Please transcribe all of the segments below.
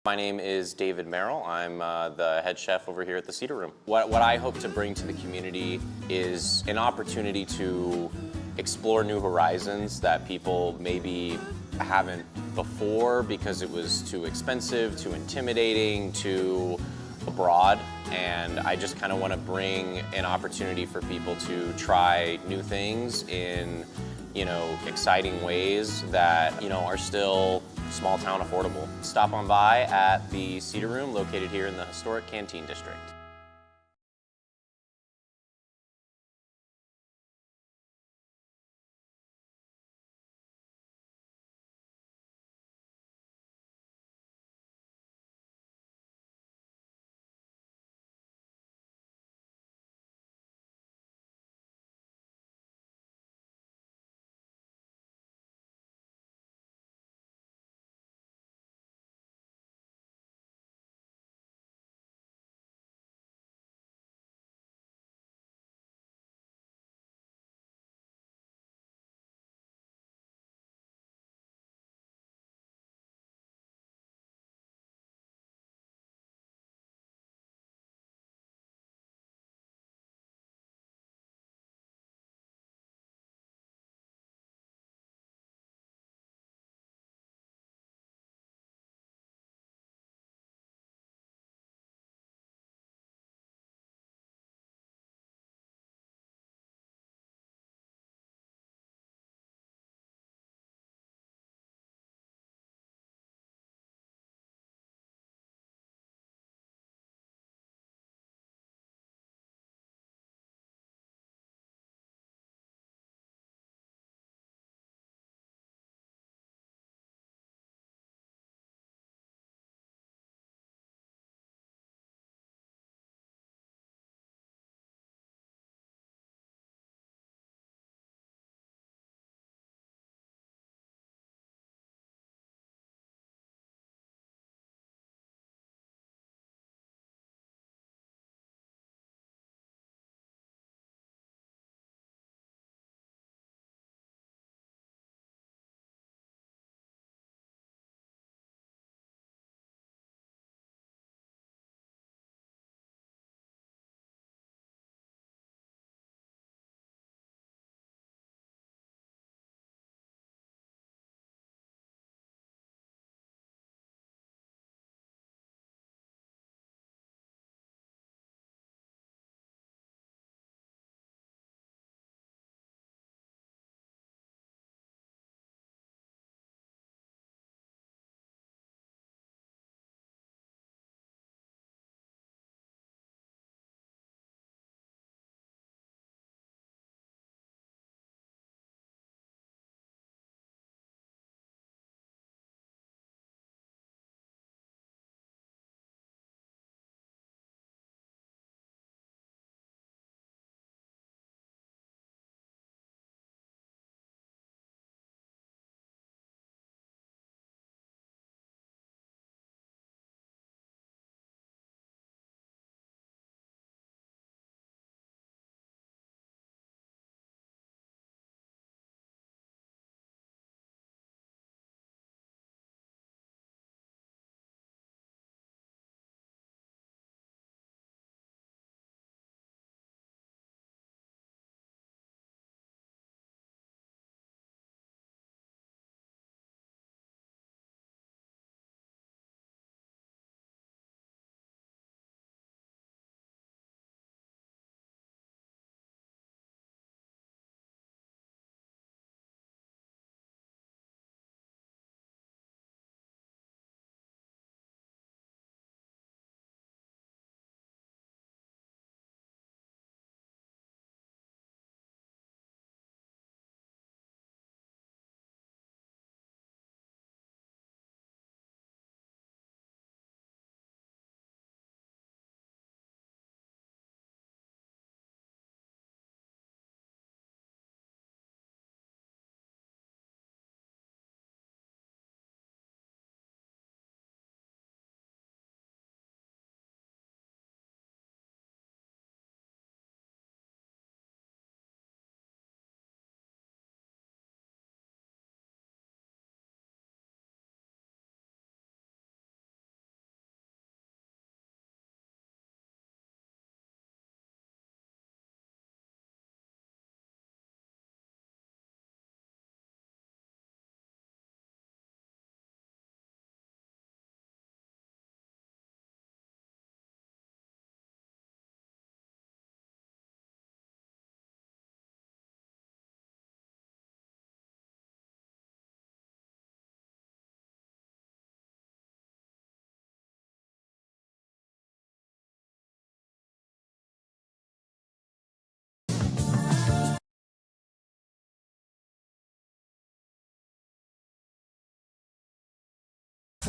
My name is David Merrill. I'm the head chef over here at the Cedar Room. What I hope to bring to the community is an opportunity to explore new horizons that people maybe haven't before because it was too expensive, too intimidating, too broad. And I just kind of want to bring an opportunity for people to try new things in, exciting ways that, are still small town affordable. Stop on by at the Cedar Room located here in the historic Canteen District.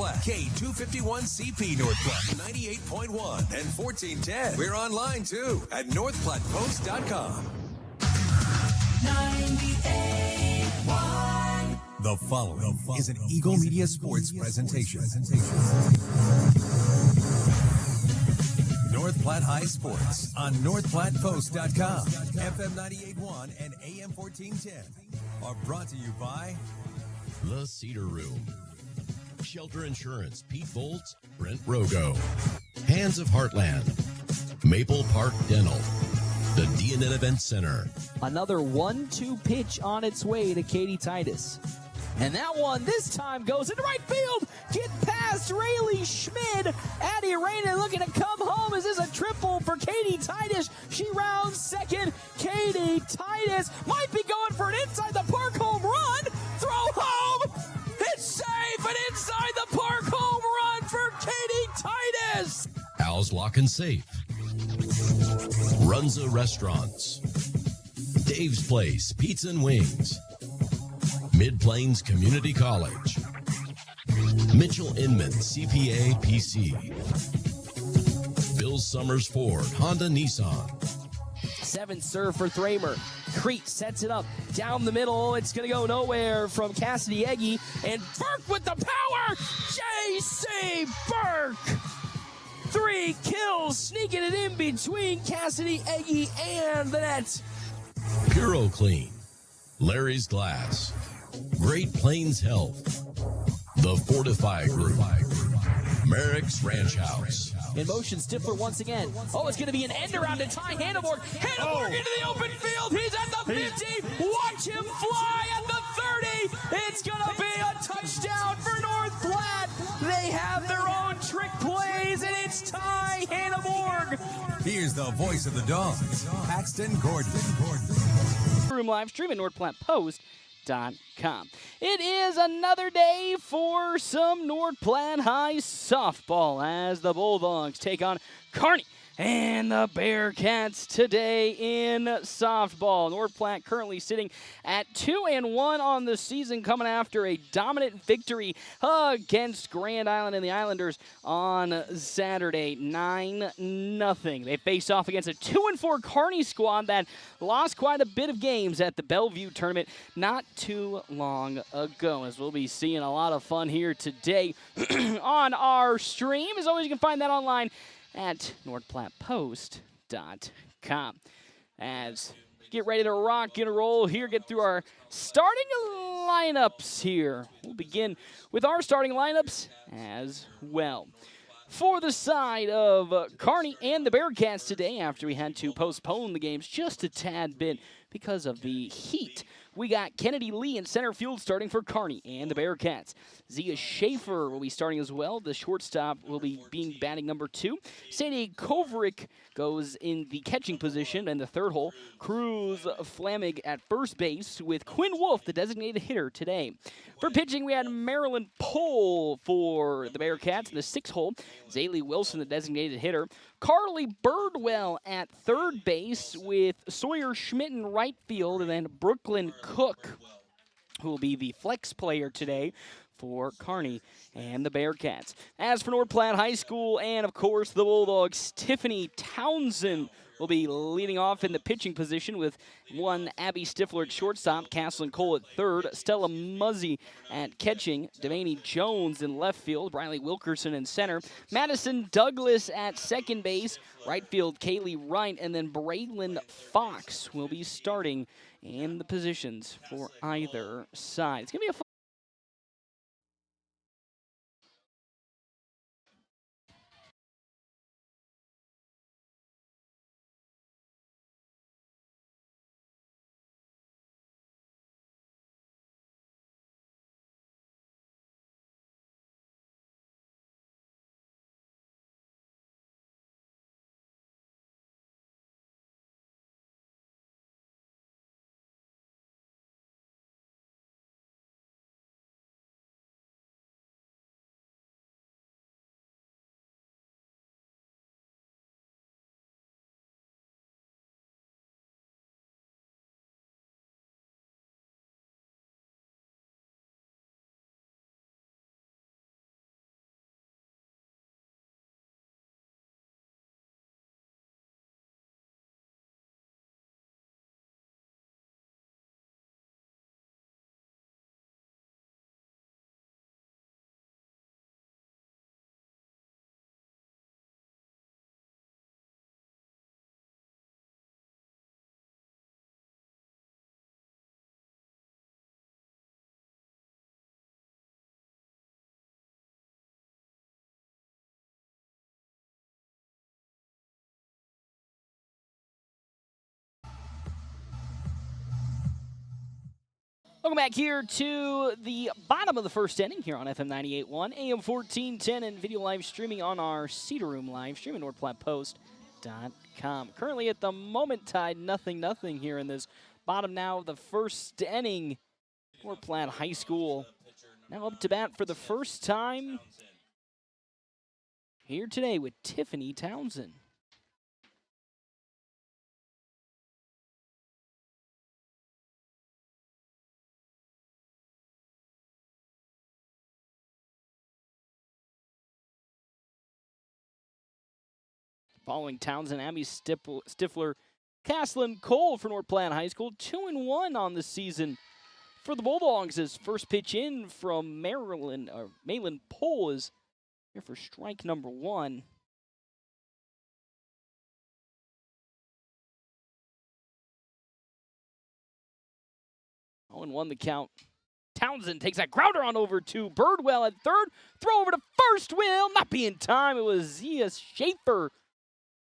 Platte, K251CP North Platte, 98.1 and 1410. We're online too at northplattepost.com. 98.1. The following is an Eagle Media Sports presentation. North Platte High Sports on northplattepost.com. FM 98.1 and AM 1410 are brought to you by The Cedar Room, Shelter Insurance, Pete Volts, Brent Rogo, Hands of Heartland, Maple Park Dental, the DNN Event Center. Another 1-2 pitch on its way to Katie Titus. And that one this time goes into right field. Get past Rayleigh Schmid. Addie Rayner looking to come home. Is this a triple for Katie Titus? She rounds second. Katie Titus might be going for an inside the park home run. Throw home. It's safe. And inside the park home run for Katie Titus. Al's Lock and Safe, Runza Restaurants, Dave's Place Pizza and Wings, Mid-Plains Community College, Mitchell Inman CPA PC, Bill Summers Ford Honda Nissan. 7 serve for Thramer. Crete sets it up down the middle. It's going to go nowhere from Cassidy Eggy. And Burke with the power. J.C. Burke. 3 kills, sneaking it in between Cassidy Eggy and the net. Puro Clean, Larry's Glass, Great Plains Health, The Fortify Group, Merrick's Ranch House. In motion, Stifler once again. Oh, it's going to be an end around to Ty Hanneborg. Hanneborg into the open field. He's at the 50. Watch him fly at the 30. It's going to be a touchdown for North Platte. They have their own trick plays, and it's Ty Hanneborg. Here's the voice of the Dogs, Paxton Gordon. Room live stream at northplattepost.com. It is another day for some North Platte High softball as the Bulldogs take on Kearney and the Bearcats today in softball. North Platte currently sitting at 2-1 on the season, coming after a dominant victory against Grand Island and the Islanders on Saturday, 9-0. They face off against a 2-4 Kearney squad that lost quite a bit of games at the Bellevue tournament not too long ago. As we'll be seeing a lot of fun here today on our stream. As always, you can find that online at northplattepost.com. As we get ready to rock and roll here, get through our starting lineups here. We'll begin with our starting lineups as well. For the side of Kearney and the Bearcats today, after we had to postpone the games just a tad bit because of the heat, we got Kennedy Lee in center field starting for Kearney and the Bearcats. Zia Schaefer will be starting as well. The shortstop will be batting number 2. Sadie Kovrick goes in the catching position in the third hole. Cruz Flamig at first base with Quinn Wolf, the designated hitter today. For pitching, we had Marilyn Pohl for the Bearcats in the 6th hole. Zaylee Wilson, the designated hitter. Carly Birdwell at third base with Sawyer Schmidt in right field, and then Brooklyn Cook, who will be the flex player today for Kearney and the Bearcats. As for North Platte High School and, of course, the Bulldogs, Tiffany Townsend will be leading off in the pitching position with one Abby Stifler at shortstop, Castlin Cole at third, Stella Muzzy at catching, Devaney Jones in left field, Briley Wilkerson in center, Madison Douglas at second base, right field Kaylee Wright, and then Braylon Fox will be starting in the positions for either side. It's going to be a fun Welcome back here to the bottom of the first inning here on FM 98.1, AM 1410, and video live streaming on our Cedar Room live stream at NorthPlattePost.com. Currently at the moment tied 0-0 here in this bottom now of the first inning. North Platte High School now up to bat for the first time here today with Tiffany Townsend. Following Townsend, Abby Stifler, Caslin Cole for North Platte High School. 2-1 on the season for the Bulldogs. His first pitch in from Malin Pohl is here for strike number 1. Oh, and 1 the count. Townsend takes that grounder on over to Birdwell at third. Throw over to first, will not be in time. It was Zia Schaefer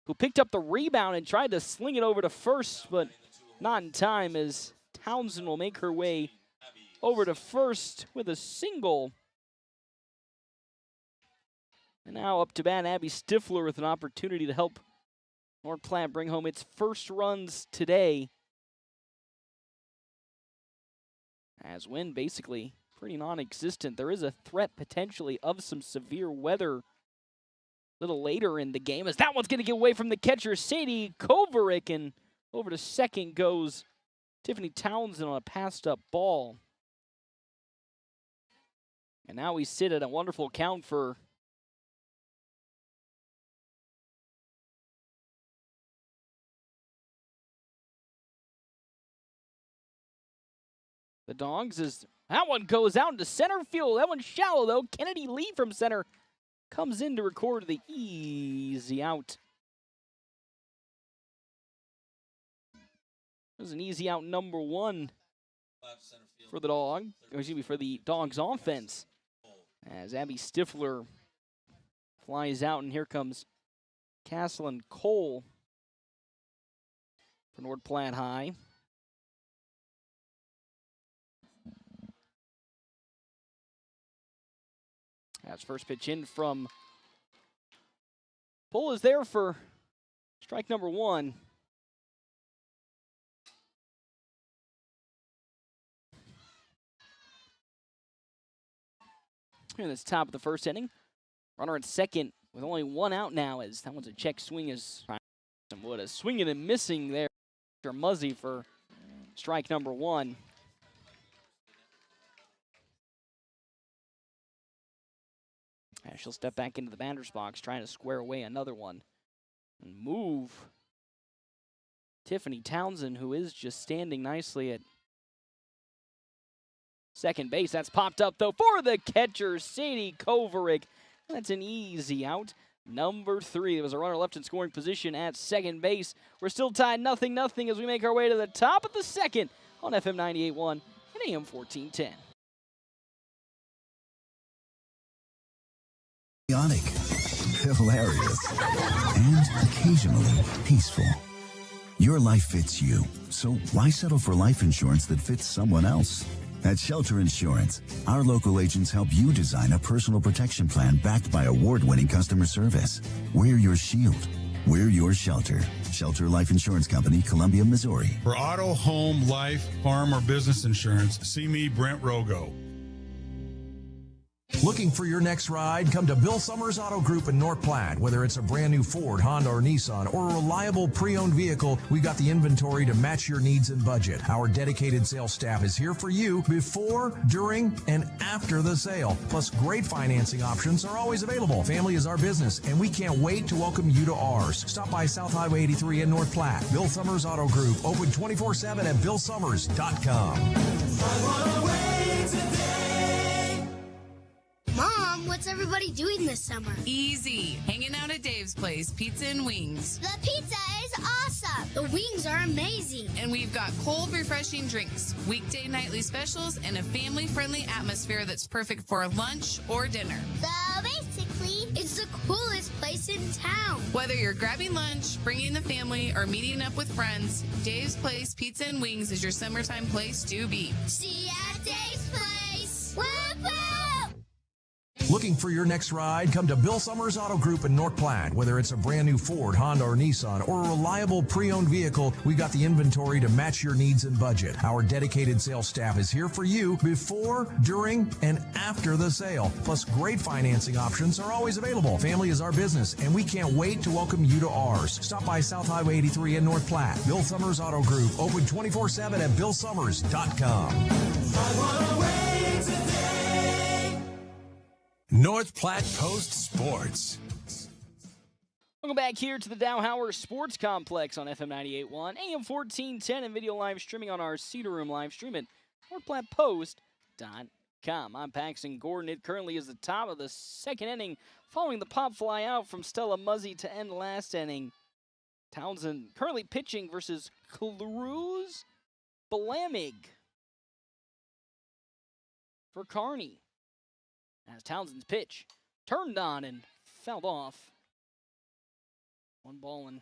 who picked up the rebound and tried to sling it over to first, but not in time, as Townsend will make her way over to first with a single. And now up to bat, Abby Stifler with an opportunity to help North Platte bring home its first runs today. As wind basically pretty non-existent. There is a threat potentially of some severe weather a little later in the game, as that one's going to get away from the catcher, Sadie Kovaric, and over to second goes Tiffany Townsend on a passed-up ball. And now we sit at a wonderful count for the Dogs, as that one goes out into center field. That one's shallow, though. Kennedy Lee from center comes in to record the easy out. It was an easy out number 1 for the for the Dogs offense. As Abby Stifler flies out, and here comes Caslin Cole for North Platte High. That's first pitch in from Bull is there for strike number 1. In this top of the first inning, runner at second with only 1 out now, as that one's a check swing, as what a swinging and missing there for Muzzy for strike number 1. She'll step back into the batter's box, trying to square away another one and move Tiffany Townsend, who is just standing nicely at second base. That's popped up, though, for the catcher, Sadie Kovaric. That's an easy out. Number 3. There was a runner left in scoring position at second base. We're still tied 0-0 as we make our way to the top of the second on FM 98.1 and AM 1410. Hilarious, and occasionally peaceful. Your life fits you, so why settle for life insurance that fits someone else? At Shelter Insurance, our local agents help you design a personal protection plan backed by award-winning customer service. We're your shield. We're your shelter. Shelter Life Insurance Company, Columbia, Missouri. For auto, home, life, farm, or business insurance, see me, Brent Rogo. Looking for your next ride? Come to Bill Summers Auto Group in North Platte. Whether it's a brand new Ford, Honda, or Nissan, or a reliable pre-owned vehicle, we got the inventory to match your needs and budget. Our dedicated sales staff is here for you before, during, and after the sale. Plus, great financing options are always available. Family is our business, and we can't wait to welcome you to ours. Stop by South Highway 83 in North Platte. Bill Summers Auto Group, open 24/7 at BillSummers.com. Mom, what's everybody doing this summer? Easy. Hanging out at Dave's place, pizza and wings. The pizza is awesome. The wings are amazing. And we've got cold, refreshing drinks, weekday nightly specials, and a family-friendly atmosphere that's perfect for lunch or dinner. So basically, it's the coolest place in town. Whether you're grabbing lunch, bringing the family, or meeting up with friends, Dave's Place Pizza and Wings is your summertime place to be. See you at Dave's Place. Whoop, whoop. Looking for your next ride? Come to Bill Summers Auto Group in North Platte. Whether it's a brand new Ford, Honda, or Nissan, or a reliable pre-owned vehicle, we got the inventory to match your needs and budget. Our dedicated sales staff is here for you before, during, and after the sale. Plus, great financing options are always available. Family is our business, and we can't wait to welcome you to ours. Stop by South Highway 83 in North Platte. Bill Summers Auto Group, open 24/7 at BillSummers.com. North Platte Post Sports. Welcome back here to the Dowhauer Sports Complex on FM 98.1, AM 1410, and video live streaming on our Cedar Room live stream at NorthPlattePost.com. I'm Paxton Gordon. It currently is the top of the second inning, following the pop fly out from Stella Muzzy to end last inning. Townsend currently pitching versus Cruz Balamig for Kearney. As Townsend's pitch turned on and fouled off. 1 ball and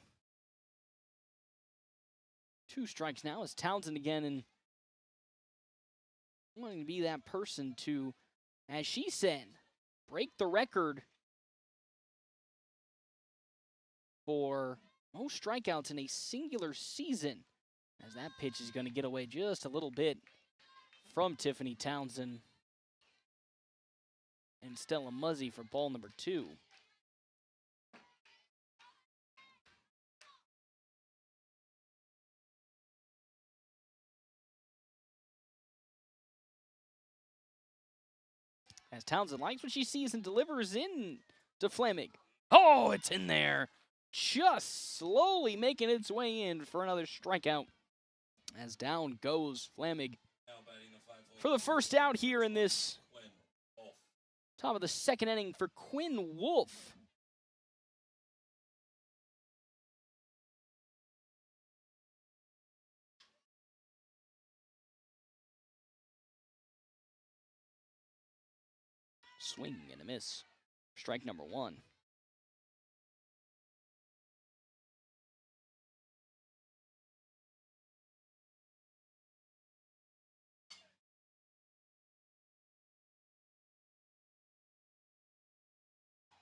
2 strikes now as Townsend again, and wanting to be that person to, as she said, break the record for most strikeouts in a singular season, as that pitch is going to get away just a little bit from Tiffany Townsend and Stella Muzzy for ball number 2. As Townsend likes what she sees and delivers in to Fleming. Oh, it's in there. Just slowly making its way in for another strikeout. As down goes Fleming for the first out here in this top of the second inning for Quinn Wolf. Swing and a miss. Strike number 1.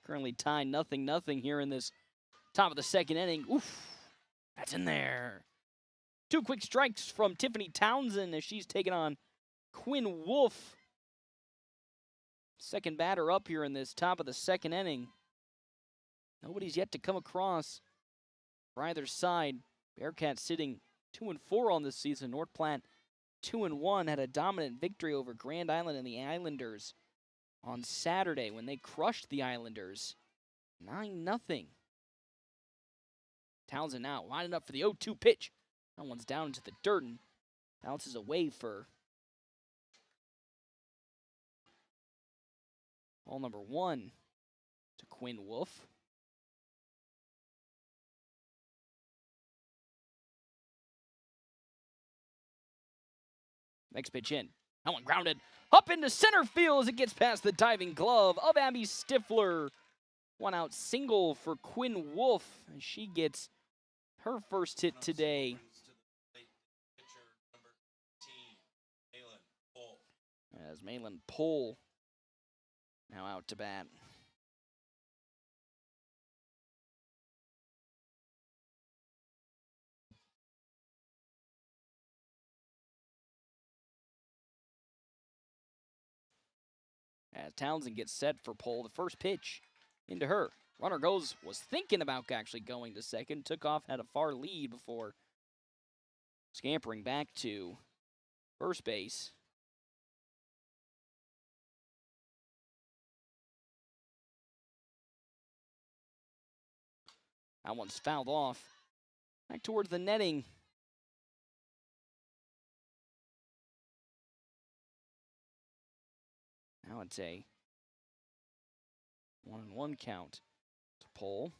Currently tied 0-0 here in this top of the second inning. Oof, that's in there. 2 quick strikes from Tiffany Townsend as she's taken on Quinn Wolf. Second batter up here in this top of the second inning. Nobody's yet to come across for either side. Bearcats sitting 2-4 on this season. North Platte 2-1, had a dominant victory over Grand Island and the Islanders on Saturday when they crushed the Islanders 9-0. Townsend now lining up for the 0-2 pitch. That one's down into the dirt and bounces away for ball number 1 to Quinn Wolf. Next pitch in. That one grounded up into center field as it gets past the diving glove of Abby Stifler. 1 out single for Quinn Wolf as she gets her first hit today. As Malin Pohl now out to bat. As Townsend gets set for Pohl, the first pitch into her. Runner was thinking about actually going to second, took off, had a far lead before scampering back to first base. That one's fouled off. Back towards the netting. Now it's a 1-1 count to Pohl.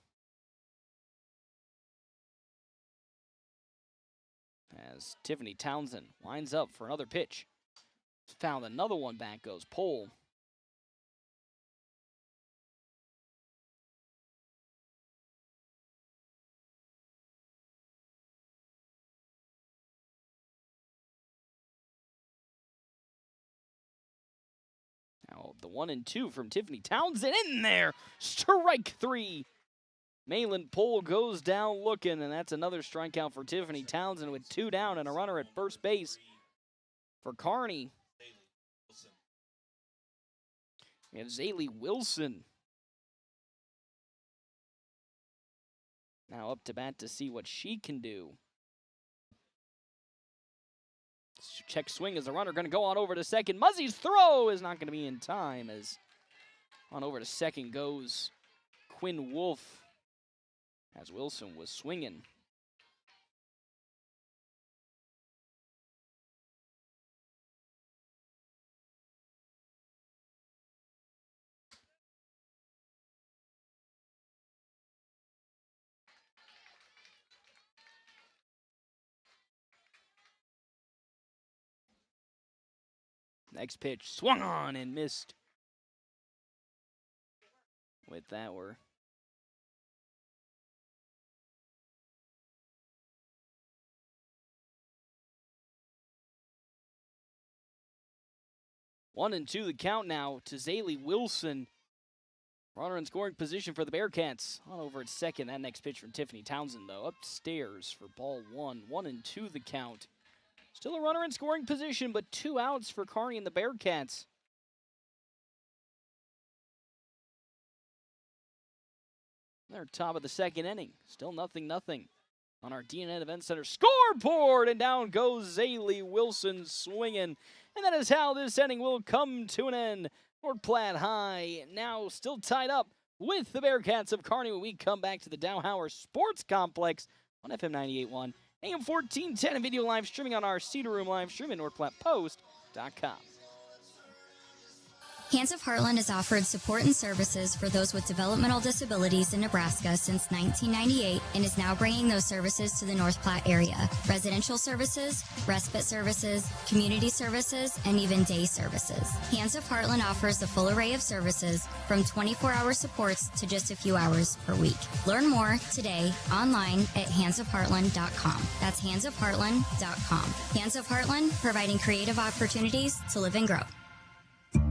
As Tiffany Townsend lines up for another pitch. Found another one, back goes Pohl. out. The 1-2 from Tiffany Townsend in there. Strike 3. Malin Pohl goes down looking, and that's another strikeout for Tiffany Townsend with 2 down and a runner at first base for Kearney. We have Zaylee Wilson now up to bat to see what she can do. Check swing as the runner going to go on over to second. Muzzy's throw is not going to be in time as on over to second goes Quinn Wolf as Wilson was swinging. Next pitch, swung on and missed. With that, we're one and two the count now to Zaylee Wilson. Runner in scoring position for the Bearcats. On over at second. That next pitch from Tiffany Townsend, though, upstairs for ball one. 1-2 the count. Still a runner in scoring position, but 2 outs for Kearney and the Bearcats. They're top of the second inning. Still 0-0 on our DNN Event Center scoreboard. And down goes Zaylee Wilson swinging. And that is how this inning will come to an end. North Platte High now still tied up with the Bearcats of Kearney when we come back to the Dowhauer Sports Complex on FM 98.1. AM 1410 and video live streaming on our Cedar Room live stream at NorthPlattePost.com. Hands of Heartland has offered support and services for those with developmental disabilities in Nebraska since 1998 and is now bringing those services to the North Platte area. Residential services, respite services, community services, and even day services. Hands of Heartland offers a full array of services from 24-hour supports to just a few hours per week. Learn more today online at handsofheartland.com. That's handsofheartland.com. Hands of Heartland, providing creative opportunities to live and grow.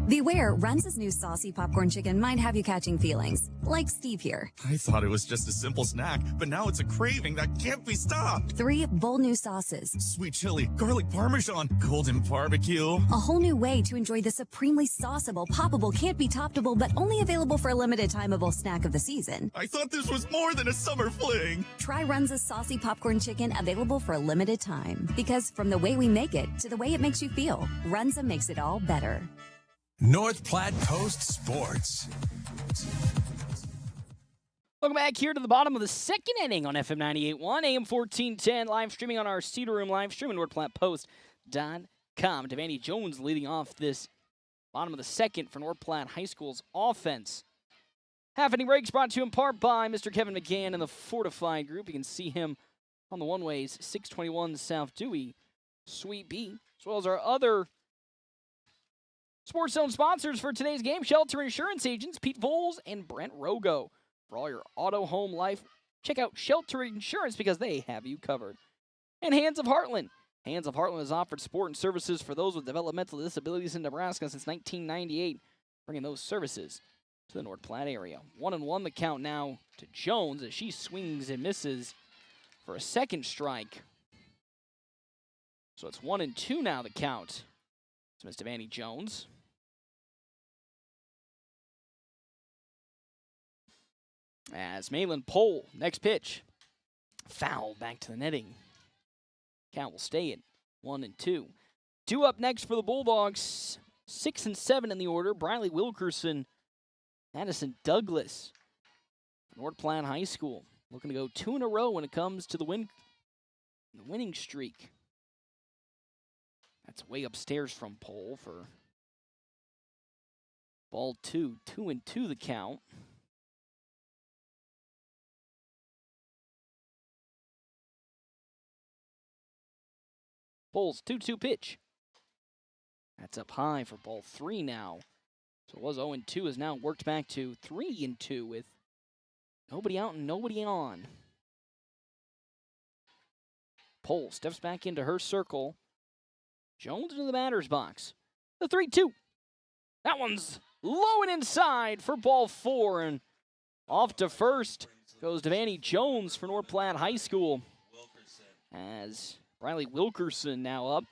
Beware, Runza's new saucy popcorn chicken might have you catching feelings, like Steve here. I thought it was just a simple snack, but now it's a craving that can't be stopped. 3 bold new sauces. Sweet chili, garlic parmesan, golden barbecue. A whole new way to enjoy the supremely sauceable, poppable, can't be toppable, but only available for a limited timeable snack of the season. I thought this was more than a summer fling. Try Runza's saucy popcorn chicken, available for a limited time. Because from the way we make it to the way it makes you feel, Runza makes it all better. North Platte Post Sports. Welcome back here to the bottom of the second inning on FM 98.1, AM 1410, live streaming on our Cedar Room live stream at NorthPlattePost.com. Devaney Jones leading off this bottom of the second for North Platte High School's offense. Half inning breaks brought to you in part by Mr. Kevin McGann and the Fortified Group. You can see him on the one-ways, 621 South Dewey, Suite B, as well as our other Sports Zone sponsors for today's game, Shelter Insurance Agents, Pete Voles and Brent Rogo. For all your auto, home, life, check out Shelter Insurance because they have you covered. And Hands of Heartland. Hands of Heartland has offered support and services for those with developmental disabilities in Nebraska since 1998, bringing those services to the North Platte area. 1-1 the count now to Jones as she swings and misses for a second strike. So it's 1-2 now the count. So Miss Devaney Jones. As Malin Pohl, next pitch. Foul back to the netting. Count will stay at 1-2. 2 up next for the Bulldogs. 6 and 7 in the order. Briley Wilkerson, Addison Douglas. North Platte High School looking to go 2 in a row when it comes to the winning streak. That's way upstairs from Pohl for ball 2. 2-2 the count. Pohl's 2-2 pitch. That's up high for ball 3 now. So it was 0-2, is now worked back to 3-2 with nobody out and nobody on. Pohl steps back into her circle. Jones into the batter's box. The 3-2. That one's low and inside for ball 4. And off to first goes Devaney Jones for North Platte High School. As Riley Wilkerson now up.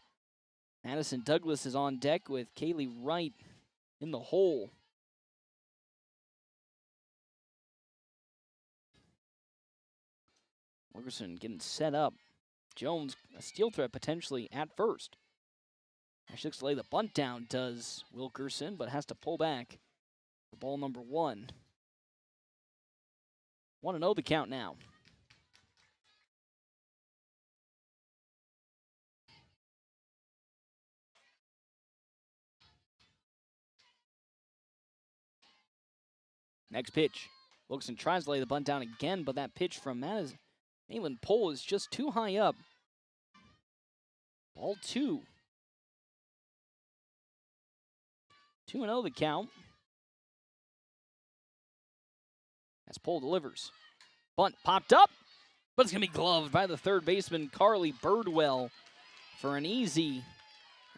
Madison Douglas is on deck with Kaylee Wright in the hole. Wilkerson getting set up. Jones, a steal threat potentially at first. She looks to lay the bunt down, does Wilkerson, but has to pull back for ball number 1. 1-0 the count now. Next pitch. Wilkerson tries to lay the bunt down again, but that pitch from Malin Pohl is just too high up. Ball 2. 2-0 the count. As Pohl delivers. Bunt popped up, but it's going to be gloved by the third baseman, Carly Birdwell, for an easy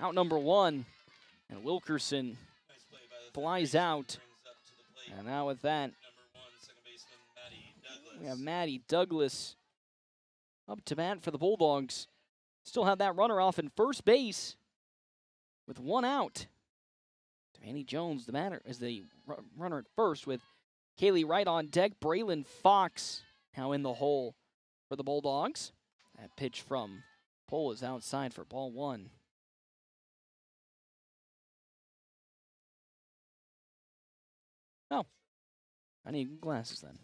out number 1. And Wilkerson flies out. And now with that, we have Maddie Douglas up to bat for the Bulldogs. Still have that runner off in first base with 1 out. Devaney Jones, the batter, is the runner at first with Kaylee Wright on deck. Braylon Fox now in the hole for the Bulldogs. That pitch from Pohl is outside for ball 1. Oh, I need glasses then.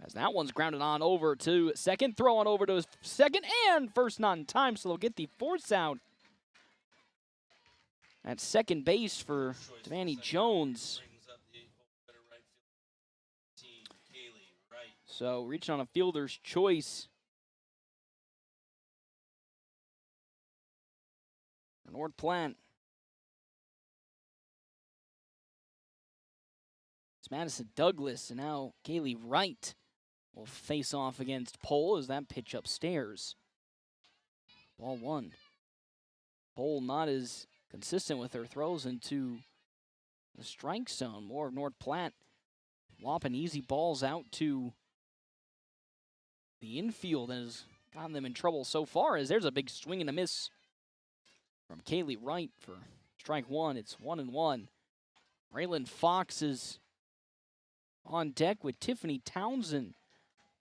As that one's grounded on over to second. Throw on over to his second and first, not in time, so they'll get the force out at second base for Devaney Jones. So reaching on a fielder's choice. For North Platte. It's Madison Douglas and now Kaylee Wright will face off against Pohl as that pitch upstairs. Ball 1. Pohl not as consistent with her throws into the strike zone. More of North Platte whopping easy balls out to the infield and has gotten them in trouble so far, as there's a big swing and a miss from Kaylee Wright for strike 1. It's 1-1. Braylon Fox is on deck with Tiffany Townsend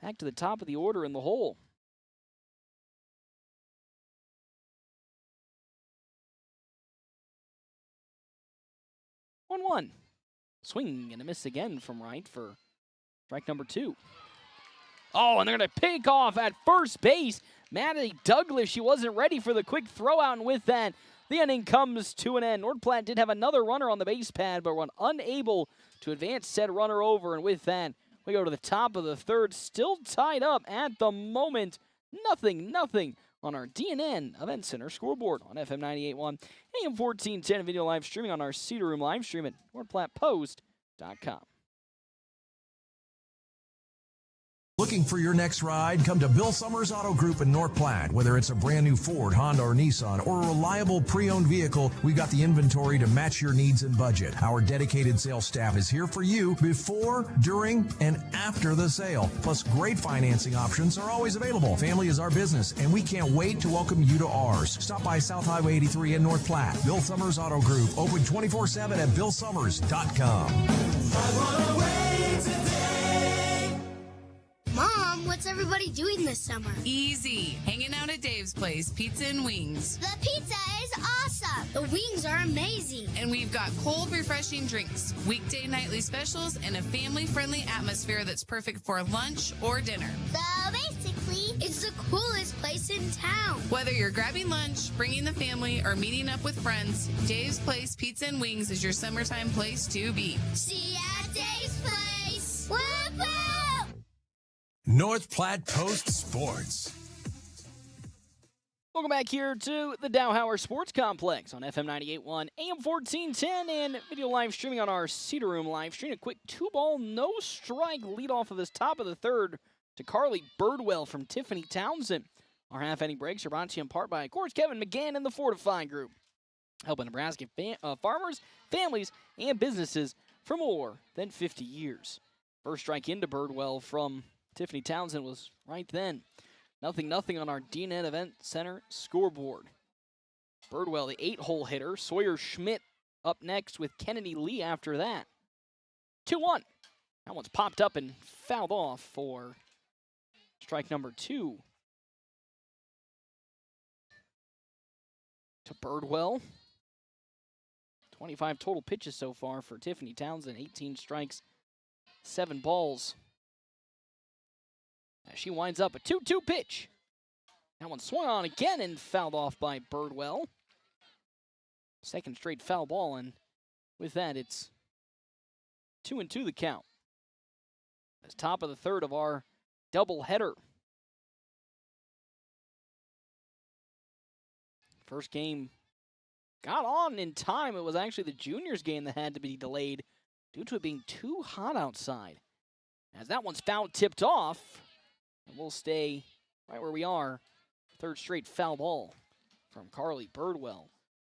back to the top of the order in the hole. 1-1. Swing and a miss again from Wright for strike number 2. Oh, and they're going to pick off at first base. Maddie Douglas, she wasn't ready for the quick throw out, and with that, the inning comes to an end. North Platte did have another runner on the base pad, but were unable to advance said runner over, and with that, we go to the top of the third, still tied up at the moment. Nothing on our DNN Event Center scoreboard on FM 98.1, AM 1410, video live streaming on our Cedar Room live stream at NorthPlattePost.com. Looking for your next ride? Come to Bill Summers Auto Group in North Platte. Whether it's a brand new Ford, Honda, or Nissan, or a reliable pre-owned vehicle, we've got the inventory to match your needs and budget. Our dedicated sales staff is here for you before, during, and after the sale. Plus, great financing options are always available. Family is our business, and we can't wait to welcome you to ours. Stop by South Highway 83 in North Platte. Bill Summers Auto Group, open 24/7 at BillSummers.com. I wanna wait today. Mom, what's everybody doing this summer? Easy. Hanging out at Dave's Place, Pizza and Wings. The pizza is awesome. The wings are amazing. And we've got cold, refreshing drinks, weekday nightly specials, and a family-friendly atmosphere that's perfect for lunch or dinner. So basically, it's the coolest place in town. Whether you're grabbing lunch, bringing the family, or meeting up with friends, Dave's Place Pizza and Wings is your summertime place to be. See you at Dave's Place. Whoop-whoop! North Platte Post Sports. Welcome back here to the Dowhauer Sports Complex on FM 98.1, AM 1410, and video live streaming on our Cedar Room live stream. A quick 2-ball, no-strike lead off of this top of the third to Carly Birdwell from Tiffany Townsend. Our half-inning breaks are brought to you in part by, of course, Kevin McGann and the Fortify Group, helping Nebraska farmers, families, and businesses for more than 50 years. First strike into Birdwell from Tiffany Townsend was right then. 0-0 on our DNN Event Center scoreboard. Birdwell, the 8-hole hitter. Sawyer Schmidt up next with Kennedy Lee after that. 2-1. That one's popped up and fouled off for strike number 2. To Birdwell. 25 total pitches so far for Tiffany Townsend. 18 strikes, 7 balls. As she winds up a 2-2 pitch. That one swung on again and fouled off by Birdwell. Second straight foul ball, and with that, it's 2-2 the count. That's top of the third of our doubleheader. First game got on in time. It was actually the juniors game that had to be delayed due to it being too hot outside. As that one's foul tipped off, and we'll stay right where we are. Third straight foul ball from Carly Birdwell.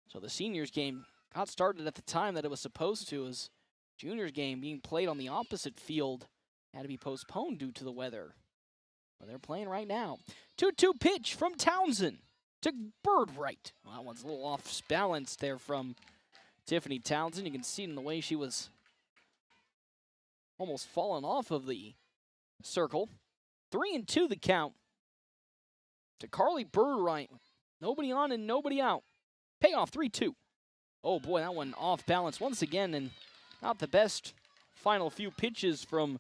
So the seniors game got started at the time that it was supposed to, as juniors game being played on the opposite field had to be postponed due to the weather. But they're playing right now. 2-2 pitch from Townsend to Birdwright. Well, that one's a little off balance there from Tiffany Townsend. You can see it in the way she was almost falling off of the circle. 3-2 the count to Carly Birdwright. Nobody on and nobody out. Payoff 3-2. Oh boy, that one off balance once again, and not the best final few pitches from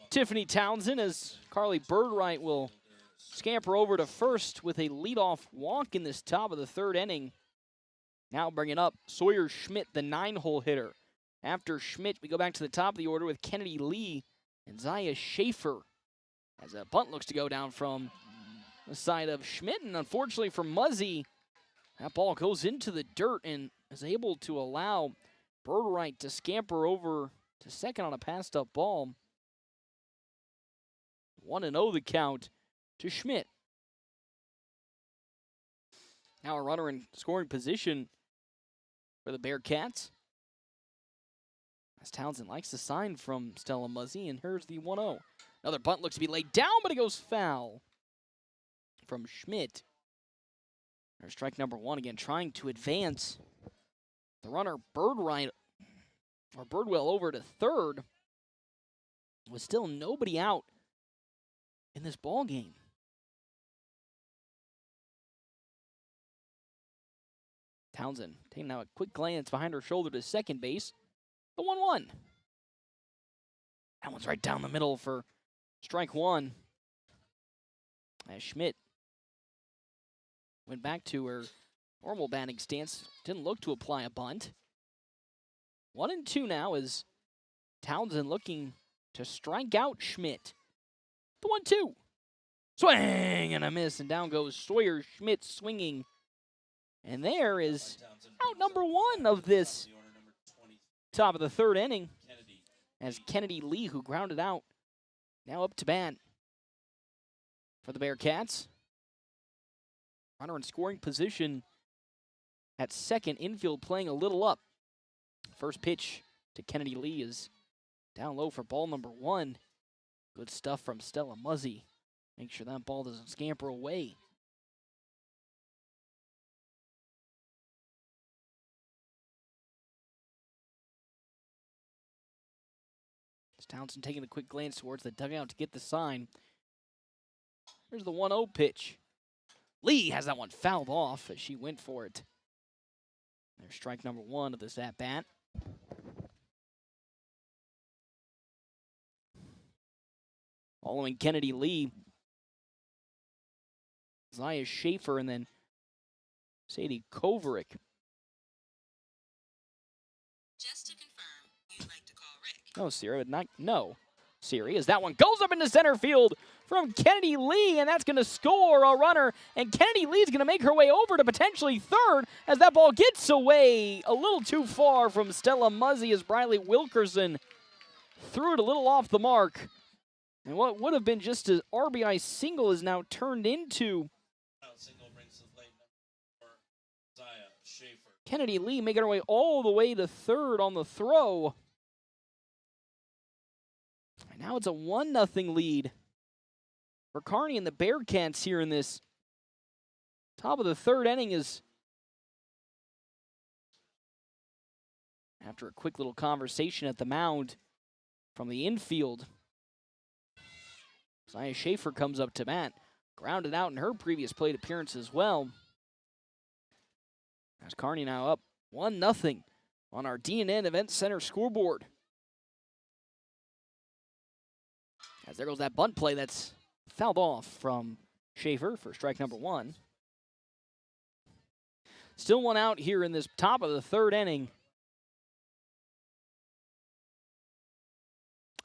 Tiffany Townsend, as Carly Birdwright will scamper over to first with a leadoff walk in this top of the third inning. Now bringing up Sawyer Schmidt, the 9-hole hitter. After Schmidt, we go back to the top of the order with Kennedy Lee and Zaya Schaefer, as a bunt looks to go down from the side of Schmidt, and unfortunately for Muzzy, that ball goes into the dirt and is able to allow Birdwright to scamper over to second on a passed-up ball. 1-0 the count to Schmidt. Now a runner in scoring position for the Bearcats, as Townsend likes to sign from Stella Muzzy, and here's the 1-0. Another bunt looks to be laid down, but it goes foul from Schmidt. There's strike number 1 again, trying to advance the runner Birdwell over to third, with still nobody out in this ball game. Townsend taking now a quick glance behind her shoulder to second base. The 1-1. That one's right down the middle for strike 1. As Schmidt went back to her normal batting stance, didn't look to apply a bunt. 1-2 now is Townsend looking to strike out Schmidt. The 1-2. Swing and a miss, and down goes Sawyer Schmidt swinging. And there is out number 1 of this top of the third inning, as Kennedy Lee, who grounded out, now up to bat for the Bearcats. Runner in scoring position at second, infield playing a little up. First pitch to Kennedy Lee is down low for ball number 1. Good stuff from Stella Muzzy. Make sure that ball doesn't scamper away. Townsend taking a quick glance towards the dugout to get the sign. Here's the 1-0 pitch. Lee has that one fouled off as she went for it. There's strike number 1 of this at-bat. Following Kennedy Lee, Zaya Schaefer, and then Sadie Koverick. Just to confirm, you'd like to call Rick. No, Siri, no, Siri, as that one goes up into center field from Kennedy Lee, and that's going to score a runner, and Kennedy Lee's going to make her way over to potentially third as that ball gets away a little too far from Stella Muzzy, as Briley Wilkerson threw it a little off the mark. And what would have been just an RBI single is now turned into Kennedy Lee making her way all the way to third on the throw. And now it's a 1-0 lead for Kearney and the Bearcats here in this top of the third inning. Is after a quick little conversation at the mound from the infield. Zaya Schaefer comes up to bat, grounded out in her previous plate appearance as well. As Kearney now up 1-0 on our DNN Event Center scoreboard. As there goes that bunt play that's fouled off from Schaefer for strike number 1. Still one out here in this top of the third inning.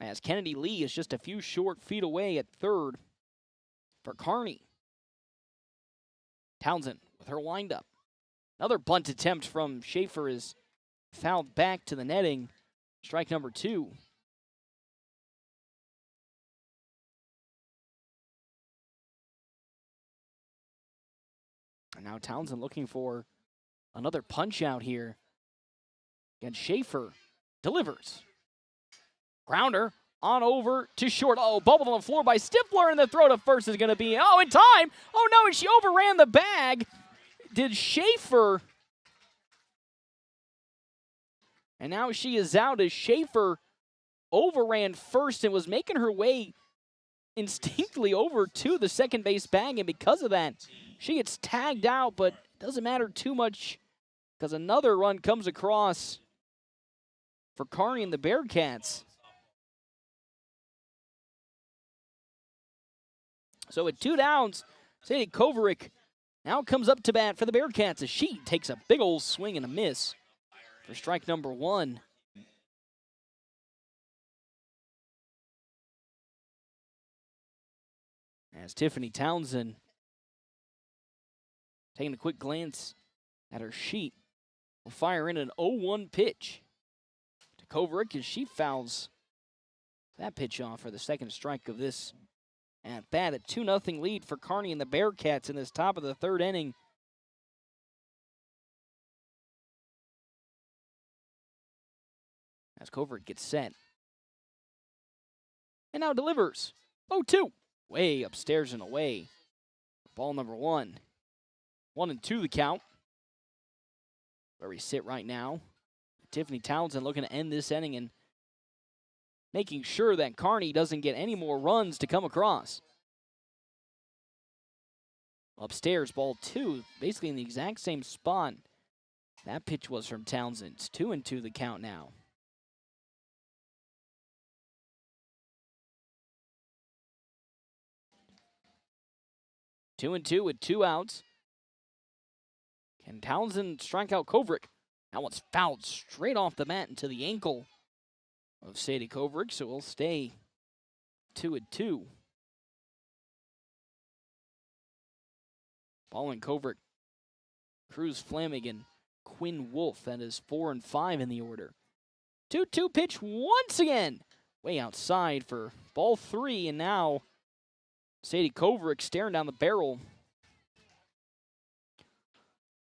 As Kennedy Lee is just a few short feet away at third for Kearney. Townsend with her windup. Another bunt attempt from Schaefer is fouled back to the netting. Strike number 2. And now Townsend looking for another punch out here. And Schaefer delivers. Grounder on over to short. Oh, bubbled on the floor by Stifler, and the throw to first is going to be, in time. Oh, no, and she overran the bag. Did Schaefer. And now she is out as Schaefer overran first and was making her way instinctively over to the second base bag, and because of that, she gets tagged out, but it doesn't matter too much because another run comes across for Kearney and the Bearcats. So at 2 downs, Sadie Kovaric now comes up to bat for the Bearcats as she takes a big old swing and a miss for strike number 1. As Tiffany Townsend taking a quick glance at her sheet, will fire in an 0-1 pitch to Kovaric as she fouls that pitch off for the second strike of this at bat. A 2-0 lead for Kearney and the Bearcats in this top of the third inning. As Kovaric gets set. And now delivers. 0-2. Way upstairs and away. Ball number 1. 1-2 the count. Where we sit right now. Tiffany Townsend looking to end this inning and making sure that Kearney doesn't get any more runs to come across. Upstairs, ball 2, basically in the exact same spot. That pitch was from Townsend. It's 2-2 the count now. Two and two with 2 outs. Can Townsend strike out Kovaric? That one's fouled straight off the mat into the ankle of Sadie Kovaric, so we'll stay 2-2. Following Kovaric, Cruz Fleming and Quinn Wolf. That is 4 and 5 in the order. 2-2 pitch once again. Way outside for ball 3, and now Sadie Kovaric staring down the barrel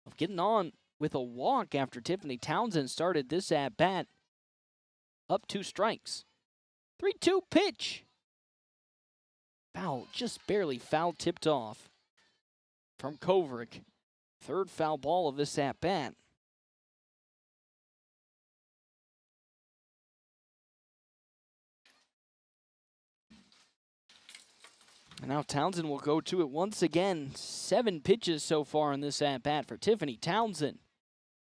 of getting on with a walk after Tiffany Townsend started this at bat. Up 2 strikes. 3-2 pitch. Foul, just barely foul tipped off from Kovaric. Third foul ball of this at bat. And now Townsend will go to it once again. 7 pitches so far in this at bat for Tiffany Townsend.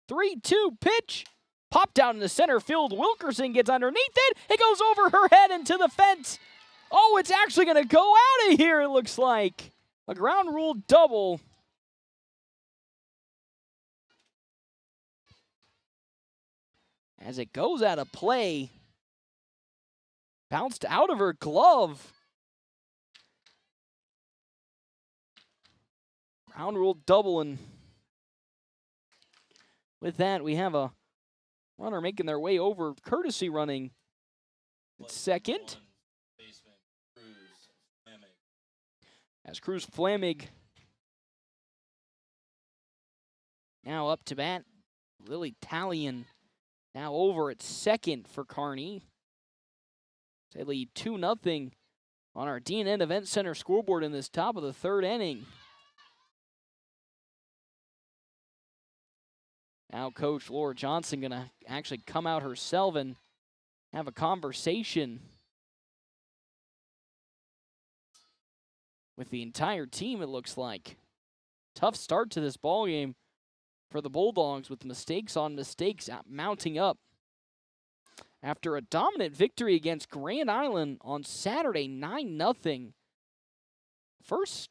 3-2 pitch. Popped down in the center field. Wilkerson gets underneath it. It goes over her head into the fence. Oh, it's actually going to go out of here, it looks like. A ground rule double. As it goes out of play. Bounced out of her glove. Ground rule double, and with that, we have a runner making their way over, courtesy running at second. As Cruz Fleming now up to bat. Lily Talion now over at second for Kearney. They lead 2-0 on our D&N Event Center scoreboard in this top of the third inning. Now Coach Laura Johnson going to actually come out herself and have a conversation with the entire team, it looks like. Tough start to this ball game for the Bulldogs with mistakes on mistakes mounting up. After a dominant victory against Grand Island on Saturday, 9-0. First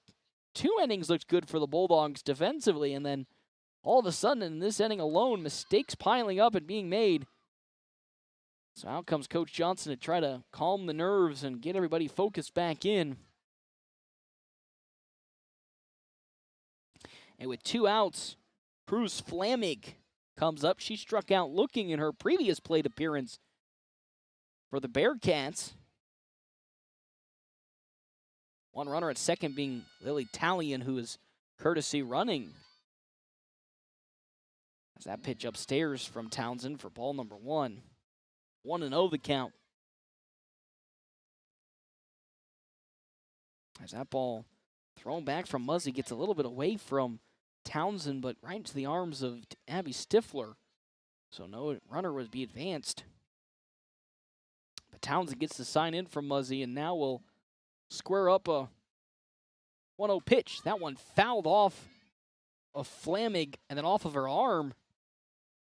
2 innings looked good for the Bulldogs defensively, and then all of a sudden in this inning alone, mistakes piling up and being made. So out comes Coach Johnson to try to calm the nerves and get everybody focused back in. And with 2 outs, Cruz Flamig comes up. She struck out looking in her previous plate appearance for the Bearcats. One runner at second being Lily Talion, who is courtesy running. As that pitch upstairs from Townsend for ball number 1. 1-0 the count. As that ball thrown back from Muzzy gets a little bit away from Townsend, but right into the arms of Abby Stifler. So no runner would be advanced. But Townsend gets the sign in from Muzzy, and now will square up a 1-0 pitch. That one fouled off of Flamig and then off of her arm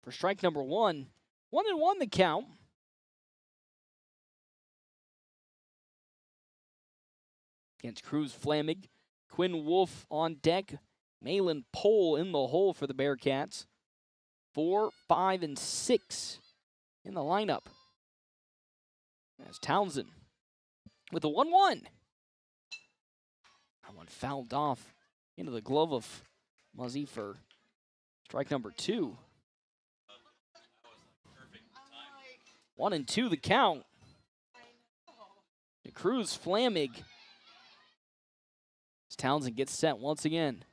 for strike number 1. 1-1 the count. Against Cruz Flamig. Quinn Wolf on deck. Malin Pohl in the hole for the Bearcats. 4, 5, and 6 in the lineup. As Townsend with a 1-1. That one fouled off into the glove of Muzzy for strike number 2. 1-2 the count. To Cruz Flamig. As Townsend gets set once again.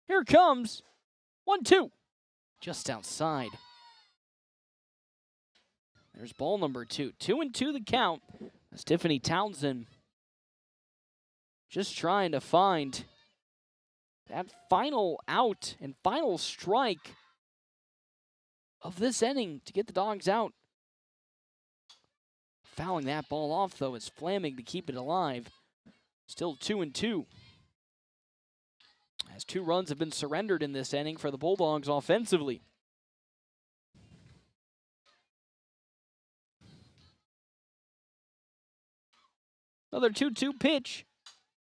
Here comes 1-2. Just outside. There's ball number 2. 2-2 the count. As Tiffany Townsend just trying to find that final out and final strike of this inning to get the Dogs out. Fouling that ball off, though, is Flaming to keep it alive. Still 2-2. As 2 runs have been surrendered in this inning for the Bulldogs offensively. Another 2-2 pitch.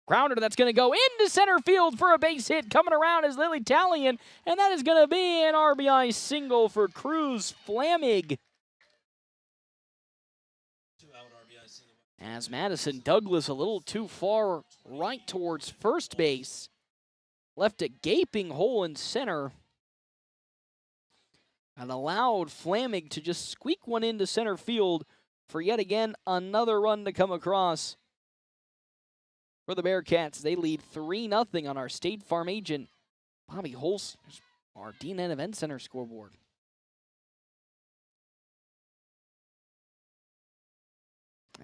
Grounder that's going to go into center field for a base hit. Coming around is Lily Talion, and that is going to be an RBI single for Cruz Flamig. As Madison Douglas a little too far right towards first base. Left a gaping hole in center. And allowed Flamig to just squeak one into center field for yet again another run to come across for the Bearcats. They lead 3-0 on our State Farm agent, Bobby Holst, our D&N Event Center scoreboard.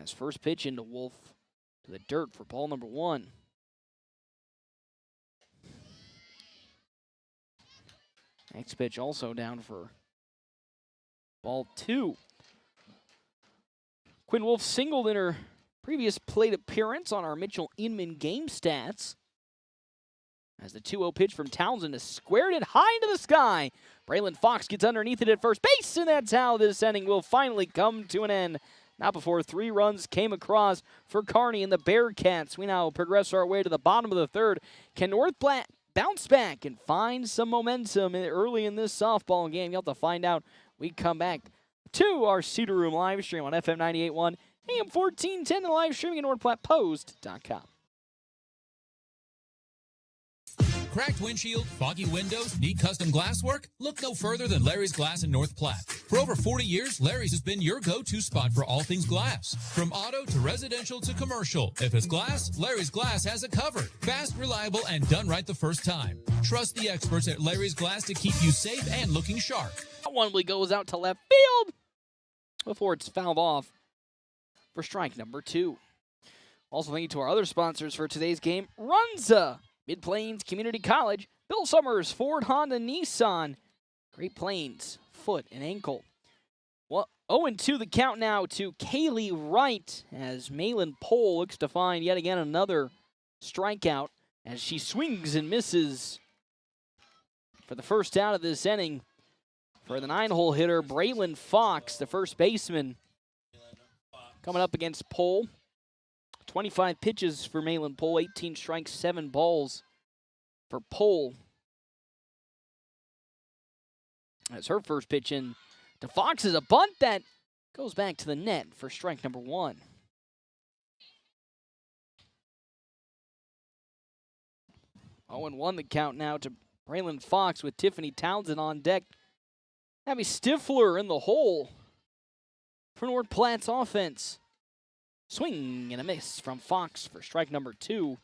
As first pitch into Wolf to the dirt for ball number 1. Next pitch also down for ball 2. Quinn Wolf singled in her previous plate appearance on our Mitchell Inman game stats. As the 2-0 pitch from Townsend is squared it high into the sky. Braylon Fox gets underneath it at first base, and that's how this inning will finally come to an end. Not before 3 runs came across for Kearney and the Bearcats. We now progress our way to the bottom of the third. Can North Platte bounce back and find some momentum early in this softball game? You'll have to find out. We come back to our Cedar Room live stream on FM 98.1, AM 1410, and live streaming at NorthPlattePost.com. Cracked windshield, foggy windows, need custom glass work? Look no further than Larry's Glass in North Platte. For over 40 years, Larry's has been your go-to spot for all things glass. From auto to residential to commercial. If it's glass, Larry's Glass has it covered. Fast, reliable, and done right the first time. Trust the experts at Larry's Glass to keep you safe and looking sharp. That one goes out to left field before it's fouled off for strike number 2. Also, thank you to our other sponsors for today's game, Runza, Mid-Plains Community College, Bill Summers, Ford, Honda, Nissan, Great Plains, foot and ankle. Well, 0-2 the count now to Kaylee Wright as Malin Pohl looks to find yet again another strikeout as she swings and misses for the first out of this inning. For the 9-hole hitter, Braylon Fox, the first baseman, coming up against Pohl. 25 pitches for Malin Pohl, 18 strikes, 7 balls for Pohl. That's her first pitch in to Fox is a bunt that goes back to the net for strike number 1. Oh, and 1 the count now to Braylon Fox with Tiffany Townsend on deck. Abby Stifler in the hole for North Platte's offense. Swing and a miss from Fox for strike number 2.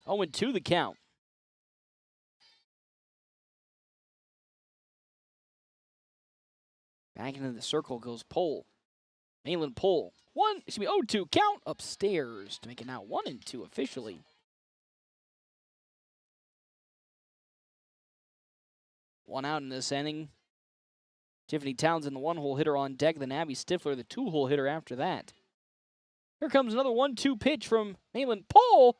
0-2 the count. Back into the circle goes Pohl. Malin Pohl. 0-2 count upstairs to make it now 1-2 officially. One out in this inning. Tiffany Townsend, the 1-hole hitter on deck, then Abby Stifler, the 2-hole hitter after that. Here comes another 1-2 pitch from Malin Pohl.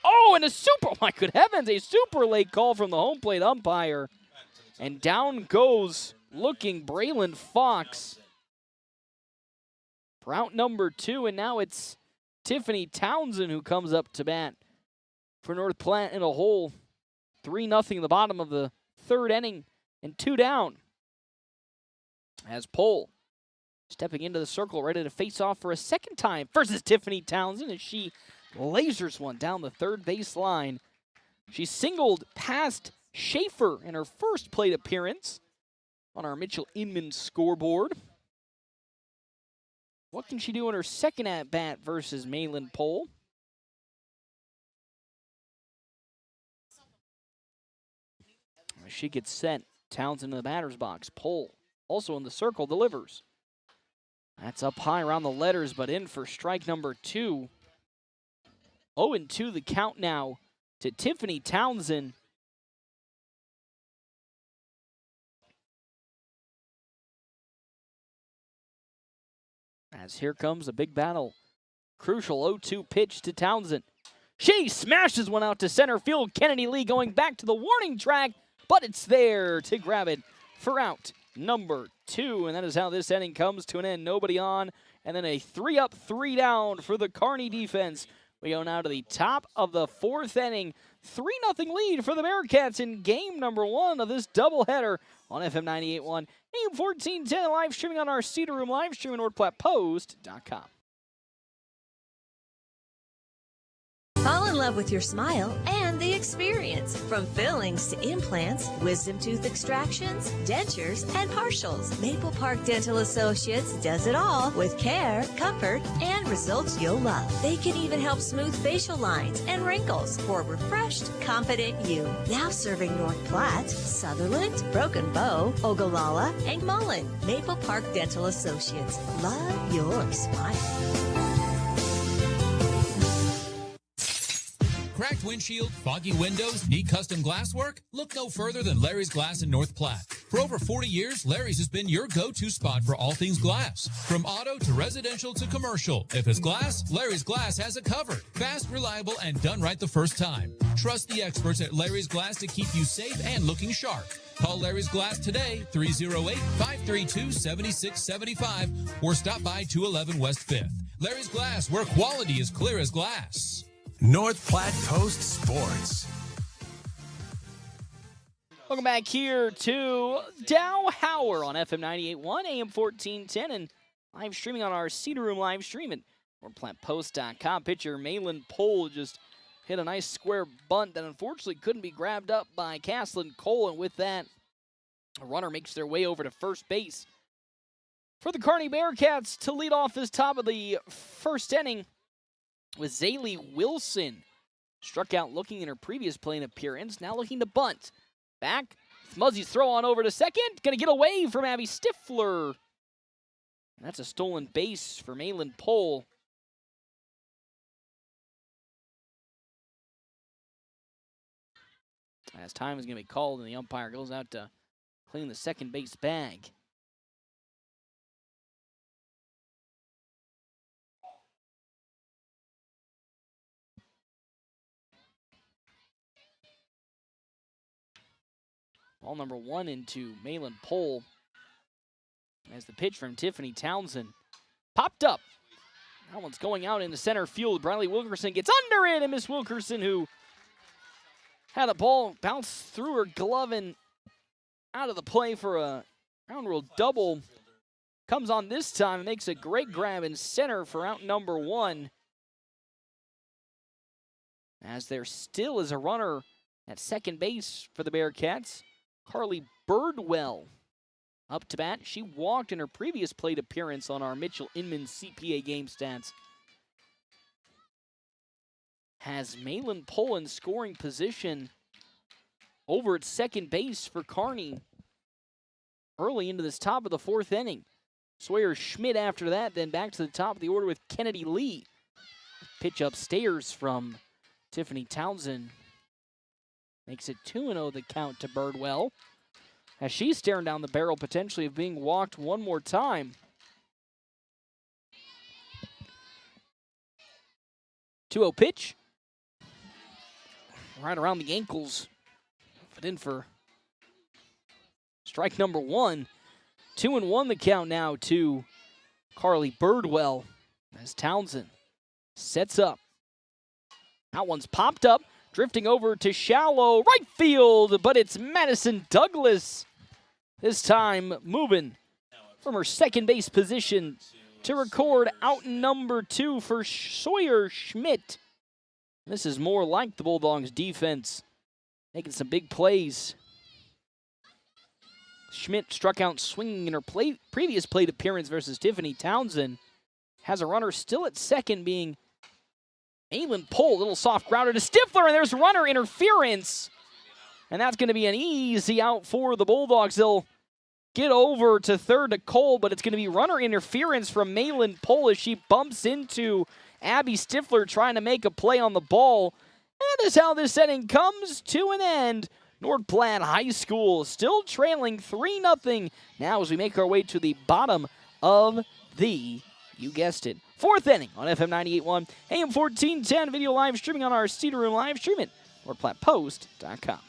Oh, and my good heavens, a super late call from the home plate umpire. And down goes looking Braylon Fox for out number 2, and now it's Tiffany Townsend who comes up to bat for North Platte in a hole. 3-0 in the bottom of the 3rd inning and 2 down. As Pohl stepping into the circle, ready to face off for a second time versus Tiffany Townsend as she lasers one down the 3rd base line. She singled past Schaefer in her first plate appearance on our Mitchell Inman scoreboard. What can she do in her second at-bat versus Malin Pohl? As she gets set, Townsend in the batter's box. Pohl also in the circle, delivers. That's up high around the letters, but in for strike number 2. 0-2 the count now to Tiffany Townsend. As here comes a big battle. Crucial 0-2 pitch to Townsend. She smashes one out to center field. Kennedy Lee going back to the warning track, but it's there to grab it for out number 2. And that is how this inning comes to an end. Nobody on, and then a 3-up, 3-down for the Kearney defense. We go now to the top of the 4th inning. 3-0 lead for the Bearcats in game number 1 of this doubleheader on FM 98.1, AM 1410, live streaming on our Cedar Room live stream at NorthPlattePost.com. Fall in love with your smile and the experience. From fillings to implants, wisdom tooth extractions, dentures, and partials. Maple Park Dental Associates does it all with care, comfort, and results you'll love. They can even help smooth facial lines and wrinkles for a refreshed, confident you. Now serving North Platte, Sutherland, Broken Bow, Ogallala, and Mullen. Maple Park Dental Associates. Love your smile. Cracked windshield, foggy windows, need custom glass work? Look no further than Larry's Glass in North Platte. For over 40 years, Larry's has been your go-to spot for all things glass. From auto to residential to commercial. If it's glass, Larry's Glass has it covered. Fast, reliable, and done right the first time. Trust the experts at Larry's Glass to keep you safe and looking sharp. Call Larry's Glass today, 308-532-7675, or stop by 211 West 5th. Larry's Glass, where quality is clear as glass. North Platte Post Sports. Welcome back here to Dow Hauer on FM 98.1, AM 1410, and live streaming on our Cedar Room live stream at NorthPlattePost.com. Pitcher Malin Pohl just hit a nice square bunt that unfortunately couldn't be grabbed up by Caslin Cole, and with that, a runner makes their way over to first base. For the Kearney Bearcats to lead off this top of the first inning with Zaylee Wilson. Struck out looking in her previous plate appearance, now looking to bunt. Back, Muzzy's throw on over to second, gonna get away from Abby Stifler. And that's a stolen base for Malin Pohl. As time is going to be called and the umpire goes out to clean the second base bag. Ball number 1 into Malin Pohl. As the pitch from Tiffany Townsend popped up. That one's going out into center field. Briley Wilkerson gets under it, and Miss Wilkerson, who had the ball bounce through her glove and out of the play for a ground rule double, comes on this time and makes a great grab in center for out number 1. As there still is a runner at second base for the Bearcats, Carly Birdwell up to bat. She walked in her previous plate appearance on our Mitchell Inman CPA game stats. Has Malin Pohl in scoring position over at second base for Kearney early into this top of the 4th inning. Sawyer Schmidt after that, then back to the top of the order with Kennedy Lee. Pitch upstairs from Tiffany Townsend. Makes it 2-0 the count to Birdwell, as she's staring down the barrel potentially of being walked one more time. 2-0 pitch. Right around the ankles. But in for strike number 1. 2-1 the count now to Carly Birdwell as Townsend sets up. That one's popped up, drifting over to shallow right field, but it's Madison Douglas. This time moving from her second base position to record out number 2 for Sawyer Schmidt. This is more like the Bulldogs defense, making some big plays. Schmidt struck out swinging in her previous plate appearance versus Tiffany Townsend. Has a runner still at second, being Malin Pohl. Little soft grounder to Stifler, and there's runner interference. And that's going to be an easy out for the Bulldogs. They'll get over to third to Cole, but it's going to be runner interference from Malin Pohl as she bumps into Abby Stifler trying to make a play on the ball. And that is how this inning comes to an end. North Platte High School still trailing 3-0 now as we make our way to the bottom of the, you guessed it, 4th inning on FM 98.1, AM 1410, video live streaming on our Cedar Room live stream at NorthPlattePost.com.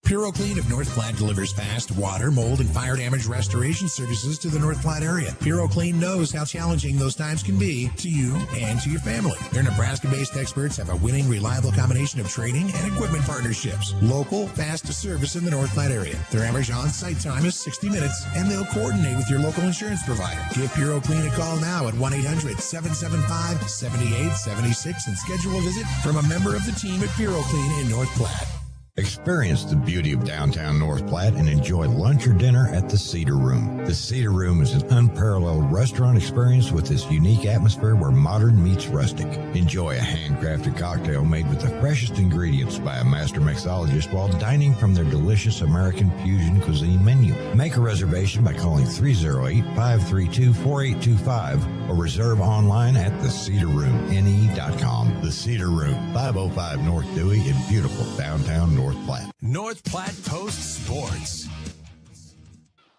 Puro Clean of North Platte delivers fast water, mold, and fire damage restoration services to the North Platte area. Puro Clean knows how challenging those times can be to you and to your family. Their Nebraska-based experts have a winning, reliable combination of training and equipment partnerships. Local, fast service in the North Platte area. Their average on-site time is 60 minutes, and they'll coordinate with your local insurance provider. Give Puro Clean a call now at 1-800-775-7876 and schedule a visit from a member of the team at Puro Clean in North Platte. Experience the beauty of downtown North Platte and enjoy lunch or dinner at the Cedar Room. The Cedar Room is an unparalleled restaurant experience with this unique atmosphere where modern meets rustic. Enjoy a handcrafted cocktail made with the freshest ingredients by a master mixologist while dining from their delicious American fusion cuisine menu. Make a reservation by calling 308-532-4825 or reserve online at thecedarroomne.com. The Cedar Room, 505 North Dewey in beautiful downtown North Platte. North Platte Post Sports.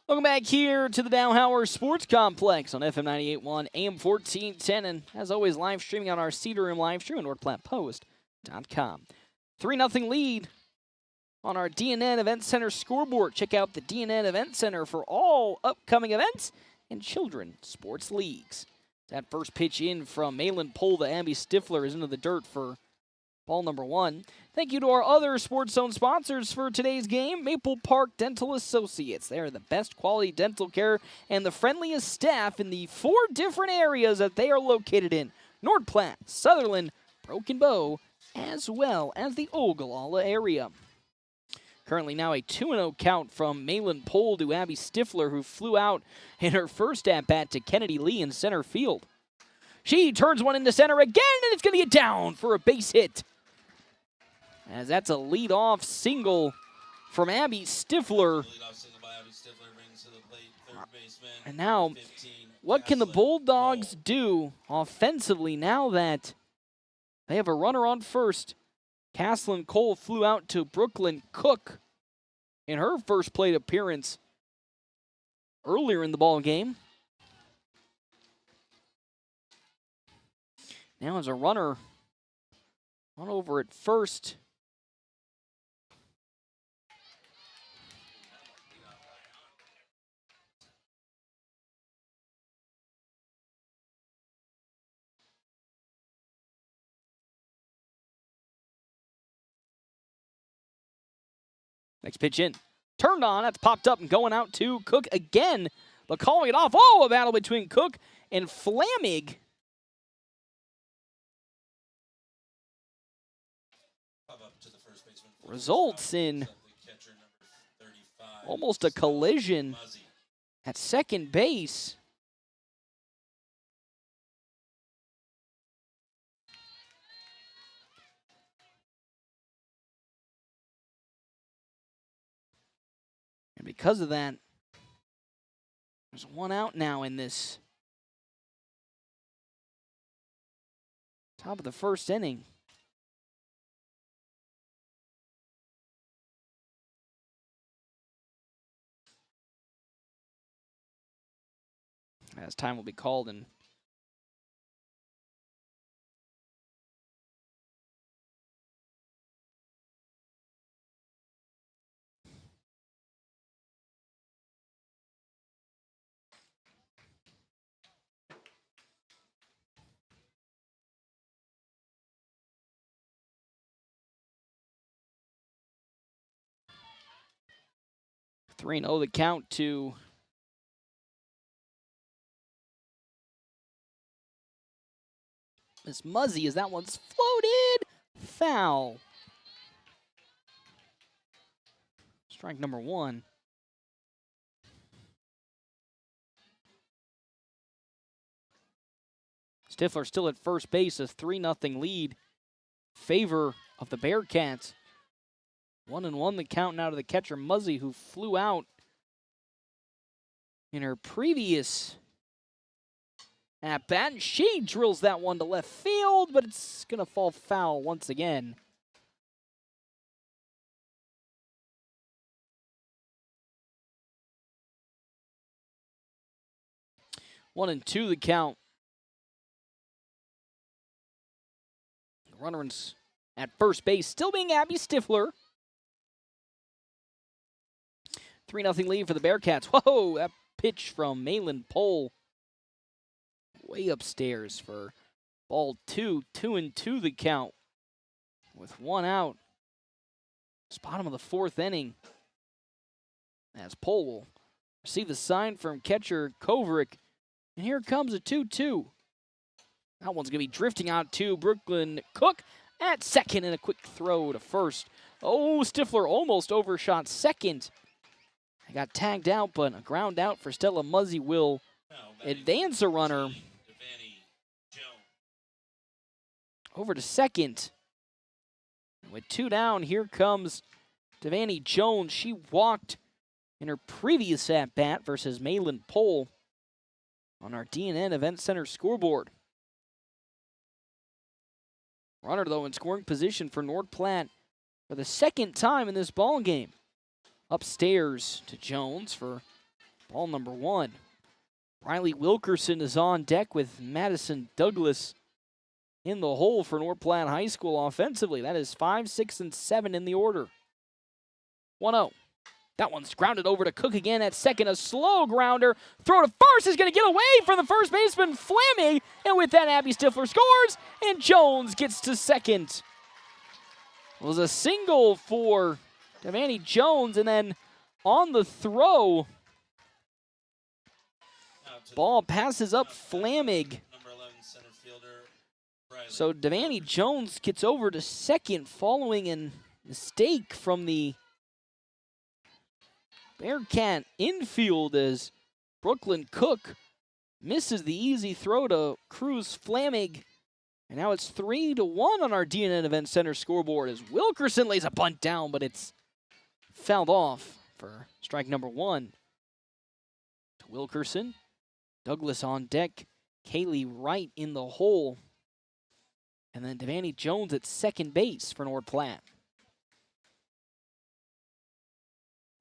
Welcome back here to the Dowhauer Sports Complex on FM 98.1, AM 1410, and as always, live streaming on our Cedar Room live stream at NorthPlattePost.com. 3-0 lead on our DNN Event Center scoreboard. Check out the DNN Event Center for all upcoming events and children sports leagues. That first pitch in from Malin Pohl to Abby Stifler is into the dirt for ball number 1. Thank you to our other Sports Zone sponsors for today's game, Maple Park Dental Associates. They are the best quality dental care and the friendliest staff in the 4 different areas that they are located in: North Platte, Sutherland, Broken Bow, as well as the Ogallala area. Currently now a 2-0 count from Malin Pohl to Abby Stifler, who flew out in her first at-bat to Kennedy Lee in center field. She turns one into center again, and it's going to get down for a base hit. As that's a leadoff single from Abby Stifler. And now, what can the Bulldogs do offensively now that they have a runner on first? Caslin Cole flew out to Brooklyn Cook in her first plate appearance earlier in the ball game. Now as a runner on over at first. Next pitch in. Turned on. That's popped up and going out to Cook again. But calling it off. Oh, a battle between Cook and Flamig. Results in almost a collision at second base. And because of that, there's one out now in this top of the first inning. As time will be called and three and 0 the count to Miss Muzzy as that one's floated foul. Strike number one. Stifler still at first base, a 3-0 lead. Favor of the Bearcats. 1-1 the count now to the catcher Muzzy, who flew out in her previous at bat. She drills that one to left field, but it's going to fall foul once again. One and two the count. The runner at first base still being Abby Stifler. 3-0 lead for the Bearcats. Whoa, that pitch from Malin Pohl. Way upstairs for ball two. 2-2 the count with one out. It's bottom of the fourth inning. As Pohl will receive the sign from catcher Koverick. And here comes a 2-2. That one's going to be drifting out to Brooklyn Cook at second and a quick throw to first. Oh, Stifler almost overshot second. I got tagged out, but a ground out for Stella Muzzy will advance a runner over to second. With two down, here comes Devaney Jones. She walked in her previous at-bat versus Malin Pohl on our DNN Event Center scoreboard. Runner, though, in scoring position for North Platte for the second time in this ball game. Upstairs to Jones for ball number one. Riley Wilkerson is on deck with Madison Douglas in the hole for North Platte High School offensively. That is 5, 6, and 7 in the order. 1-0. That one's grounded over to Cook again at second. A slow grounder. Throw to first is going to get away from the first baseman, Flaming. And with that, Abby Stifler scores, and Jones gets to second. It was a single for Devaney Jones, and then on the throw, ball passes up Flamig. So Devaney Jones gets over to second following a mistake from the Bearcat infield as Brooklyn Cook misses the easy throw to Cruz Flamig. And now it's 3-1 on our DNN Event Center scoreboard as Wilkerson lays a bunt down, but it's fouled off for strike number 1. To Wilkerson, Douglas on deck, Kaylee Wright in the hole, and then Devaney Jones at second base for North Platte.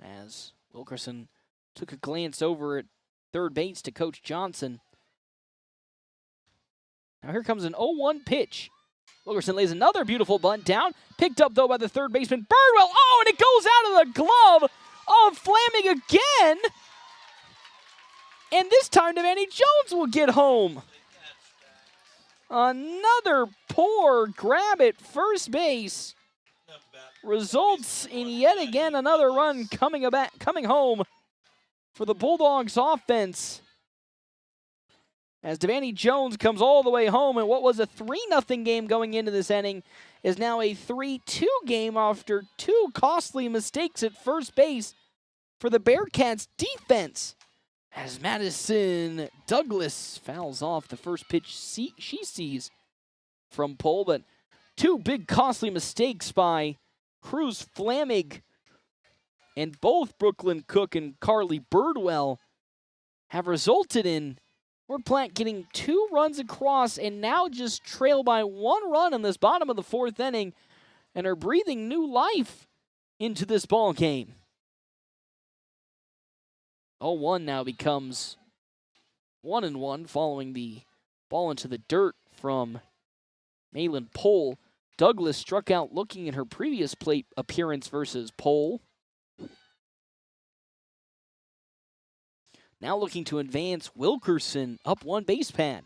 As Wilkerson took a glance over at third base to Coach Johnson. Now here comes an 0-1 pitch. Wilkerson lays another beautiful bunt down. Picked up, though, by the third baseman, Birdwell. Oh, and it goes out of the glove of Flaming again. And this time, Devaney Jones will get home. Another poor grab at first base results in yet again another run coming home for the Bulldogs offense. As Devaney Jones comes all the way home, and what was a 3-0 game going into this inning is now a 3-2 game after 2 costly mistakes at first base for the Bearcats defense. As Madison Douglas fouls off the first pitch she sees from Pole, but 2 big costly mistakes by Cruz Flamig, and both Brooklyn Cook and Carly Birdwell have resulted in North Platte getting 2 runs across and now just trail by 1 run in this bottom of the 4th inning and are breathing new life into this ball game. 0-1 now becomes 1-1 following the ball into the dirt from Malin Pole. Douglas struck out looking at her previous plate appearance versus Pole. Now looking to advance, Wilkerson up 1 base pad.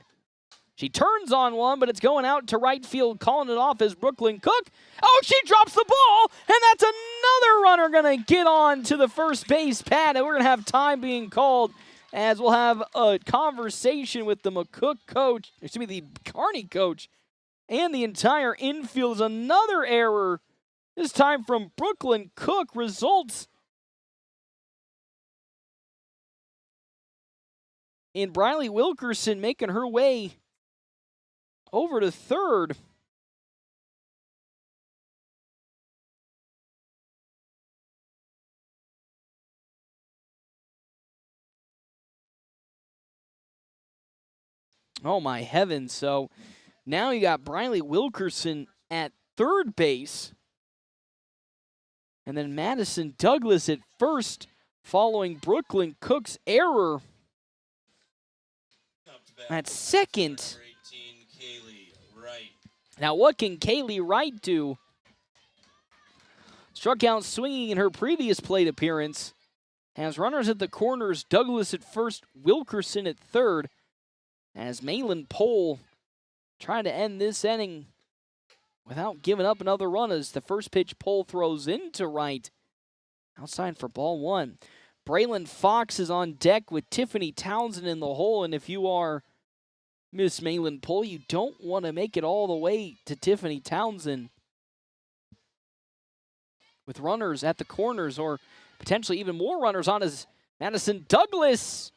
She turns on one, but it's going out to right field, calling it off as Brooklyn Cook. Oh, she drops the ball, and that's another runner going to get on to the first base pad, and we're going to have time being called as we'll have a conversation with the the Kearney coach, and the entire infield. Is another error, this time from Brooklyn Cook, results in Briley Wilkerson making her way over to third. Oh my heavens. So now you got Briley Wilkerson at third base. And then Madison Douglas at first following Brooklyn Cook's error at second. Now what can Kaylee Wright do? Struck out swinging in her previous plate appearance. Has runners at the corners, Douglas at first, Wilkerson at third. As Malin Pole trying to end this inning without giving up another run as the first pitch Pole throws into right. Outside for ball 1. Braylon Fox is on deck with Tiffany Townsend in the hole, and if you are Miss Malin Pole, you don't want to make it all the way to Tiffany Townsend with runners at the corners, or potentially even more runners on, as Madison Douglas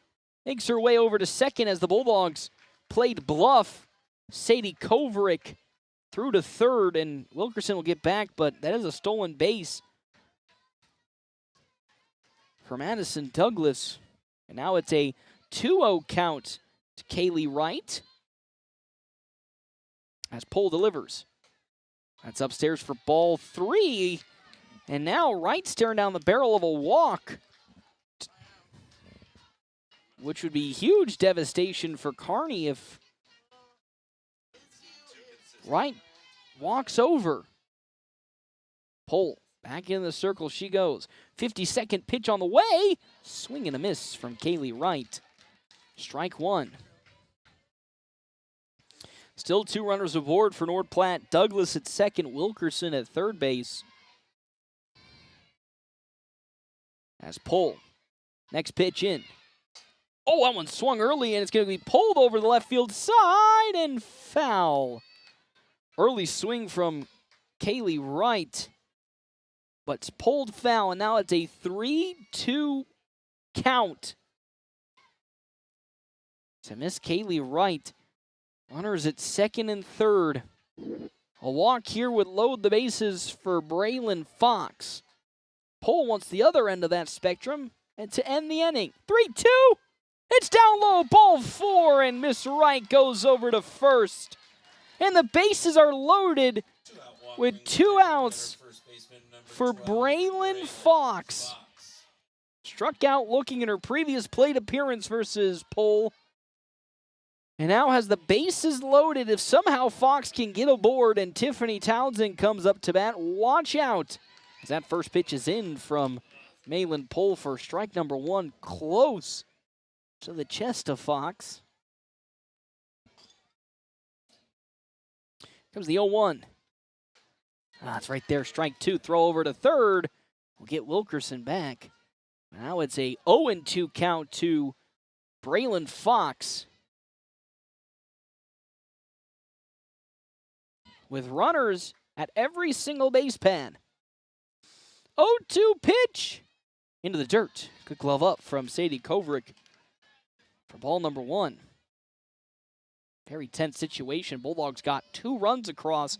makes her way over to second as the Bulldogs played bluff. Sadie Kovarick through to third, and Wilkerson will get back, but that is a stolen base for Madison Douglas. And now it's a 2-0 count to Kaylee Wright as Pole delivers. That's upstairs for ball 3. And now Wright staring down the barrel of a walk, which would be huge devastation for Kearney if Wright walks over. Pole back in the circle she goes. 52nd pitch on the way. Swing and a miss from Kaylee Wright. Strike 1. Still 2 runners aboard for North Platte. Douglas at second, Wilkerson at third base. As Pole. Next pitch in. Oh, that one swung early, and it's going to be pulled over the left field side and foul. Early swing from Kaylee Wright, but it's pulled foul, and now it's a 3-2 count. To miss Kaylee Wright. Runners at second and third. A walk here would load the bases for Braylon Fox. Pole wants the other end of that spectrum, and to end the inning. 3-2. It's down low, ball 4, and Miss Wright goes over to first. And the bases are loaded with 2 outs for Braylon Fox. Struck out looking at her previous plate appearance versus Pole. And now has the bases loaded. If somehow Fox can get aboard and Tiffany Townsend comes up to bat, watch out. As that first pitch is in from Malin Pole for strike number 1. Close to the chest of Fox. Comes the 0-1. It's right there, strike 2. Throw over to third. We'll get Wilkerson back. Now it's a 0-2 count to Braylon Fox. With runners at every single base pad. 0-2 pitch into the dirt. Good glove up from Sadie Kovrick for ball number 1. Very tense situation. Bulldogs got 2 runs across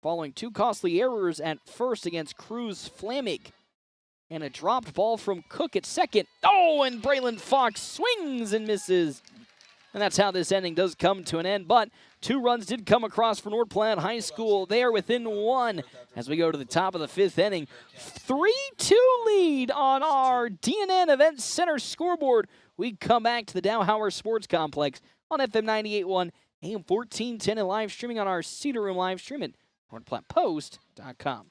following 2 costly errors at first against Cruz Flamig. And a dropped ball from Cook at second. Oh, and Braylon Fox swings and misses. And that's how this inning does come to an end. But 2 runs did come across for North Platte High School. They are within 1 as we go to the top of the 5th inning. 3-2 lead on our DNN Event Center scoreboard. We come back to the Dowhauer Sports Complex on FM 98.1, AM 1410, and live streaming on our Cedar Room live stream at NorthPlattePost.com.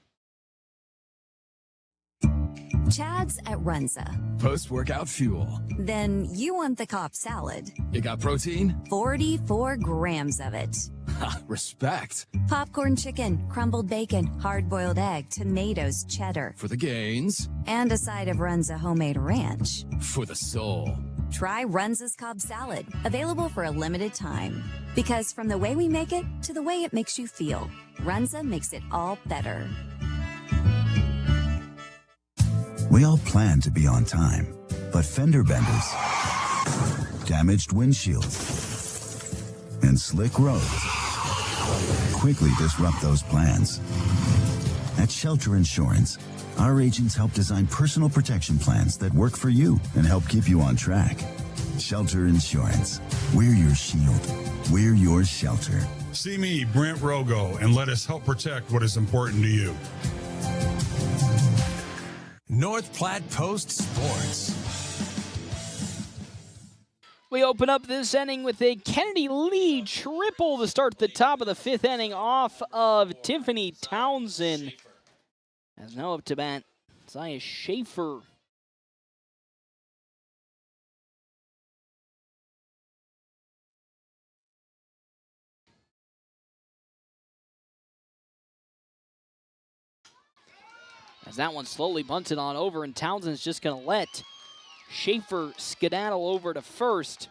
Chad's at Runza. Post-workout fuel. Then you want the Cobb salad. You got protein? 44 grams of it. Ha, respect. Popcorn chicken, crumbled bacon, hard-boiled egg, tomatoes, cheddar. For the gains. And a side of Runza homemade ranch. For the soul. Try Runza's Cobb salad, available for a limited time. Because from the way we make it to the way it makes you feel, Runza makes it all better. We all plan to be on time, but fender benders, damaged windshields, and slick roads quickly disrupt those plans. At Shelter Insurance, our agents help design personal protection plans that work for you and help keep you on track. Shelter Insurance. We're your shield. We're your shelter. See me, Brent Rogo, and let us help protect what is important to you. North Platte Post Sports. We open up this inning with a Kennedy Lee triple to start the top of the 5th inning off of Tiffany Townsend. As now up to bat, Zaya Schaefer. As that one slowly bunted on over, and Townsend's just going to let Schaefer skedaddle over to first,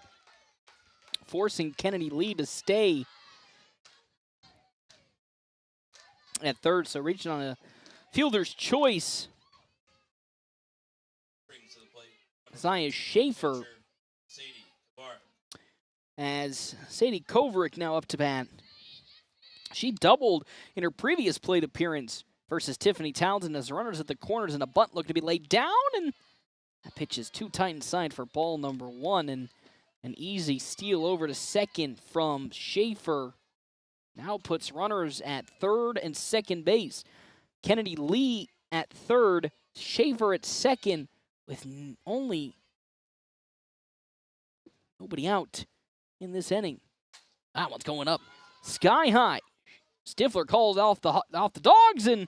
forcing Kennedy Lee to stay at third. So reaching on a fielder's choice. Zaya Schaefer. As Sadie Kovrick now up to bat. She doubled in her previous plate appearance versus Tiffany Townsend as the runners at the corners and a bunt look to be laid down, and that pitch is too tight inside for ball number 1, and an easy steal over to second from Schaefer now puts runners at third and second base. Kennedy Lee at third, Schaefer at second with only nobody out in this inning. That one's going up sky high. Stifler calls off the dogs, and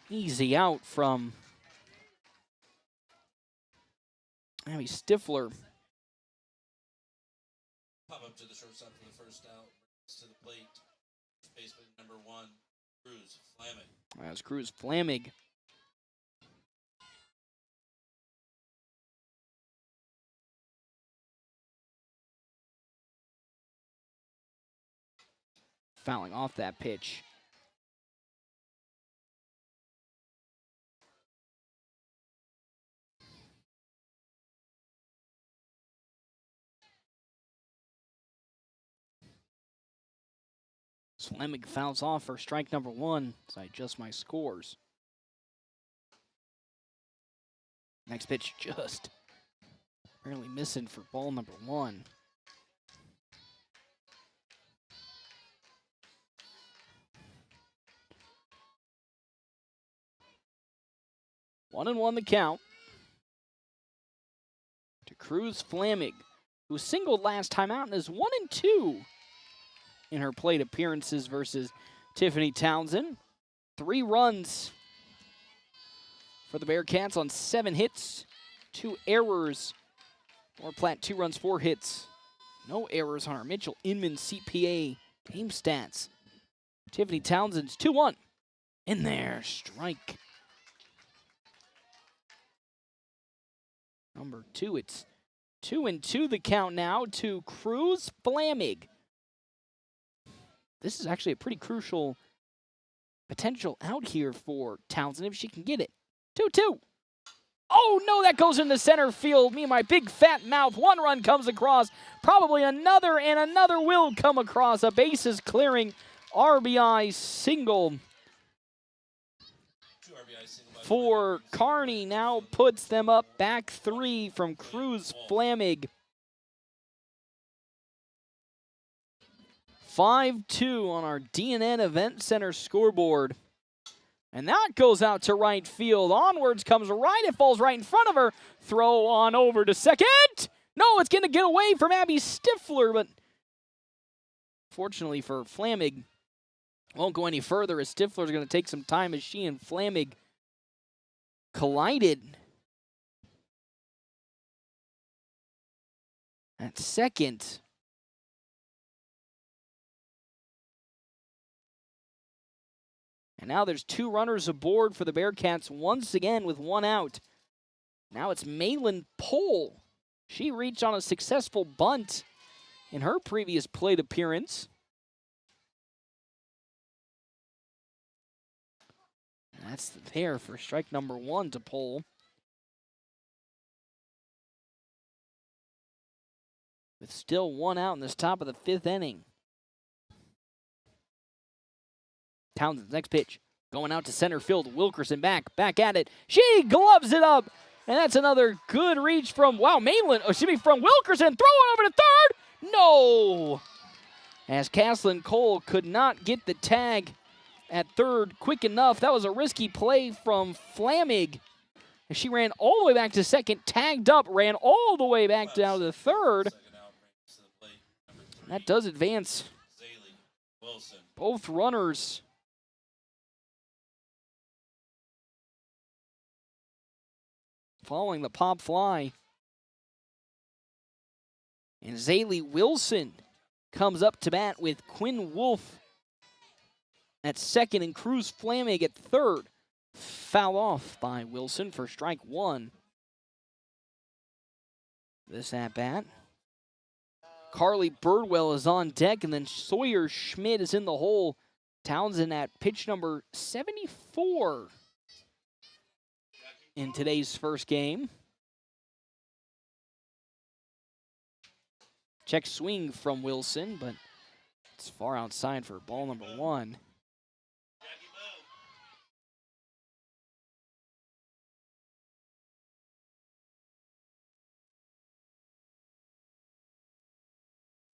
easy out from Abby Stifler. Pop up to the shortstop for the first out. To the plate. Baseman number 1, Cruz Flamig. That's Cruz Flamig. fouling off that pitch. Fleming fouls off for strike number 1 as I adjust my scores. Next pitch just barely missing for ball number 1. One and 1 the count to Cruz Flamig, who singled last time out and is 1-2 in her plate appearances versus Tiffany Townsend. 3 runs for the Bearcats on 7 hits, 2 errors. North Platte 2 runs, 4 hits. No errors on our Mitchell Inman CPA game stats. Tiffany Townsend's 2-1. In there, strike. Number 2, it's 2-2 the count now to Cruz Flamig. This is actually a pretty crucial potential out here for Townsend if she can get it. 2-2. Oh, no, that goes into center field. Me and my big fat mouth. 1 run comes across. Probably another, and another will come across. A bases clearing RBI single for Kearney. Now puts them up back 3 from Cruz Flamig. 5-2 on our DNN Event Center scoreboard. And that goes out to right field. Onwards comes right. It falls right in front of her. Throw on over to second. No, it's going to get away from Abby Stifler, but fortunately for Flamig, won't go any further as Stifler's going to take some time as she and Flamig collided at second. And now there's 2 runners aboard for the Bearcats once again with 1 out. Now it's Malin Pohl. She reached on a successful bunt in her previous plate appearance. That's there for strike number 1 to Pohl. With still 1 out in this top of the 5th inning. Townsend's next pitch, going out to center field. Wilkerson back at it. She gloves it up, and that's another good reach from, from Wilkerson. Throw it over to third. No! As Caslin Cole could not get the tag at third quick enough. That was a risky play from Flamig. And she ran all the way back to second, tagged up, ran all the way back down to third. That does advance both runners. Following the pop fly. And Zaylee Wilson comes up to bat with Quinn Wolf at second and Cruz Flamig at third. Foul off by Wilson for strike 1. This at bat. Carly Birdwell is on deck, and then Sawyer Schmidt is in the hole. Townsend at pitch number 74 in today's first game. Check swing from Wilson, but it's far outside for ball number 1.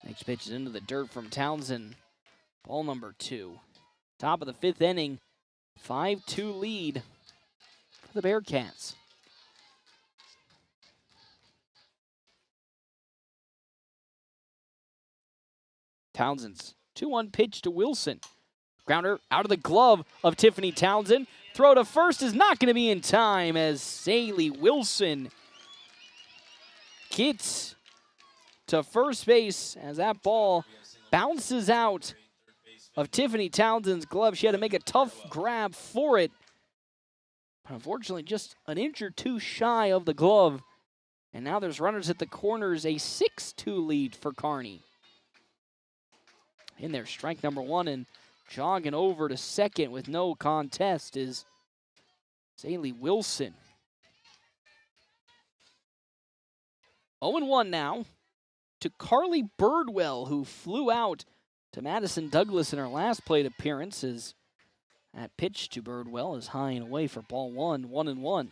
Next pitch is into the dirt from Townsend. Ball number 2. Top of the 5th inning. 5-2 lead for the Bearcats. Townsend's 2-1 pitch to Wilson. Grounder out of the glove of Tiffany Townsend. Throw to first is not going to be in time as Zaylee Wilson gets to first base as that ball bounces out of Tiffany Townsend's glove. She had to make a tough grab for it. But unfortunately, just an inch or two shy of the glove. And now there's runners at the corners, a 6-2 lead for Kearney. in there. Strike number one, and jogging over to second with no contest is Zaylee Wilson. 0-1 now to Carly Birdwell, who flew out to Madison Douglas in her last plate appearance. As that pitch to Birdwell is high and away for ball one, 1-1.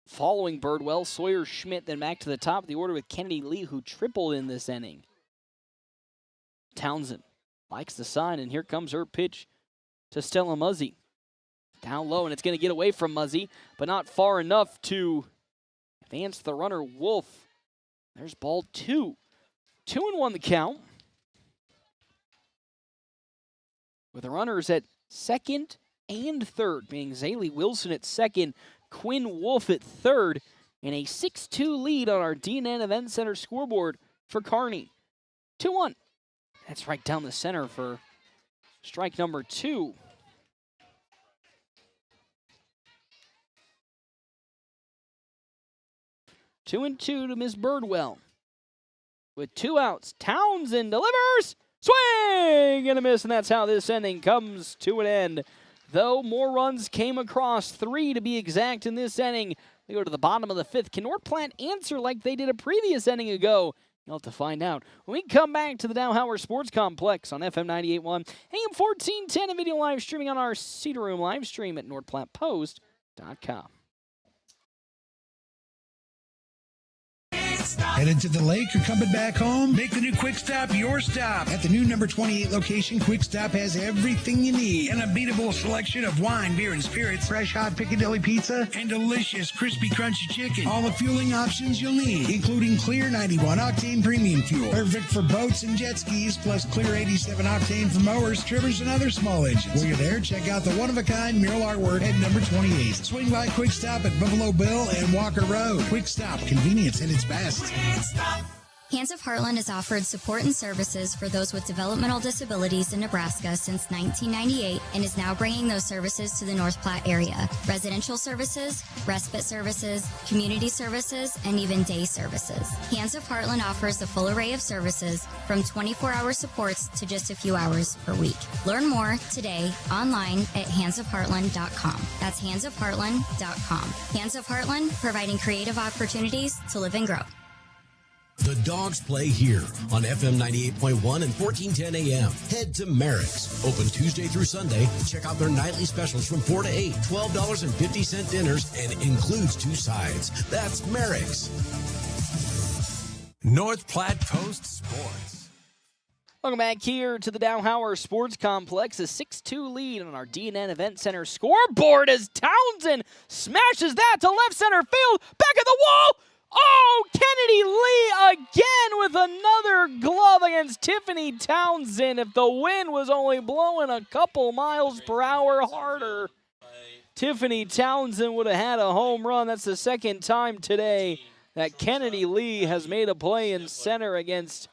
Following Birdwell, Sawyer Schmidt then back to the top of the order with Kennedy Lee, who tripled in this inning. Townsend likes the sign, and here comes her pitch to Stella Muzzy. Down low, and it's going to get away from Muzzy, but not far enough to advance the runner, Wolf. There's ball two. 2-1 the count. With the runners at second and third, being Zaylee Wilson at second, Quinn Wolf at third, and a 6-2 lead on our D&N Event Center scoreboard for Kearney. 2-1. That's right down the center for strike number two. 2-2 to Miss Birdwell. With 2 outs, Townsend delivers, swing and a miss, and that's how this inning comes to an end. Though more runs came across, 3 to be exact in this inning. We go to the bottom of the 5th. Can North Platte answer like they did a previous inning ago? You'll have to find out when we come back to the Dow Howard Sports Complex on FM 98.1, AM 1410, and video live streaming on our Cedar Room live stream at NorthPlattePost.com. Headed to the lake or coming back home? Make the new Quick Stop your stop. At the new number 28 location, Quick Stop has everything you need. An unbeatable selection of wine, beer, and spirits, fresh hot Piccadilly pizza, and delicious crispy crunchy chicken. All the fueling options you'll need, including clear 91 octane premium fuel. Perfect for boats and jet skis, plus clear 87 octane for mowers, trimmers, and other small engines. While you're there, check out the one-of-a-kind mural artwork at number 28. Swing by Quick Stop at Buffalo Bill and Walker Road. Quick Stop, convenience at its best. Hands of Heartland has offered support and services for those with developmental disabilities in Nebraska since 1998 and is now bringing those services to the North Platte area. Residential services, respite services, community services, and even day services. Hands of Heartland offers a full array of services from 24-hour supports to just a few hours per week. Learn more today online at handsofheartland.com. That's handsofheartland.com. Hands of Heartland, providing creative opportunities to live and grow. The Dogs play here on FM 98.1 and 1410 AM. Head to Merrick's. Open Tuesday through Sunday. Check out their nightly specials from 4 to 8. $12.50 dinners and includes 2 sides. That's Merrick's. North Platte Post Sports. Welcome back here to the Dow Howard Sports Complex. A 6-2 lead on our D&N Event Center scoreboard as Townsend smashes that to left center field. Back of the wall. Oh, Kennedy Lee again with another glove against Tiffany Townsend. If the wind was only blowing a couple miles per hour harder, Tiffany Townsend would have had a home run. That's the second time today that Kennedy Lee has made a play in center against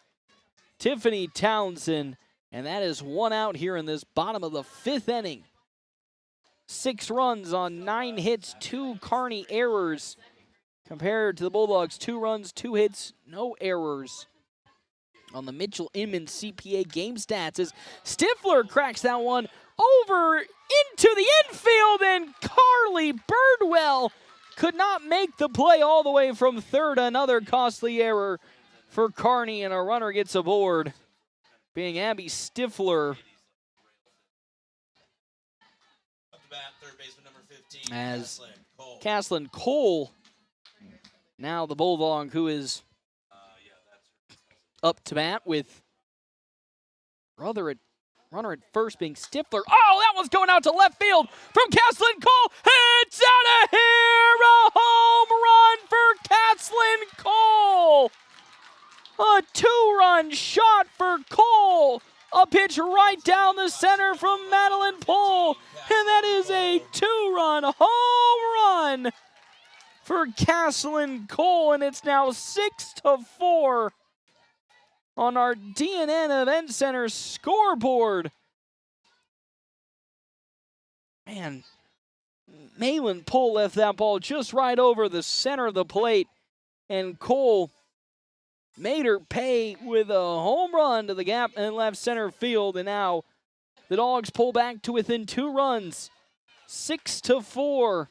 Tiffany Townsend. And that is 1 out here in this bottom of the 5th inning. 6 runs on 9 hits, 2 Kearney errors. Compared to the Bulldogs, 2 runs, 2 hits, no errors. On the Mitchell Inman CPA game stats as Stifler cracks that one over into the infield, and Carly Birdwell could not make the play all the way from third. Another costly error for Kearney, and a runner gets aboard, being Abby Stifler. Up to bat, third baseman number 15, As Cole. Caslin Cole, now the Bulldog, who is up to bat with runner at first being Stifler. Oh, that was going out to left field from Caslin Cole. It's out of here! A home run for Caslin Cole! A 2-run shot for Cole. A pitch right down the center from Madeline Pohl. And that is a 2-run home run for Caslin Cole, and it's now 6-4 on our D&N Event Center scoreboard. Man, Malin Pohl left that ball just right over the center of the plate, and Cole made her pay with a home run to the gap and left center field. And now the Dogs pull back to within 2 runs, 6-4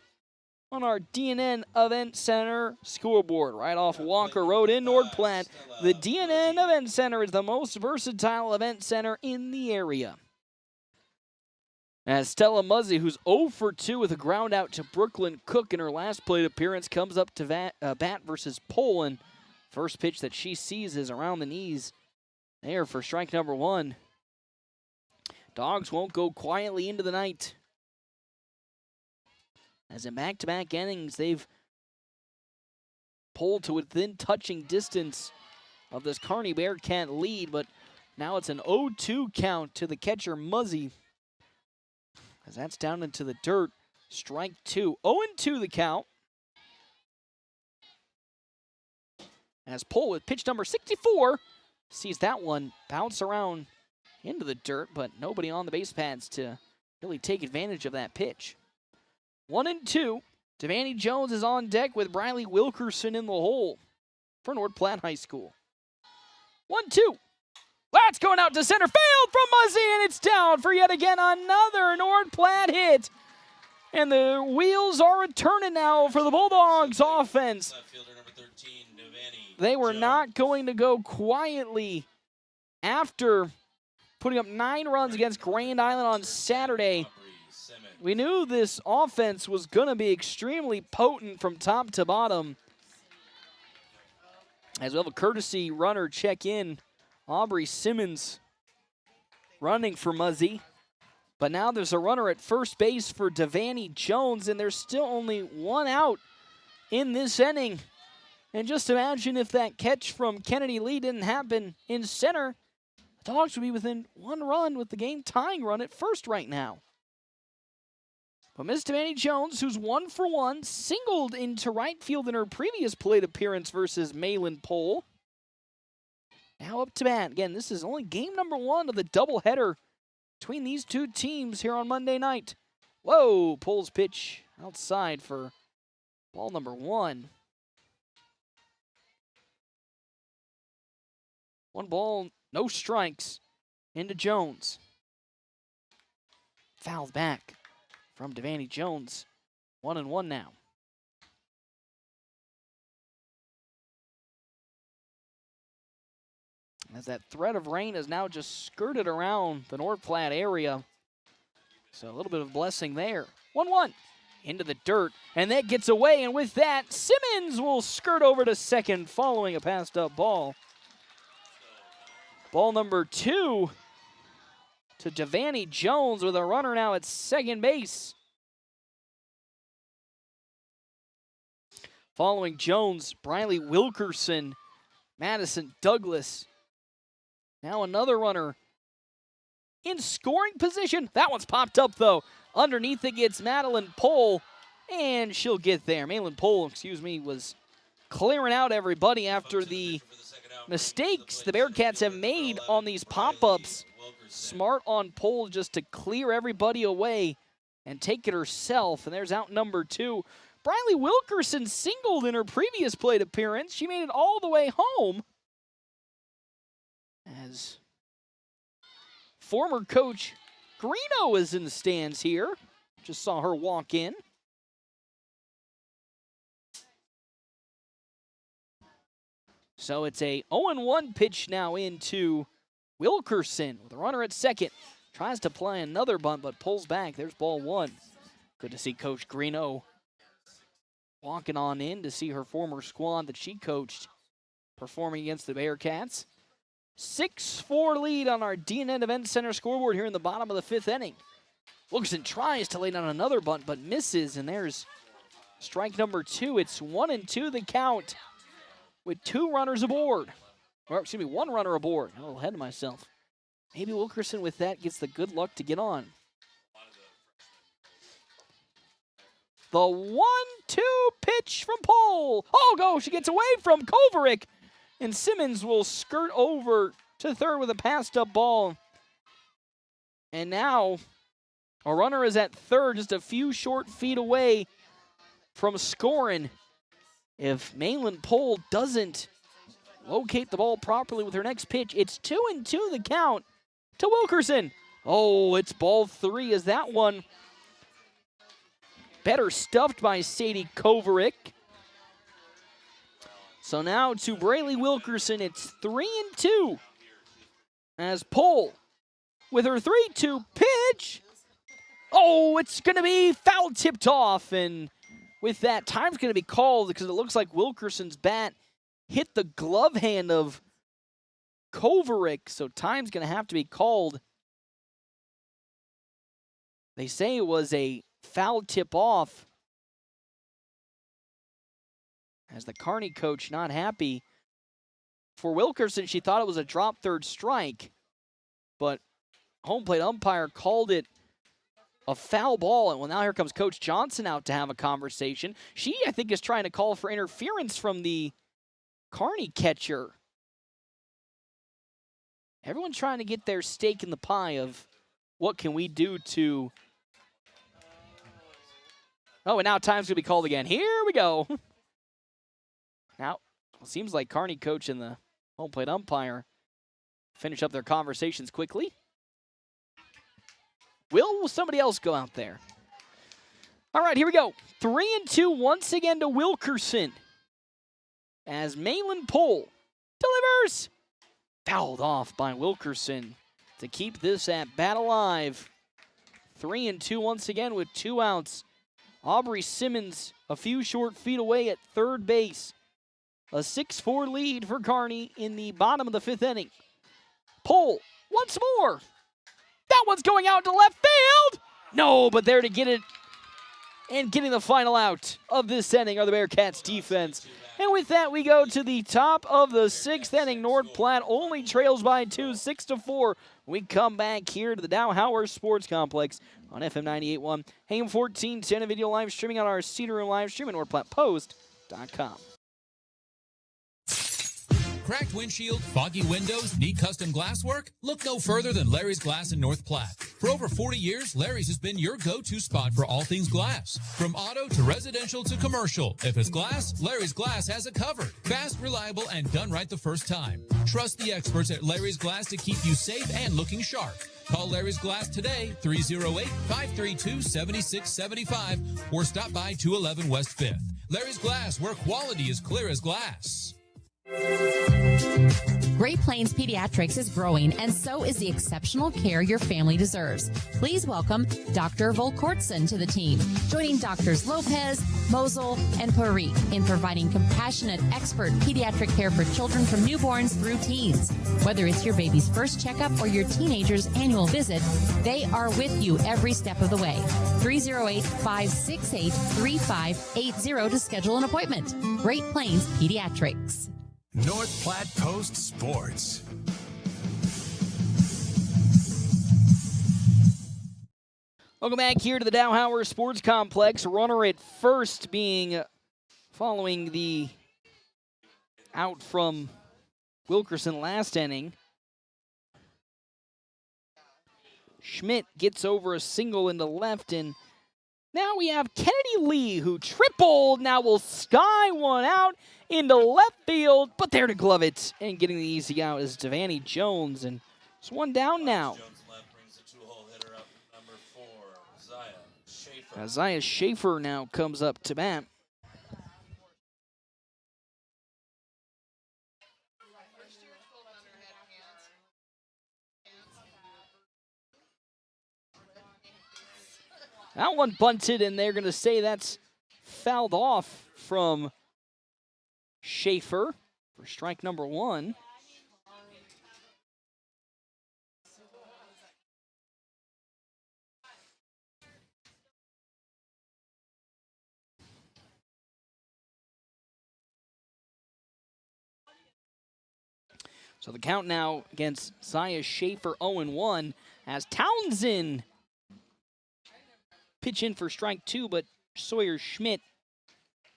on our DNN Event Center scoreboard. Right off Walker Road in North Platte, the DNN Event Center is the most versatile event center in the area. As Stella Muzzy, who's 0 for 2 with a ground out to Brooklyn Cook in her last plate appearance, comes up to bat versus Poland. First pitch that she sees is around the knees there for strike number 1. Dogs won't go quietly into the night. As in back-to-back innings, they've pulled to within touching distance of this Kearney Bearcat lead, but now it's an 0-2 count to the catcher Muzzy. As that's down into the dirt. Strike 2. 0-2 the count. As Pohl with pitch number 64 sees that one bounce around into the dirt, but nobody on the base pads to really take advantage of that pitch. 1-2. Devaney Jones is on deck with Briley Wilkerson in the hole for North Platte High School. 1-2. That's going out to center field from Muzzy, and it's down for yet again another North Platte hit. And the wheels are returning now for the Bulldogs offense. They were not going to go quietly after putting up 9 runs against Grand Island on Saturday. We knew this offense was going to be extremely potent from top to bottom. As we have a courtesy runner check in, Aubrey Simmons running for Muzzy. But now there's a runner at first base for Devaney Jones, and there's still only 1 out in this inning. And just imagine if that catch from Kennedy Lee didn't happen in center, the Dogs would be within 1 run with the game tying run at first right now. But Miss Devaney Jones, who's 1 for 1, singled into right field in her previous plate appearance versus Malin Pohl. Now up to bat. Again, this is only game number 1 of the doubleheader between these 2 teams here on Monday night. Whoa, Pohl's pitch outside for ball number 1. 1 ball, no strikes into Jones. Fouled back from Devaney Jones. 1-1 now. As that threat of rain has now just skirted around the North Platte area. So a little bit of blessing there. 1-1 into the dirt, and that gets away, and with that, Simmons will skirt over to second following a passed up ball. Ball number 2 to Devaney Jones with a runner now at second base. Following Jones, Briley Wilkerson, Madison Douglas. Now another runner in scoring position. That one's popped up, though. Underneath it gets Madeline Pohl, and she'll get there. Malin Pohl, was clearing out everybody after the mistakes the Bearcats have made on these pop-ups. Smart on Pohl just to clear everybody away and take it herself. And there's out number 2. Briley Wilkerson singled in her previous plate appearance. She made it all the way home. As former coach Greeno is in the stands here. Just saw her walk in. So it's a 0-1 pitch now into Wilkerson with a runner at second. Tries to play another bunt, but pulls back. There's ball 1. Good to see Coach Greeno walking on in to see her former squad that she coached performing against the Bearcats. 6-4 lead on our DNN Event Center scoreboard here in the bottom of the 5th inning. Wilkerson tries to lay down another bunt, but misses, and there's strike number 2. It's 1-2 the count with 2 runners aboard. Or, 1 runner aboard. I'm a little ahead of myself. Maybe Wilkerson with that gets the good luck to get on. The 1-2 pitch from Pohl. Oh, go! She gets away from Kovaric. And Simmons will skirt over to third with a passed up ball. And now a runner is at third, just a few short feet away from scoring. If Malin Pohl doesn't locate the ball properly with her next pitch. It's 2-2 the count to Wilkerson. Oh, it's ball 3 as that one better stuffed by Sadie Kovaric. So now to Braylee Wilkerson, it's 3-2. As Pohl with her 3-2 pitch. Oh, it's going to be foul tipped off. And with that, time's going to be called because it looks like Wilkerson's bat hit the glove hand of Kovaric. So time's going to have to be called. They say it was a foul tip off. As the Kearney coach not happy. For Wilkerson, she thought it was a drop third strike. But home plate umpire called it a foul ball. And well, now here comes Coach Johnson out to have a conversation. She, I think, is trying to call for interference from the Kearney catcher. Everyone's trying to get their stake in the pie of what can we do to... Oh, and now time's going to be called again. Here we go. Now, it seems like Kearney coach and the home plate umpire finish up their conversations quickly. Will somebody else go out there? All right, here we go. 3-2 once again to Wilkerson. As Malin Pohl delivers. Fouled off by Wilkerson to keep this at bat alive. 3-2 once again with 2 outs. Aubrey Simmons a few short feet away at third base. A 6-4 lead for Kearney in the bottom of the 5th inning. Pohl once more. That one's going out to left field. No, but there to get it and getting the final out of this inning are the Bearcats defense. And with that, we go to the top of the 6th inning. North Platte only trails by 2, 6-4. We come back here to the Dow Howard Sports Complex on FM 98.1, AM 1410, a video live streaming on our Cedar Room live stream at NorthPlattePost.com. Cracked windshield, foggy windows, need custom glass work? Look no further than Larry's Glass in North Platte. For over 40 years, Larry's has been your go-to spot for all things glass. From auto to residential to commercial. If it's glass, Larry's Glass has it covered. Fast, reliable, and done right the first time. Trust the experts at Larry's Glass to keep you safe and looking sharp. Call Larry's Glass today, 308-532-7675, or stop by 211 West 5th. Larry's Glass, where quality is clear as glass. Great Plains Pediatrics is growing, and so is the exceptional care your family deserves. Please welcome Dr. Volkortson to the team, joining Doctors Lopez, Mosel, and Parikh in providing compassionate, expert pediatric care for children from newborns through teens. Whether it's your baby's first checkup or your teenager's annual visit, they are with you every step of the way. 308-568-3580 to schedule an appointment. Great Plains Pediatrics. North Platte Post Sports. Welcome back here to the Dow Howard Sports Complex. Runner at first being following the out from Wilkerson last inning. Schmidt gets over a single into left, and now we have Kennedy Lee, who tripled. Now will sky one out into left field, but there to glove it. And getting the easy out is Devani Jones, and it's one down now. Isaiah Schaefer now comes up to bat. That one bunted, and they're going to say that's fouled off from Schaefer for strike number 1. So the count now against Zaya Schaefer 0-1 as Townsend pitch in for strike 2, but Sawyer Schmidt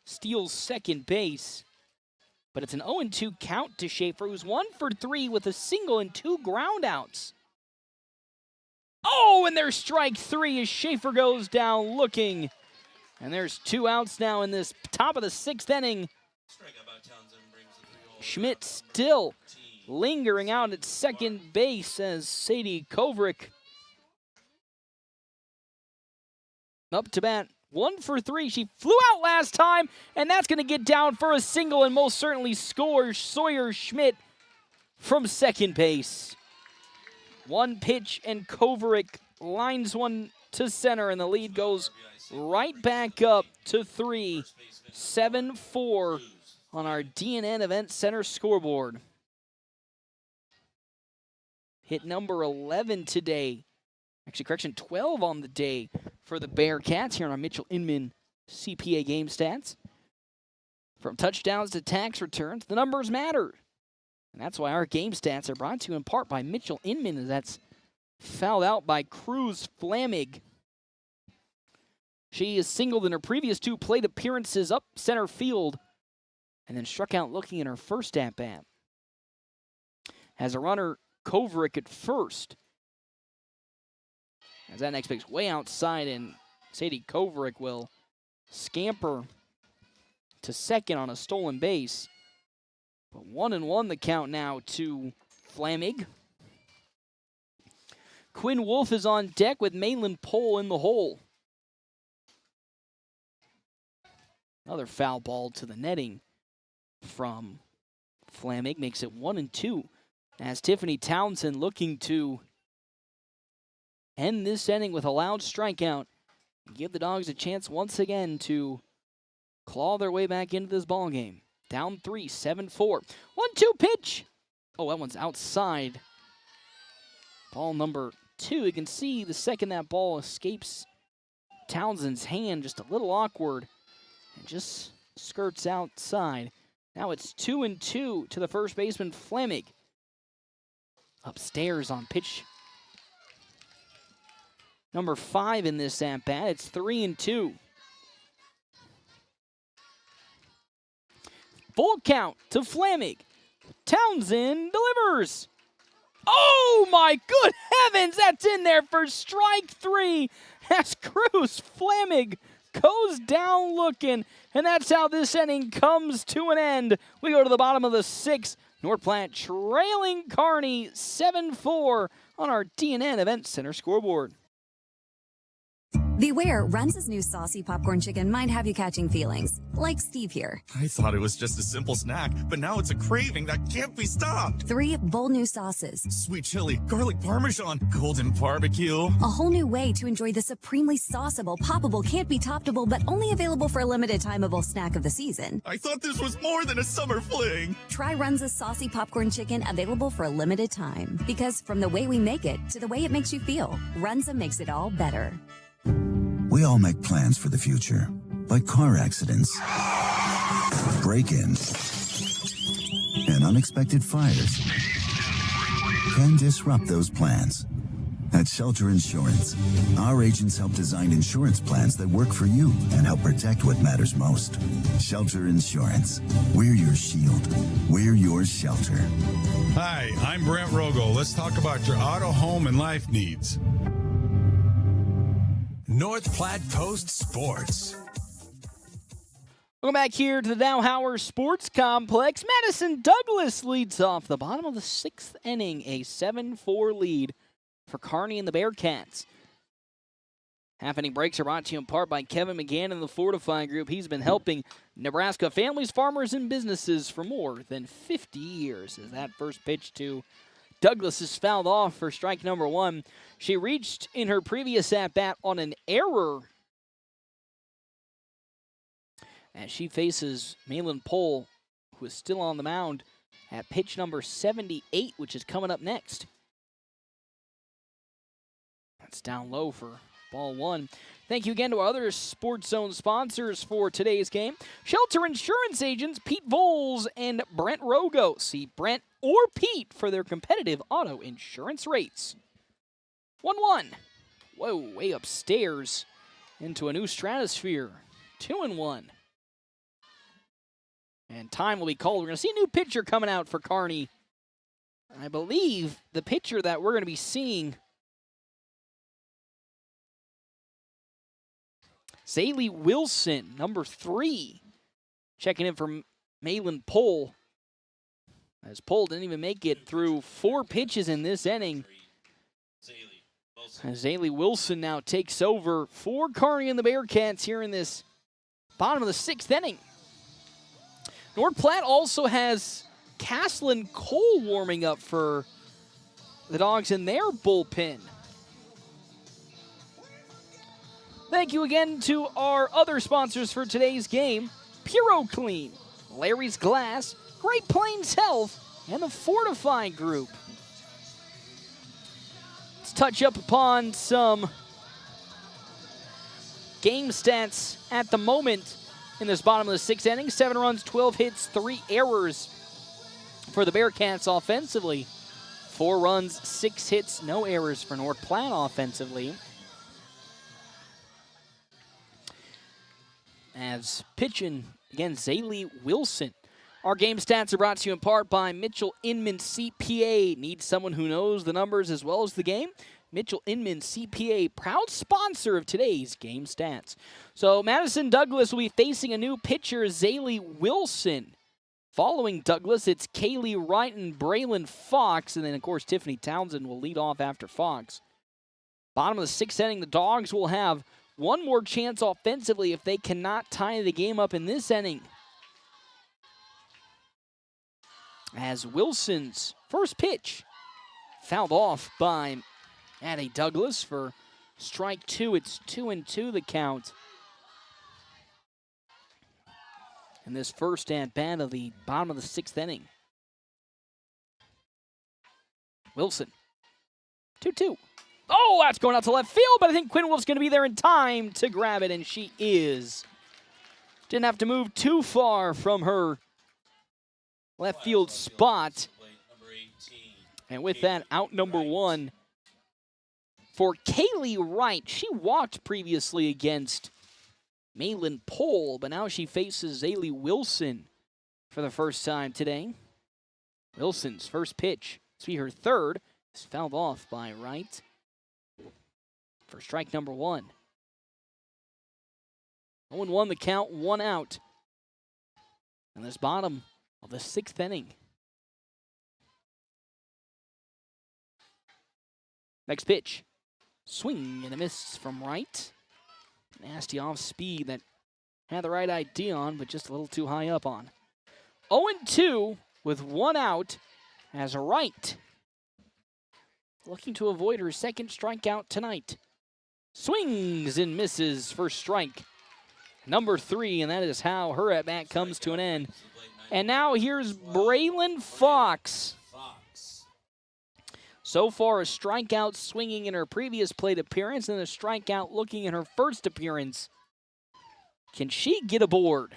steals second base. But it's an 0-2 count to Schaefer, who's 1 for 3 with a single and 2 groundouts. Oh, and there's strike 3 as Schaefer goes down looking. And there's 2 outs now in this top of the 6th inning. Schmidt still lingering out at second base as Sadie Kovrick up to bat. 1 for 3. She flew out last time, and that's going to get down for a single and most certainly scores Sawyer Schmidt from second base. One pitch, and Kovrick lines one to center, and the lead goes right back up to 3. 7-4 on our DNN Event Center scoreboard. Hit number 11 today. Actually, correction, 12 on the day for the Bearcats here on our Mitchell Inman CPA game stats. From touchdowns to tax returns, the numbers matter. And that's why our game stats are brought to you in part by Mitchell Inman, as that's fouled out by Cruz Flamig. She is singled in her previous 2 plate appearances up center field and then struck out looking in her first at-bat. Has a runner, Kovrick at first. As that next pitch way outside, and Sadie Kovrick will scamper to second on a stolen base. But 1-1 the count now to Flamig. Quinn Wolf is on deck with Malin Pohl in the hole. Another foul ball to the netting from Flamig makes it 1-2. As Tiffany Townsend looking to end this inning with a loud strikeout and give the Dogs a chance once again to claw their way back into this ball game. Down 3, 7-4. 1-2 pitch. Oh, that one's outside. Ball number 2. You can see the second that ball escapes Townsend's hand, just a little awkward, and just skirts outside. Now it's 2-2 to the first baseman, Flamig. Upstairs on pitch number 5 in this at-bat. It's 3-2. Full count to Flamig. Townsend delivers. Oh my good heavens, that's in there for strike 3 as Cruz Flamig goes down looking, and that's how this inning comes to an end. We go to the bottom of the 6th. North Platte trailing Kearney 7-4 on our DNN Event Center scoreboard. Beware, Runza's new saucy popcorn chicken might have you catching feelings, like Steve here. I thought it was just a simple snack, but now it's a craving that can't be stopped. 3 bold new sauces. Sweet chili, garlic parmesan, golden barbecue. A whole new way to enjoy the supremely sauceable, poppable, can't be toppable, but only available for a limited timeable snack of the season. I thought this was more than a summer fling. Try Runza's saucy popcorn chicken, available for a limited time. Because from the way we make it to the way it makes you feel, Runza makes it all better. We all make plans for the future, but car accidents, break-ins, and unexpected fires can disrupt those plans. At Shelter Insurance, our agents help design insurance plans that work for you and help protect what matters most. Shelter Insurance. We're your shield. We're your shelter. Hi, I'm Brent Rogo. Let's talk about your auto, home, and life needs. North Platte Post Sports. Welcome back here to the Dowhauer Sports Complex. Madison Douglas leads off the bottom of the 6th inning, a 7-4 lead for Kearney and the Bearcats. Half-inning breaks are brought to you in part by Kevin McGann and the Fortify Group. He's been helping Nebraska families, farmers, and businesses for more than 50 years. As that first pitch to Douglas is fouled off for strike number 1. She reached in her previous at-bat on an error as she faces Malin Pohl, who is still on the mound at pitch number 78, which is coming up next. That's down low for ball 1. Thank you again to our other Sports Zone sponsors for today's game. Shelter Insurance agents Pete Voles and Brent Rogo. See Brent or Pete for their competitive auto insurance rates. 1-1. Whoa, way upstairs into a new stratosphere. 2-1. And time will be called. We're going to see a new pitcher coming out for Kearney. I believe the pitcher that we're going to be seeing, Zaylee Wilson, number 3, checking in for Malin Pohl. As Pole didn't even make it through 4 pitches in this inning. As Zaylee Wilson now takes over for Kearney and the Bearcats here in this bottom of the 6th inning. North Platte also has Castlin Cole warming up for the Dogs in their bullpen. Thank you again to our other sponsors for today's game, Puro Clean, Larry's Glass, Great Plains Health, and the Fortify Group. Let's touch up upon some game stats at the moment in this bottom of the 6th inning. 7 runs, 12 hits, 3 errors for the Bearcats offensively. 4 runs, 6 hits, no errors for North Platte offensively. As pitching against Zaylee Wilson. Our game stats are brought to you in part by Mitchell Inman CPA. Need someone who knows the numbers as well as the game? Mitchell Inman CPA, proud sponsor of today's game stats. So Madison Douglas will be facing a new pitcher, Zaylee Wilson. Following Douglas, it's Kaylee Wright and Braylon Fox. And then, of course, Tiffany Townsend will lead off after Fox. Bottom of the 6th inning, the Dogs will have one more chance offensively if they cannot tie the game up in this inning. As Wilson's first pitch fouled off by Addie Douglas for strike 2. It's 2-2 the count. In this first at-bat of the bottom of the 6th inning. Wilson, 2-2. Oh, that's going out to left field, but I think Quinn Wolf's going to be there in time to grab it, and she is. Didn't have to move too far from her left field spot. And with that, out number 1 for Kaylee Wright. She walked previously against Malin Pole, but now she faces Zaylee Wilson for the first time today. Wilson's first pitch, to be her third, is fouled off by Wright for strike number 1. 0-1 the count, 1 out. And this bottom of the 6th inning. Next pitch. Swing and a miss from Wright. Nasty off speed that had the right idea on, but just a little too high up on. 0-2 with 1 out as Wright looking to avoid her second strikeout tonight. Swings and misses for strike number 3, and that is how her at-bat comes to an end. And now here's Braylon Fox. So far, a strikeout swinging in her previous plate appearance and a strikeout looking in her first appearance. Can she get aboard?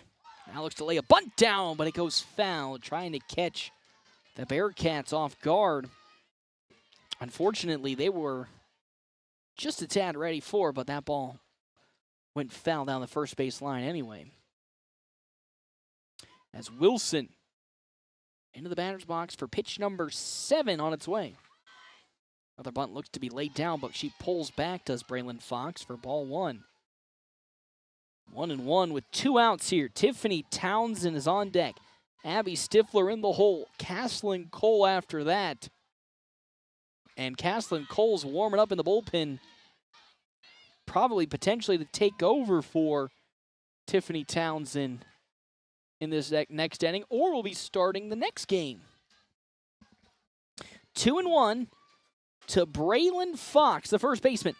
Now looks to lay a bunt down, but it goes foul, trying to catch the Bearcats off guard. Unfortunately, they were just a tad ready for it, but that ball went foul down the first base line anyway. As Wilson into the batter's box for pitch number 7 on its way. Another bunt looks to be laid down, but she pulls back, does Braylon Fox, for ball 1. 1-1 with 2 outs here. Tiffany Townsend is on deck. Abby Stifler in the hole. Castlin Cole after that. And Castlin Cole's warming up in the bullpen, probably potentially to take over for Tiffany Townsend in this next inning, or will be starting the next game. 2-1 to Braylon Fox, the first baseman.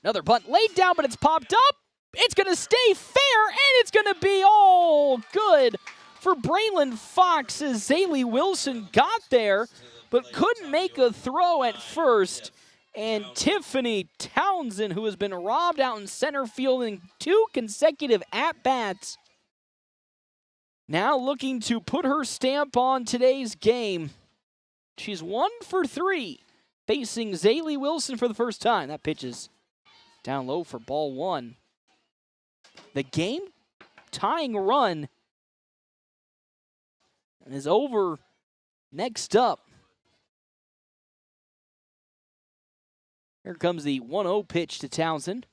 Another bunt laid down, but it's popped up. It's going to stay fair, and it's going to be all good for Braylon Fox as Zaylee Wilson got there, but couldn't make a throw at first. And Tiffany Townsend, who has been robbed out in center field in 2 consecutive at-bats, now looking to put her stamp on today's game. She's 1 for 3, facing Zaylee Wilson for the first time. That pitch is down low for ball 1. The game-tying run is over. Next up, here comes the 1-0 pitch to Townsend.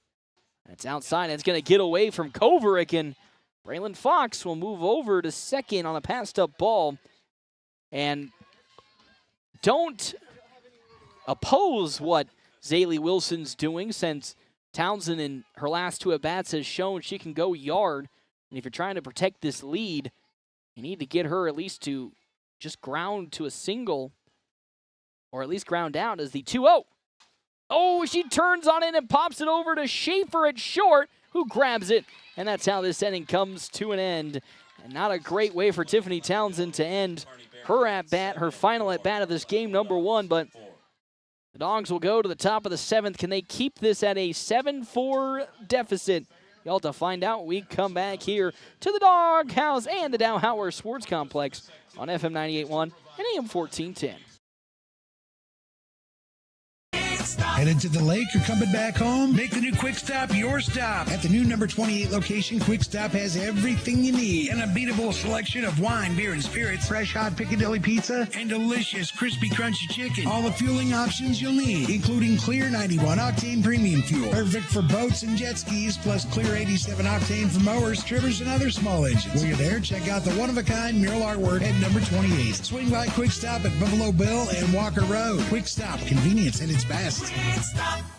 That's outside. It's going to get away from Kovaric, and Braylon Fox will move over to second on a passed-up ball. And don't oppose what Zaylee Wilson's doing, since Townsend in her last 2 at-bats has shown she can go yard. And if you're trying to protect this lead, you need to get her at least to just ground to a single, or at least ground out as the 2-0. Oh, she turns on it and pops it over to Schaefer at short, who grabs it. And that's how this inning comes to an end. And not a great way for Tiffany Townsend to end her at-bat, her final at-bat of this game, number 1. But the Dogs will go to the top of the 7th. Can they keep this at a 7-4 deficit? You'll have to find out. We come back here to the Doghouse and the Dowhauer Sports Complex on FM 98.1 and AM 1410. Headed to the lake or coming back home? Make the new Quick Stop your stop. At the new number 28 location, Quick Stop has everything you need. An unbeatable selection of wine, beer, and spirits, fresh hot Piccadilly pizza, and delicious crispy crunchy chicken. All the fueling options you'll need, including clear 91 octane premium fuel. Perfect for boats and jet skis, plus clear 87 octane for mowers, trimmers, and other small engines. While you're there, check out the one-of-a-kind mural artwork at number 28. Swing by Quick Stop at Buffalo Bill and Walker Road. Quick Stop, convenience at its best.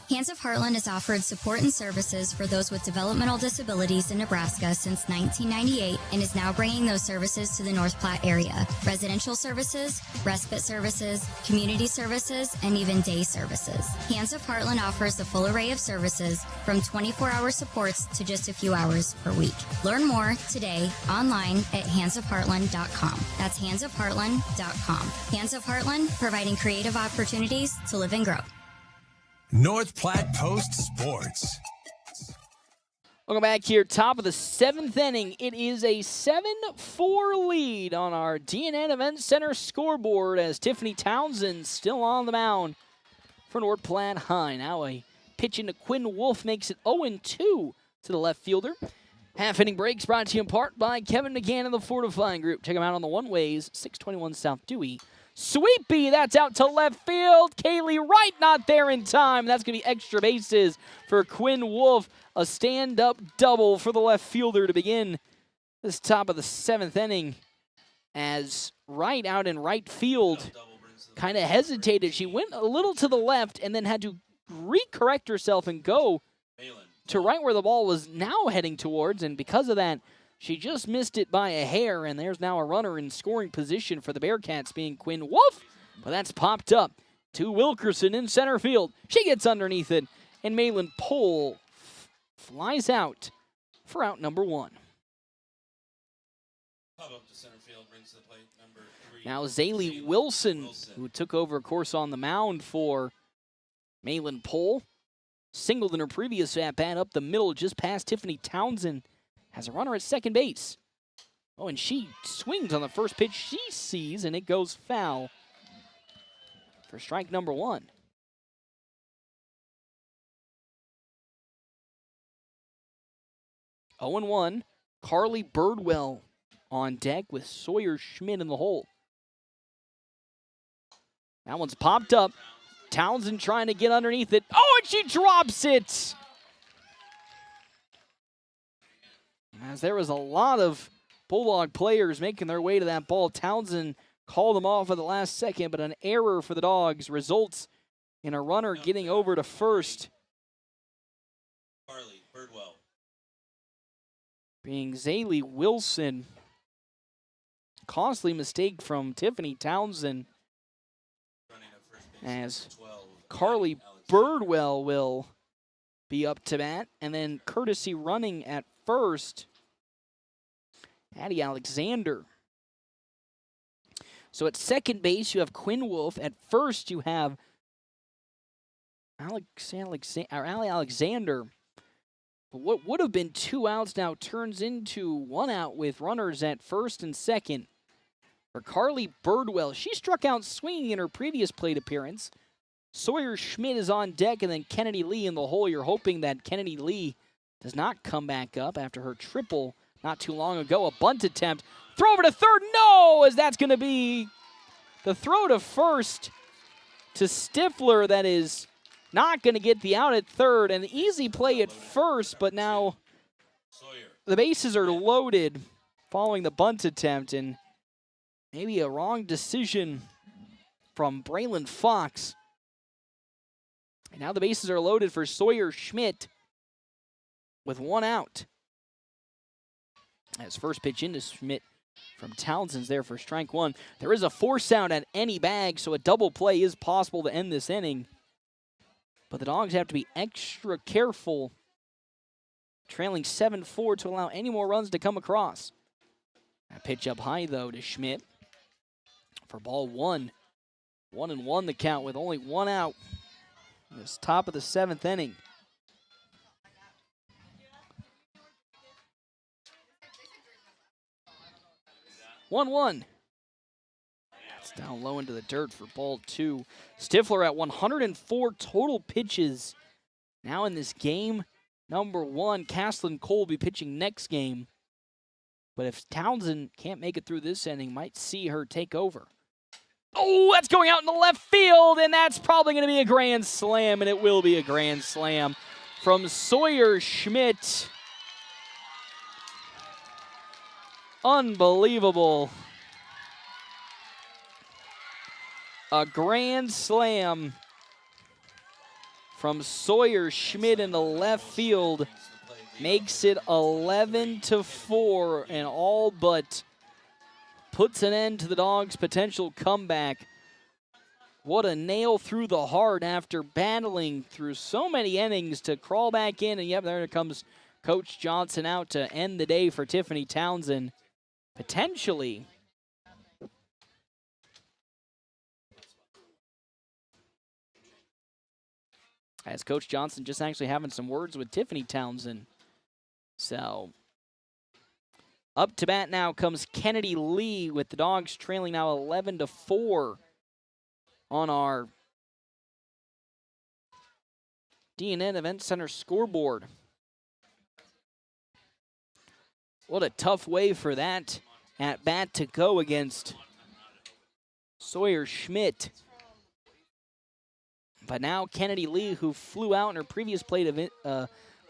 Hands of Heartland has offered support and services for those with developmental disabilities in Nebraska since 1998 and is now bringing those services to the North Platte area. Residential services, respite services, community services, and even day services. Hands of Heartland offers a full array of services from 24-hour supports to just a few hours per week. Learn more today online at handsofheartland.com. That's handsofheartland.com. Hands of Heartland, providing creative opportunities to live and grow. North Platte Post Sports. Welcome back here, top of the 7th inning. It is a 7-4 lead on our DNN Event Center scoreboard as Tiffany Townsend still on the mound for North Platte High. Now a pitch into Quinn Wolf makes it 0-2 to the left fielder. Half-inning breaks brought to you in part by Kevin McGann and the Fortifying Group. Check them out on the one-ways, 621 South Dewey. Sweepy, that's out to left field. Kaylee Wright not there in time. That's going to be extra bases for Quinn Wolf. A stand-up double for the left fielder to begin this top of the 7th inning. As Wright out in right field kind of hesitated. She went a little to the left and then had to recorrect herself and go to right where the ball was now heading towards. And because of that, she just missed it by a hair, and there's now a runner in scoring position for the Bearcats, being Quinn Wolf. But that's popped up to Wilkerson in center field. She gets underneath it, and Malin Pohl flies out for out number 1. Now Zaylee Wilson, who took over, of course, on the mound for Malin Pohl, singled in her previous at-bat up the middle just past Tiffany Townsend. Has a runner at second base. Oh, and she swings on the first pitch she sees, and it goes foul for strike number 1. Oh and 1. Carly Birdwell on deck with Sawyer Schmidt in the hole. That one's popped up. Townsend trying to get underneath it. Oh, and she drops it! As there was a lot of Bulldog players making their way to that ball. Townsend called them off at the last second, but an error for the Dogs results in a runner getting over to first. Carly Birdwell. Being Zaylee Wilson. Costly mistake from Tiffany Townsend. As Carly Birdwell will be up to bat. And then courtesy running at first, Addie Alexander. So at second base, you have Quinn Wolf. At first, you have Allie Alexander. But what would have been 2 outs now turns into 1 out with runners at first and second. For Carly Birdwell, she struck out swinging in her previous plate appearance. Sawyer Schmidt is on deck, and then Kennedy Lee in the hole. You're hoping that Kennedy Lee does not come back up after her triple not too long ago. A bunt attempt. Throw over to third. No, as that's going to be the throw to first to Stifler. That is not going to get the out at third. An easy play at first, but now the bases are loaded following the bunt attempt, and maybe a wrong decision from Braylon Fox. And now the bases are loaded for Sawyer Schmidt with 1 out. As first pitch into Schmidt from Townsend's there for strike 1. There is a force out at any bag, so a double play is possible to end this inning. But the Dogs have to be extra careful, trailing 7-4 to allow any more runs to come across. A pitch up high, though, to Schmidt for ball 1. 1-1 the count with only 1 out. This top of the 7th inning. 1-1. It's down low into the dirt for ball 2. Stifler at 104 total pitches now in this game. Number 1, Castlin Cole will be pitching next game. But if Townsend can't make it through this inning, might see her take over. Oh, that's going out in the left field, and that's probably going to be a grand slam, and it will be a grand slam from Sawyer Schmidt. Unbelievable. A grand slam from Sawyer Schmidt in the left field makes it 11-4 and all but puts an end to the Dogs' potential comeback. What a nail through the heart after battling through so many innings to crawl back in. And yep, there comes Coach Johnson out to end the day for Tiffany Townsend. Potentially as Coach Johnson just actually having some words with Tiffany Townsend. So up to bat now comes Kennedy Lee with the Dogs trailing now 11-4 on our DNN Event Center scoreboard. What a tough way for that at bat to go against Sawyer Schmidt. But now Kennedy Lee, who flew out in her previous plate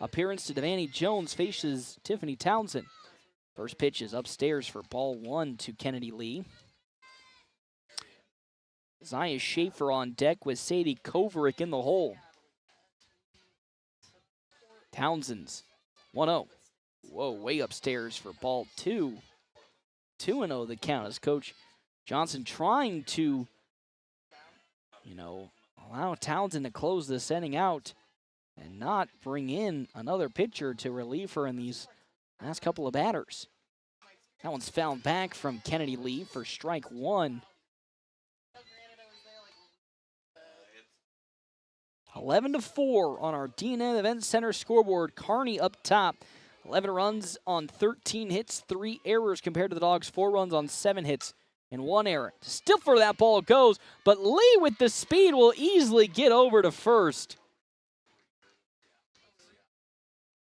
appearance to Devaney Jones, faces Tiffany Townsend. First pitch is upstairs for ball 1 to Kennedy Lee. Zaya Schaefer on deck with Sadie Kovaric in the hole. Townsend's 1-0. Whoa, way upstairs for ball 2. 2-0 the count as Coach Johnson trying to, allow Townsend to close this inning out and not bring in another pitcher to relieve her in these last couple of batters. That one's fouled back from Kennedy Lee for strike 1. 11-4 on our DNN Event Center scoreboard. Kearney up top. 11 runs on 13 hits, 3 errors compared to the Dogs' 4 runs on 7 hits and 1 error. Still for that ball goes, but Lee with the speed will easily get over to first.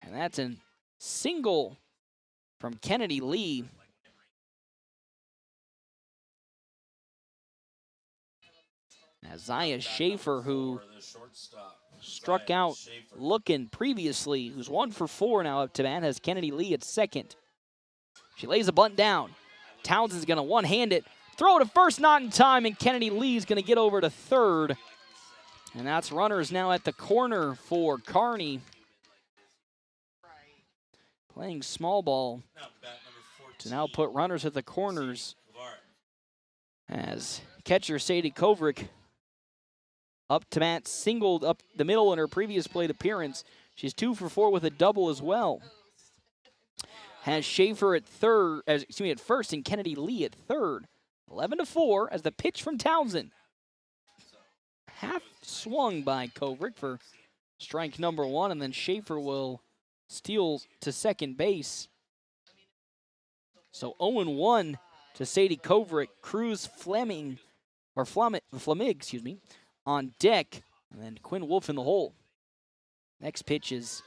And that's a single from Kennedy Lee. As Zaya Schaefer, who struck out looking previously, who's 1 for 4 now up to bat, has Kennedy Lee at second. She lays a bunt down. Townsend's going to one-hand it, throw to first, not in time, and Kennedy Lee's going to get over to third. And that's runners now at the corner for Kearney. Playing small ball to now put runners at the corners as catcher Sadie Kovaric up to bat, singled up the middle in her previous plate appearance. She's 2 for 4 with a double as well. Has Schaefer at first and Kennedy Lee at third. 11-4 as the pitch from Townsend. Half swung by Kovaric for strike number 1, and then Schaefer will steal to second base. So 0-1 to Sadie Kovaric. Cruz Fleming on deck, and then Quinn Wolf in the hole. Next pitch is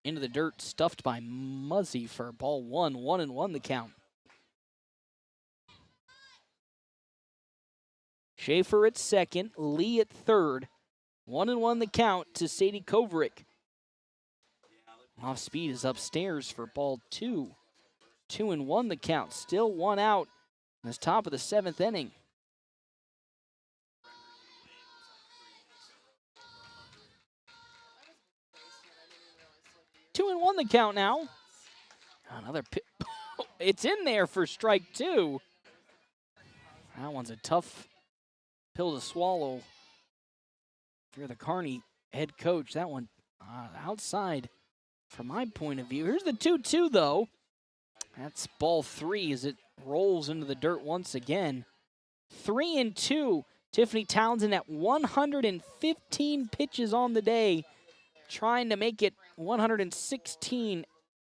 into the dirt, stuffed by Muzzy for ball 1. 1-1 the count. Schaefer at second, Lee at third. 1-1 the count to Sadie Kovaric. Off speed is upstairs for ball 2. 2-1 the count. Still 1 out in this top of the 7th inning. 2-1 the count now. Another it's in there for strike 2. That one's a tough pill to swallow. If you're the Kearney head coach, that one outside from my point of view. Here's the 2-2 though. That's ball 3 as it rolls into the dirt once again. 3-2. Tiffany Townsend at 115 pitches on the day, trying to make it 116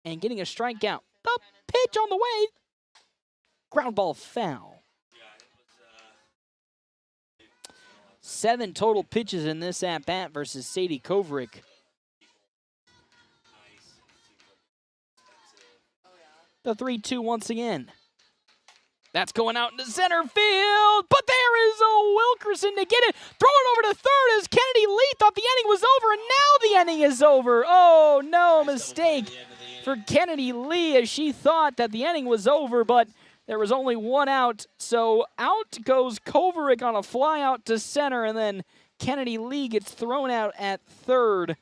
and getting a strikeout. The pitch on the way. Ground ball foul. 7 total pitches in this at-bat versus Sadie Kovrick. The 3-2 once again. That's going out into center field, but there is a Wilkerson to get it. Throw it over to third as Kennedy Lee thought the inning was over, and now the inning is over. Oh, no, mistake for Kennedy Lee as she thought that the inning was over, but there was only one out. So out goes Kovrick on a fly out to center, and then Kennedy Lee gets thrown out at third.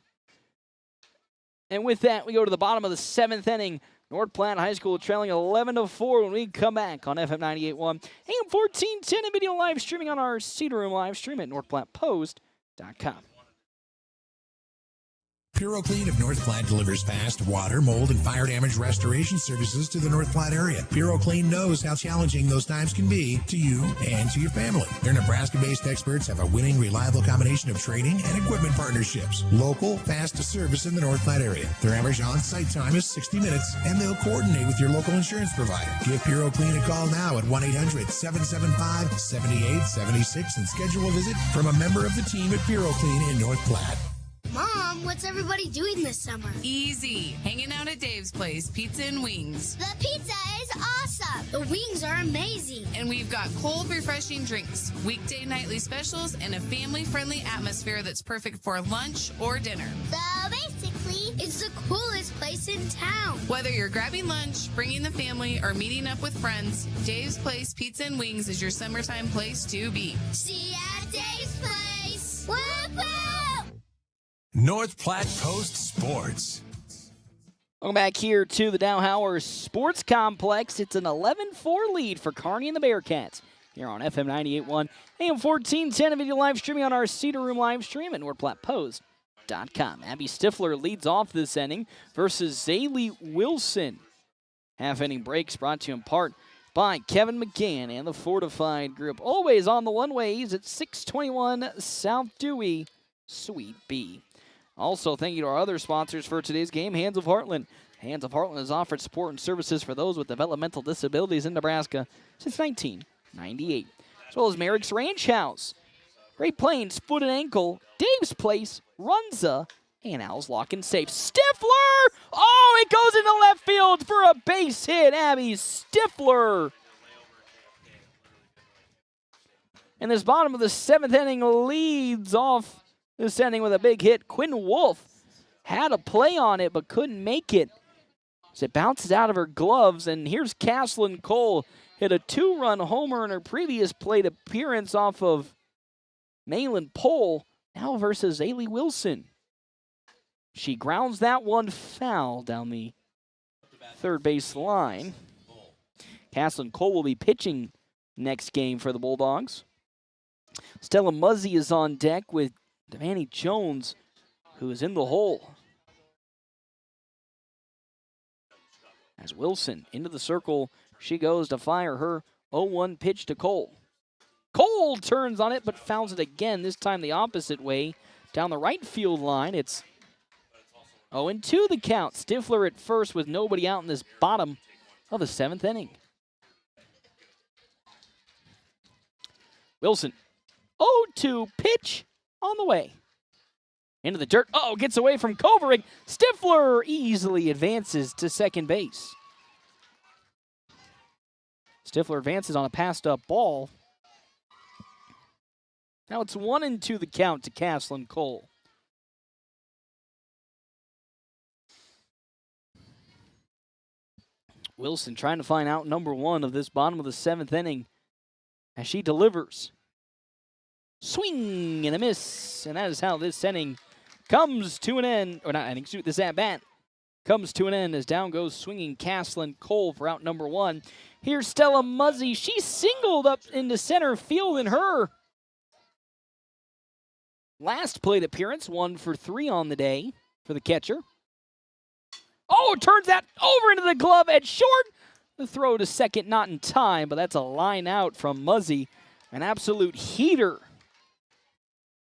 And with that, we go to the bottom of the 7th inning. North Platte High School trailing 11-4 when we come back on FM 98.1, AM 1410, and video live streaming on our Cedar Room live stream at northplattepost.com. PuroClean of North Platte delivers fast water, mold, and fire damage restoration services to the North Platte area. PuroClean knows how challenging those times can be to you and to your family. Their Nebraska-based experts have a winning, reliable combination of training and equipment partnerships. Local, fast service in the North Platte area. Their average on-site time is 60 minutes, and they'll coordinate with your local insurance provider. Give PuroClean a call now at 1-800-775-7876 and schedule a visit from a member of the team at PuroClean in North Platte. Mom, what's everybody doing this summer? Easy. Hanging out at Dave's Place, pizza and wings. The pizza is awesome. The wings are amazing. And we've got cold, refreshing drinks, weekday nightly specials, and a family-friendly atmosphere that's perfect for lunch or dinner. So basically, it's the coolest place in town. Whether you're grabbing lunch, bringing the family, or meeting up with friends, Dave's Place Pizza and Wings is your summertime place to be. See you at Dave's Place. Whoop-whoop! North Platte Post Sports. Welcome back here to the Dow Howard Sports Complex. It's an 11-4 lead for Kearney and the Bearcats here on FM 98.1, AM 1410, and video live streaming on our Cedar Room live stream at northplattepost.com. Abby Stifler leads off this inning versus Zaylee Wilson. Half-inning breaks brought to you in part by Kevin McGann and the Fortified Group. Always on the one-ways at 621 South Dewey, Suite B. Also, thank you to our other sponsors for today's game, Hands of Heartland. Hands of Heartland has offered support and services for those with developmental disabilities in Nebraska since 1998, as well as Merrick's Ranch House, Great Plains Foot and Ankle, Dave's Place, Runza, and Al's Lock and Safe. Stifler! Oh, it goes into left field for a base hit, Abby Stifler. And this bottom of the 7th inning leads off this inning with a big hit. Quinn Wolf had a play on it but couldn't make it as it bounces out of her gloves. And here's Caslin Cole, hit a 2-run homer in her previous plate appearance off of Malin Pole, now versus Ailey Wilson. She grounds that one foul down the third base line. Caslin Cole will be pitching next game for the Bulldogs. Stella Muzzy is on deck with Devaney Jones, who is in the hole. As Wilson into the circle, she goes to fire her 0-1 pitch to Cole. Cole turns on it, but fouls it again, this time the opposite way. Down the right field line, it's 0-2 the count. Stifler at first with nobody out in this bottom of the 7th inning. Wilson, 0-2 pitch on the way. Into the dirt. Oh, gets away from Kovrick. Stifler easily advances to second base. Stifler advances on a passed up ball. Now it's 1-2 the count to Caslin Cole. Wilson trying to find out number 1 of this bottom of the 7th inning as she delivers. Swing and a miss, and that is how this inning comes to an end. Or not inning, this at-bat comes to an end as down goes swinging Caslin Cole for out number 1. Here's Stella Muzzy. She singled up into center field in her last plate appearance, 1 for 3 on the day for the catcher. Oh, turns that over into the glove at short. The throw to second not in time, but that's a line out from Muzzy. An absolute heater.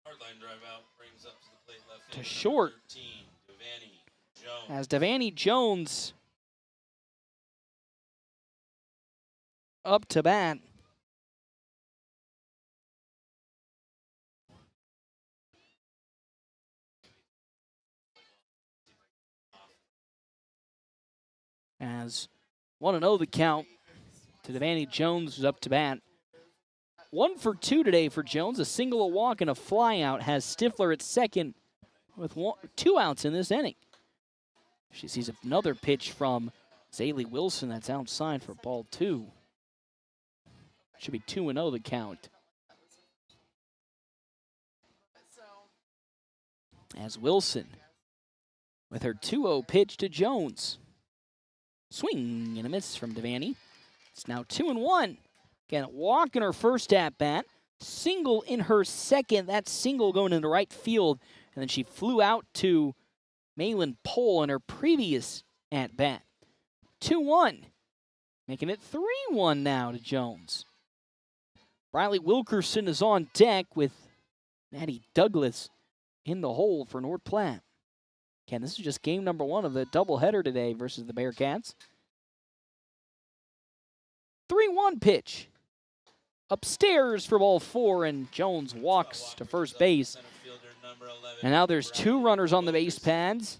Hardline drive out brings up to the plate left to short. 13, Devaney Jones. As Devaney Jones up to bat. As 1-0 the count to Devaney Jones, who's up to bat. 1 for 2 today for Jones. A single, a walk, and a flyout. Has Stifler at second with 2 outs in this inning. She sees another pitch from Zaylee Wilson that's outside for ball 2. Should be 2-0 the count. As Wilson with her 2-0 pitch to Jones. Swing and a miss from Devaney. It's now 2-1. Again, walk in her first at-bat. Single in her second. That single going into right field. And then she flew out to Malin Pohl in her previous at-bat. 2-1. Making it 3-1 now to Jones. Briley Wilkerson is on deck with Maddie Douglas in the hole for North Platte. Again, this is just game number 1 of the doubleheader today versus the Bearcats. 3-1 pitch. Upstairs for ball 4, and Jones walks to first base. And now there's 2 runners on the base pads.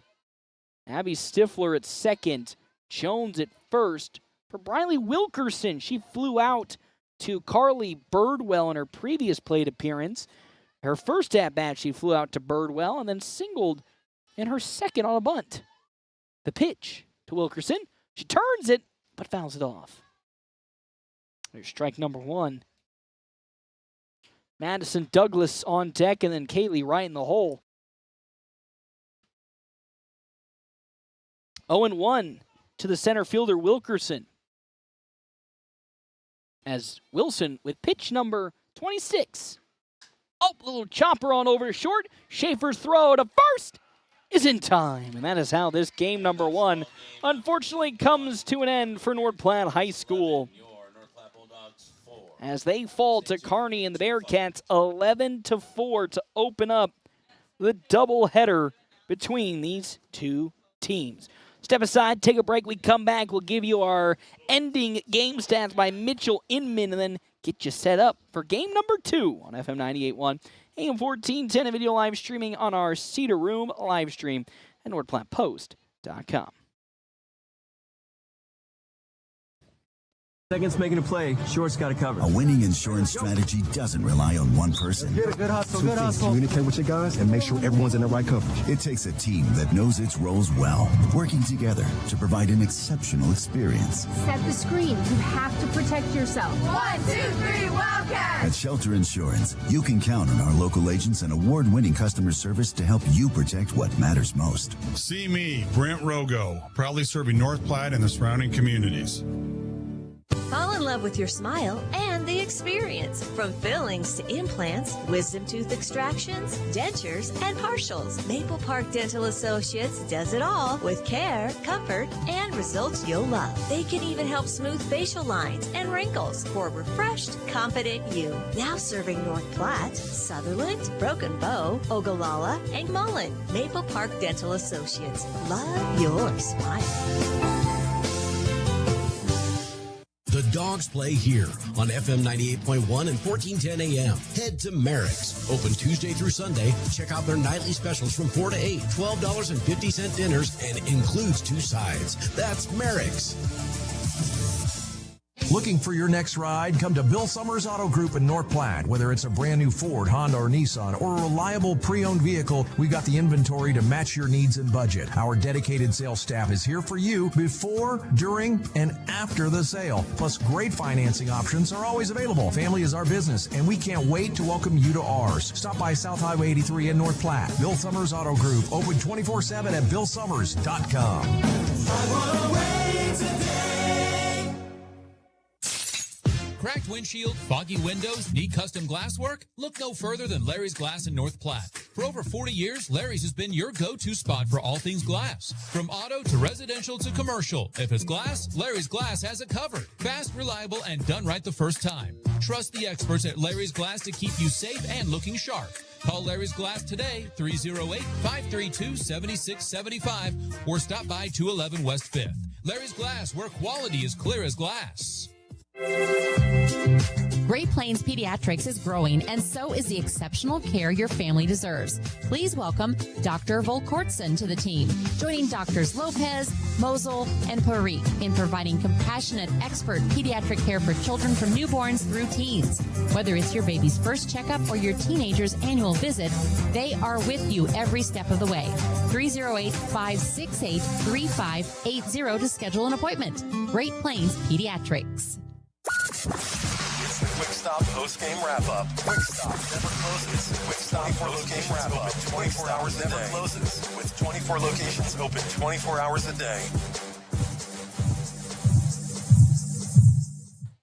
Abby Stifler at second, Jones at first. For Briley Wilkerson, she flew out to Carly Birdwell in her previous plate appearance. Her first at-bat, she flew out to Birdwell and then singled in her second on a bunt. The pitch to Wilkerson. She turns it, but fouls it off. There's strike number 1. Madison Douglas on deck, and then Kaylee right in the hole. 0-1 to the center fielder, Wilkerson. As Wilson with pitch number 26. Oh, a little chopper on over to short. Schaefer's throw to first is in time. And that is how this game number 1 unfortunately comes to an end for North Platte High School, as they fall to Kearney and the Bearcats 11-4 to open up the doubleheader between these 2 teams. Step aside, take a break. We come back. We'll give you our ending game stats by Mitchell Inman and then get you set up for game number 2 on FM 98.1, AM 1410, and video live streaming on our Cedar Room live stream at NordPlattePost.com. Seconds making a play, short's got it covered. A winning insurance strategy doesn't rely on one person. Good hustle, good hustle. Communicate with your guys and make sure everyone's in the right coverage. It takes a team that knows its roles well, working together to provide an exceptional experience. Set the screen. You have to protect yourself. 1, 2, 3, Wildcat! At Shelter Insurance, you can count on our local agents and award-winning customer service to help you protect what matters most. See me, Brent Rogo, proudly serving North Platte and the surrounding communities. Fall in love with your smile and the experience. From fillings to implants, wisdom tooth extractions, dentures, and partials. Maple Park Dental Associates does it all with care, comfort, and results you'll love. They can even help smooth facial lines and wrinkles for a refreshed, confident you. Now serving North Platte, Sutherland, Broken Bow, Ogallala, and Mullen. Maple Park Dental Associates. Love your smile. The Dogs play here on FM 98.1 and 1410 AM. Head to Merrick's. Open Tuesday through Sunday. Check out their nightly specials from 4 to 8. $12.50 dinners and includes 2 sides. That's Merrick's. Looking for your next ride? Come to Bill Summers Auto Group in North Platte. Whether it's a brand new Ford, Honda, or Nissan, or a reliable pre-owned vehicle, we've got the inventory to match your needs and budget. Our dedicated sales staff is here for you before, during, and after the sale. Plus, great financing options are always available. Family is our business, and we can't wait to welcome you to ours. Stop by South Highway 83 in North Platte. Bill Summers Auto Group, open 24/7 at BillSummers.com. Cracked windshield, foggy windows, need custom glass work? Look no further than Larry's Glass in North Platte. For over 40 years, Larry's has been your go-to spot for all things glass. From auto to residential to commercial. If it's glass, Larry's Glass has it covered. Fast, reliable, and done right the first time. Trust the experts at Larry's Glass to keep you safe and looking sharp. Call Larry's Glass today, 308-532-7675, or stop by 211 West 5th. Larry's Glass, where quality is clear as glass. Great Plains Pediatrics is growing, and so is the exceptional care your family deserves. Please welcome Dr. Volkortson to the team, joining Doctors Lopez, Mosel, and Parikh in providing compassionate, expert pediatric care for children from newborns through teens. Whether it's your baby's first checkup or your teenager's annual visit, they are with you every step of the way. 308-568-3580 to schedule an appointment. Great Plains Pediatrics. It's the Quick Stop post-game wrap-up. Quick Stop never closes. Quick Stop 24 locations wrap-up. 24 hours never closes. With 24 locations open 24 hours a day.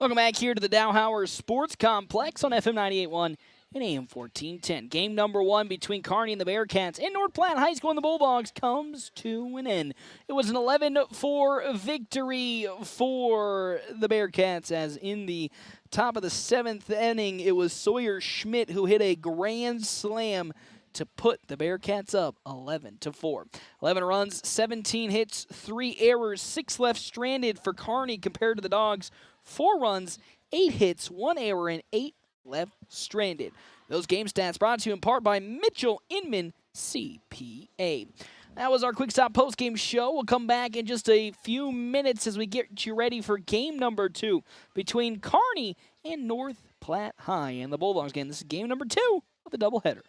Welcome back here to the Dowhauer Sports Complex on FM 98.1 and AM 1410. Game number one between Kearney and the Bearcats and North Platte High School and the Bulldogs comes to an end. It was an 11-4 victory for the Bearcats, as in the top of the seventh inning, it was Sawyer Schmidt who hit a grand slam to put the Bearcats up 11-4. 11 runs, 17 hits, 3 errors, 6 left stranded for Kearney compared to the Dogs. 4 runs, 8 hits, 1 error, and 8 left stranded. Those game stats brought to you in part by Mitchell Inman CPA. That was our Quick Stop postgame show. We'll come back in just a few minutes as we get you ready for game number 2 between Kearney and North Platte High and the Bulldogs game. This is game number 2 of the doubleheader.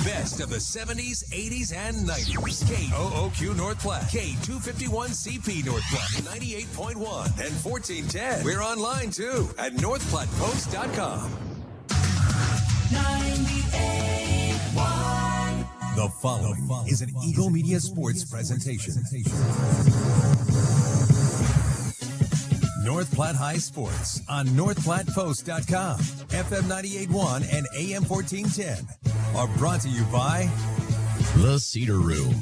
best of the 70s, 80s, and 90s. KOOQ North Platte, K251CP North Platte, 98.1 and 1410. We're online too at northplattepost.com. 98.1. The following is an Eagle Media Sports presentation. North Platte High Sports on northplattepost.com, FM 98.1 and AM 1410 are brought to you by The Cedar Room,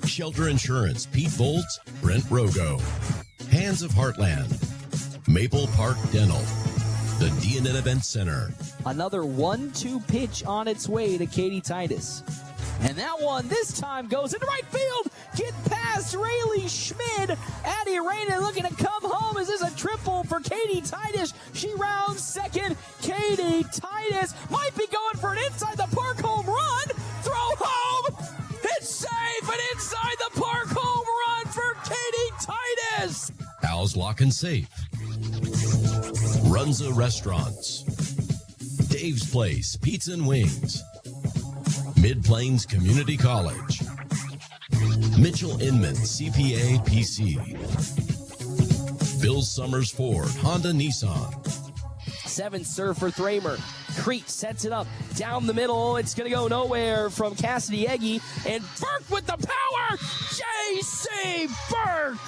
Shelter Insurance, Pete Volts, Brent Rogo, Hands of Heartland, Maple Park Dental, the DNN Event Center. Another 1-2 pitch on its way to Katie Titus. And that one this time goes into right field. Get past Rayleigh Schmid. Addie Rayna looking to come home. Is this a triple for Katie Titus? She rounds second. Katie Titus might be going for an inside the park home run. Throw home. It's safe. And inside the park home run for Katie Titus. Al's Lock and Safe, Runza Restaurants, Dave's Place Pizza and Wings, Mid-Plains Community College, Mitchell Inman CPA PC, Bill Summers Ford Honda Nissan. 7 serve for Thramer. Crete sets it up down the middle. It's going to go nowhere from Cassidy Eggy. And Burke with the power. J.C. Burke.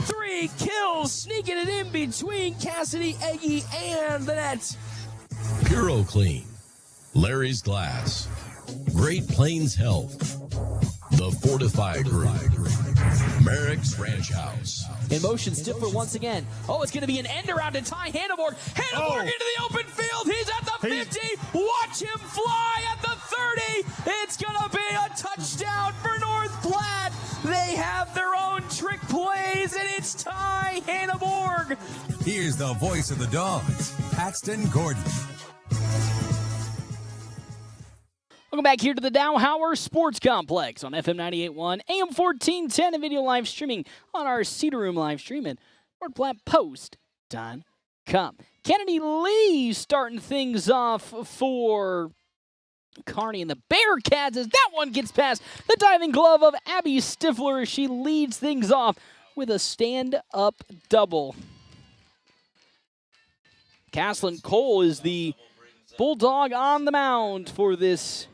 3 kills, sneaking it in between Cassidy Eggy and the net. Puro Clean, Larry's Glass, Great Plains Health, The Fortified Group, Merrick's Ranch House. In motion, Stifler once again. Oh, it's going to be an end around to Ty Hanneborg. Hanneborg into the open field. He's at the 50. Watch him fly at the 30. It's going to be a touchdown for North Platte. They have their own trick plays, and it's Ty Hanneborg. Here's the voice of the Dogs, Paxton Gordon. Welcome back here to the Dowhauer Sports Complex on FM 98.1, AM 1410, and video live streaming on our Cedar Room live stream at northplattepost.com. Kennedy Lee starting things off for Kearney and the Bearcats as that one gets past the diving glove of Abby Stifler. She leads things off with a stand-up double. Caslin Cole is the Bulldog on the mound for this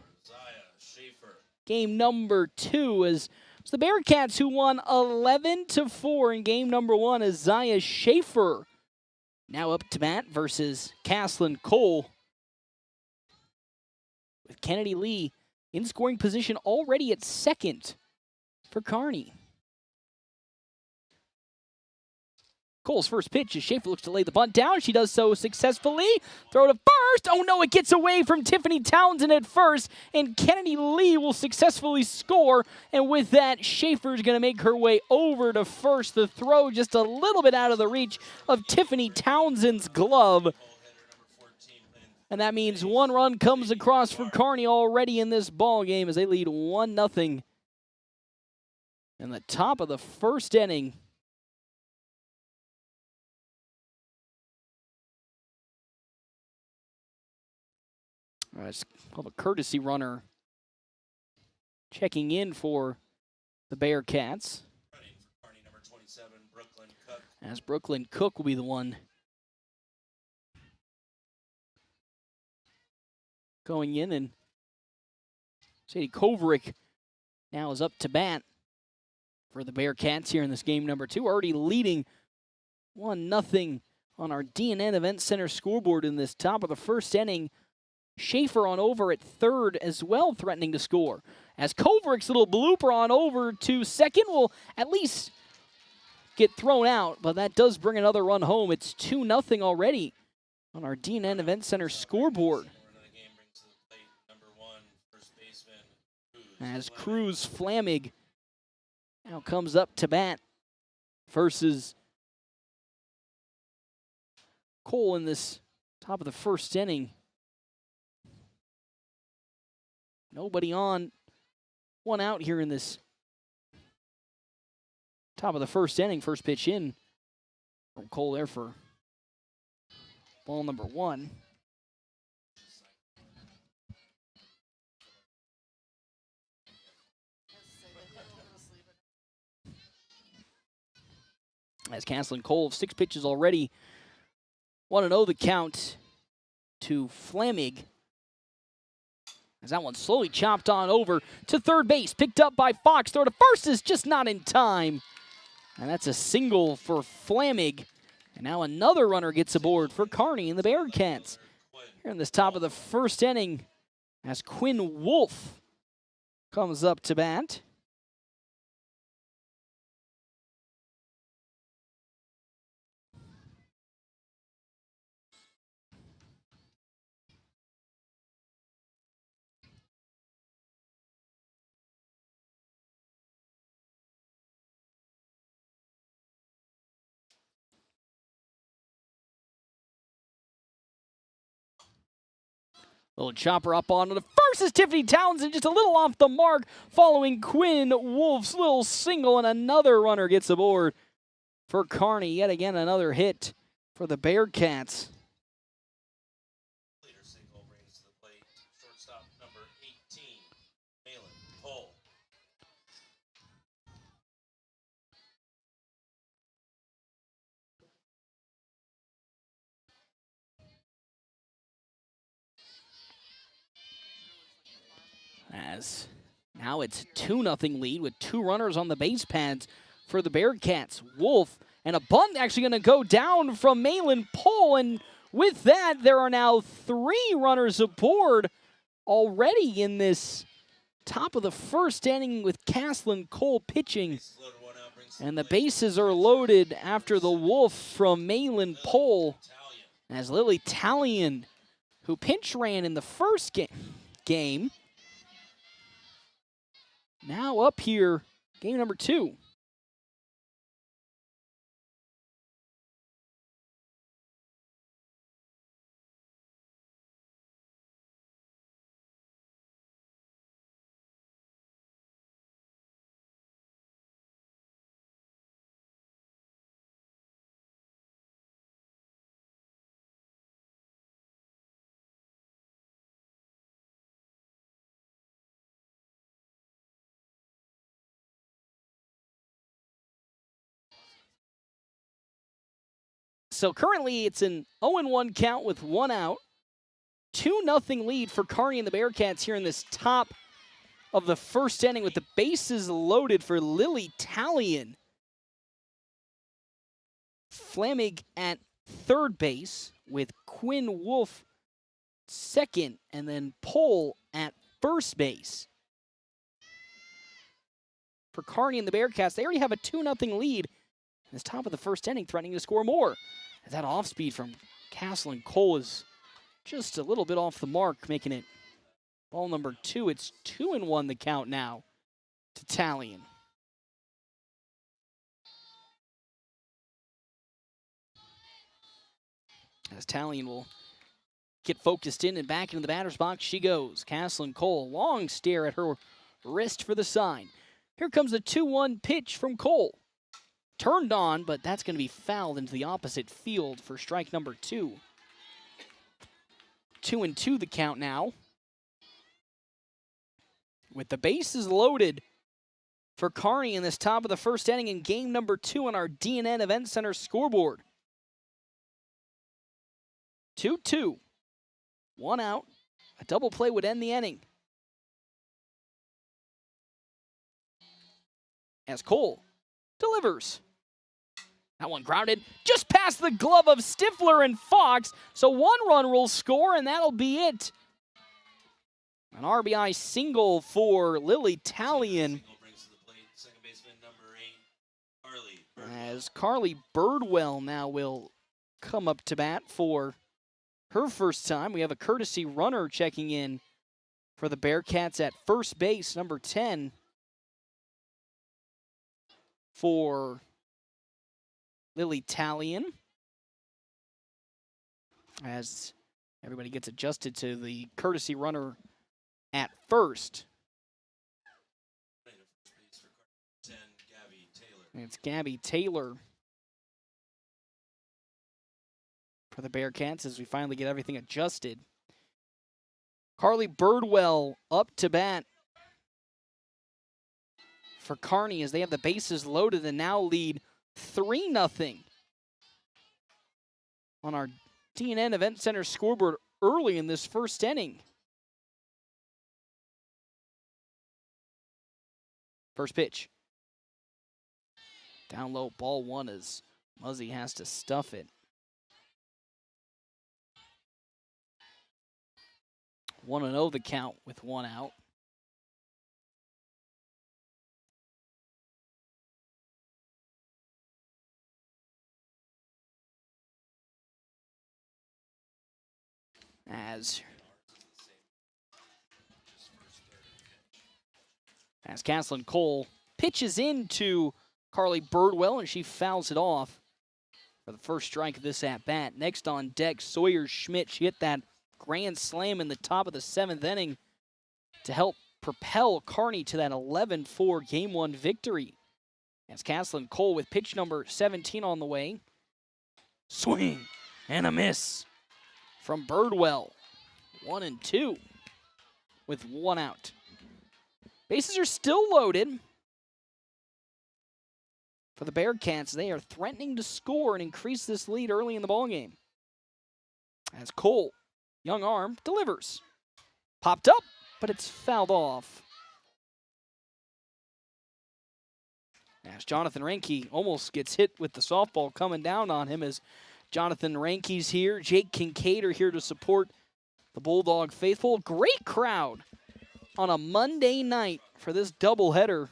game number 2, as it's the Bearcats who won 11-4 in game number 1 as Zaya Schaefer now up to bat versus Caslin Cole, with Kennedy Lee in scoring position already at second for Kearney. Cole's first pitch as Schaefer looks to lay the bunt down. She does so successfully. Throw to first. Oh no, it gets away from Tiffany Townsend at first, and Kennedy Lee will successfully score. And with that, Schaefer's going to make her way over to first. The throw just a little bit out of the reach of Tiffany Townsend's glove. And that means 1 run comes across for Kearney already in this ball game as they lead 1-0 in the top of the first inning. It's called a courtesy runner checking in for the Bearcats. As Brooklyn Cook will be the one going in, and Sadie Kovrick now is up to bat for the Bearcats here in this game number 2, already leading 1-0 on our DNN Event Center scoreboard in this top of the first inning. Schaefer on over at third as well, threatening to score. As Kovrick's little blooper on over to second will at least get thrown out, but that does bring another run home. It's 2-0 already on our DNN Event Center scoreboard. As Cruz Flamig now comes up to bat versus Cole in this top of the first inning. Nobody on, 1 out here in this top of the first inning. First pitch in from Cole there for ball number 1. As Caslin Cole, 6 pitches already. 1-0 the count to Flamig. As that one slowly chopped on over to third base. Picked up by Fox. Throw to first is just not in time. And that's a single for Flamig. And now another runner gets aboard for Kearney and the Bearcats. Here in this top of the first inning as Quinn Wolf comes up to bat. Little chopper up onto the first is Tiffany Townsend, just a little off the mark, following Quinn Wolf's little single, and another runner gets aboard for Kearney. Yet again, another hit for the Bearcats. Leader single brings to the plate. Shortstop number 18, Malin Cole. As now it's 2-0 lead with 2 runners on the base pads for the Bearcats. Wolf and a bunt actually going to go down from Malin Pohl, and with that, there are now 3 runners aboard already in this top of the first inning with Caslin Cole pitching. And the bases are loaded after the Wolf from Malin Pohl, as Lily Talion, who pinch ran in the first game, now up here, game number 2. So currently it's an 0-1 count with 1 out. 2-0 lead for Kearney and the Bearcats here in this top of the first inning with the bases loaded for Lily Talion. Flamig at third base with Quinn Wolf second, and then Pohl at first base. For Kearney and the Bearcats, they already have a 2-0 lead in this top of the first inning, threatening to score more. As that off speed from Caslin Cole is just a little bit off the mark, making it ball number 2. It's 2-1 the count now to Talion. As Talion will get focused in and back into the batter's box she goes. Caslin Cole, long stare at her wrist for the sign. Here comes the 2-1 pitch from Cole. Turned on, but that's going to be fouled into the opposite field for strike number 2. 2-2 the count now. With the bases loaded for Kearney in this top of the first inning in game number 2 on our DNN Event Center scoreboard. 2-2. 1 out. A double play would end the inning. As Cole delivers. That one grounded just past the glove of Stifler and Fox. So 1 run will score, and that'll be it. An RBI single for Lily Talion. As Carly Birdwell now will come up to bat for her first time. We have a courtesy runner checking in for the Bearcats at first base, number 10 for Lily Talion. As everybody gets adjusted to the courtesy runner at first. And it's Gabby Taylor for the Bearcats as we finally get everything adjusted. Carly Birdwell up to bat for Kearney as they have the bases loaded and now lead 3-0 on our TNN Event Center scoreboard early in this first inning. First pitch. Down low, ball 1 as Muzzy has to stuff it. 1-0 the count with 1 out. As Caslin Cole pitches into Carly Birdwell, and she fouls it off for the first strike of this at-bat. Next on deck, Sawyer Schmidt. She hit that grand slam in the top of the 7th inning to help propel Kearney to that 11-4 Game 1 victory. As Caslin Cole with pitch number 17 on the way. Swing and a miss from Birdwell. 1-2 with 1 out. Bases are still loaded for the Bearcats. They are threatening to score and increase this lead early in the ballgame. As Cole, young arm, delivers. Popped up, but it's fouled off. As Jonathan Ranke almost gets hit with the softball coming down on him, as Jonathan Ranke's here. Jake Kincaid are here to support the Bulldog faithful. Great crowd on a Monday night for this doubleheader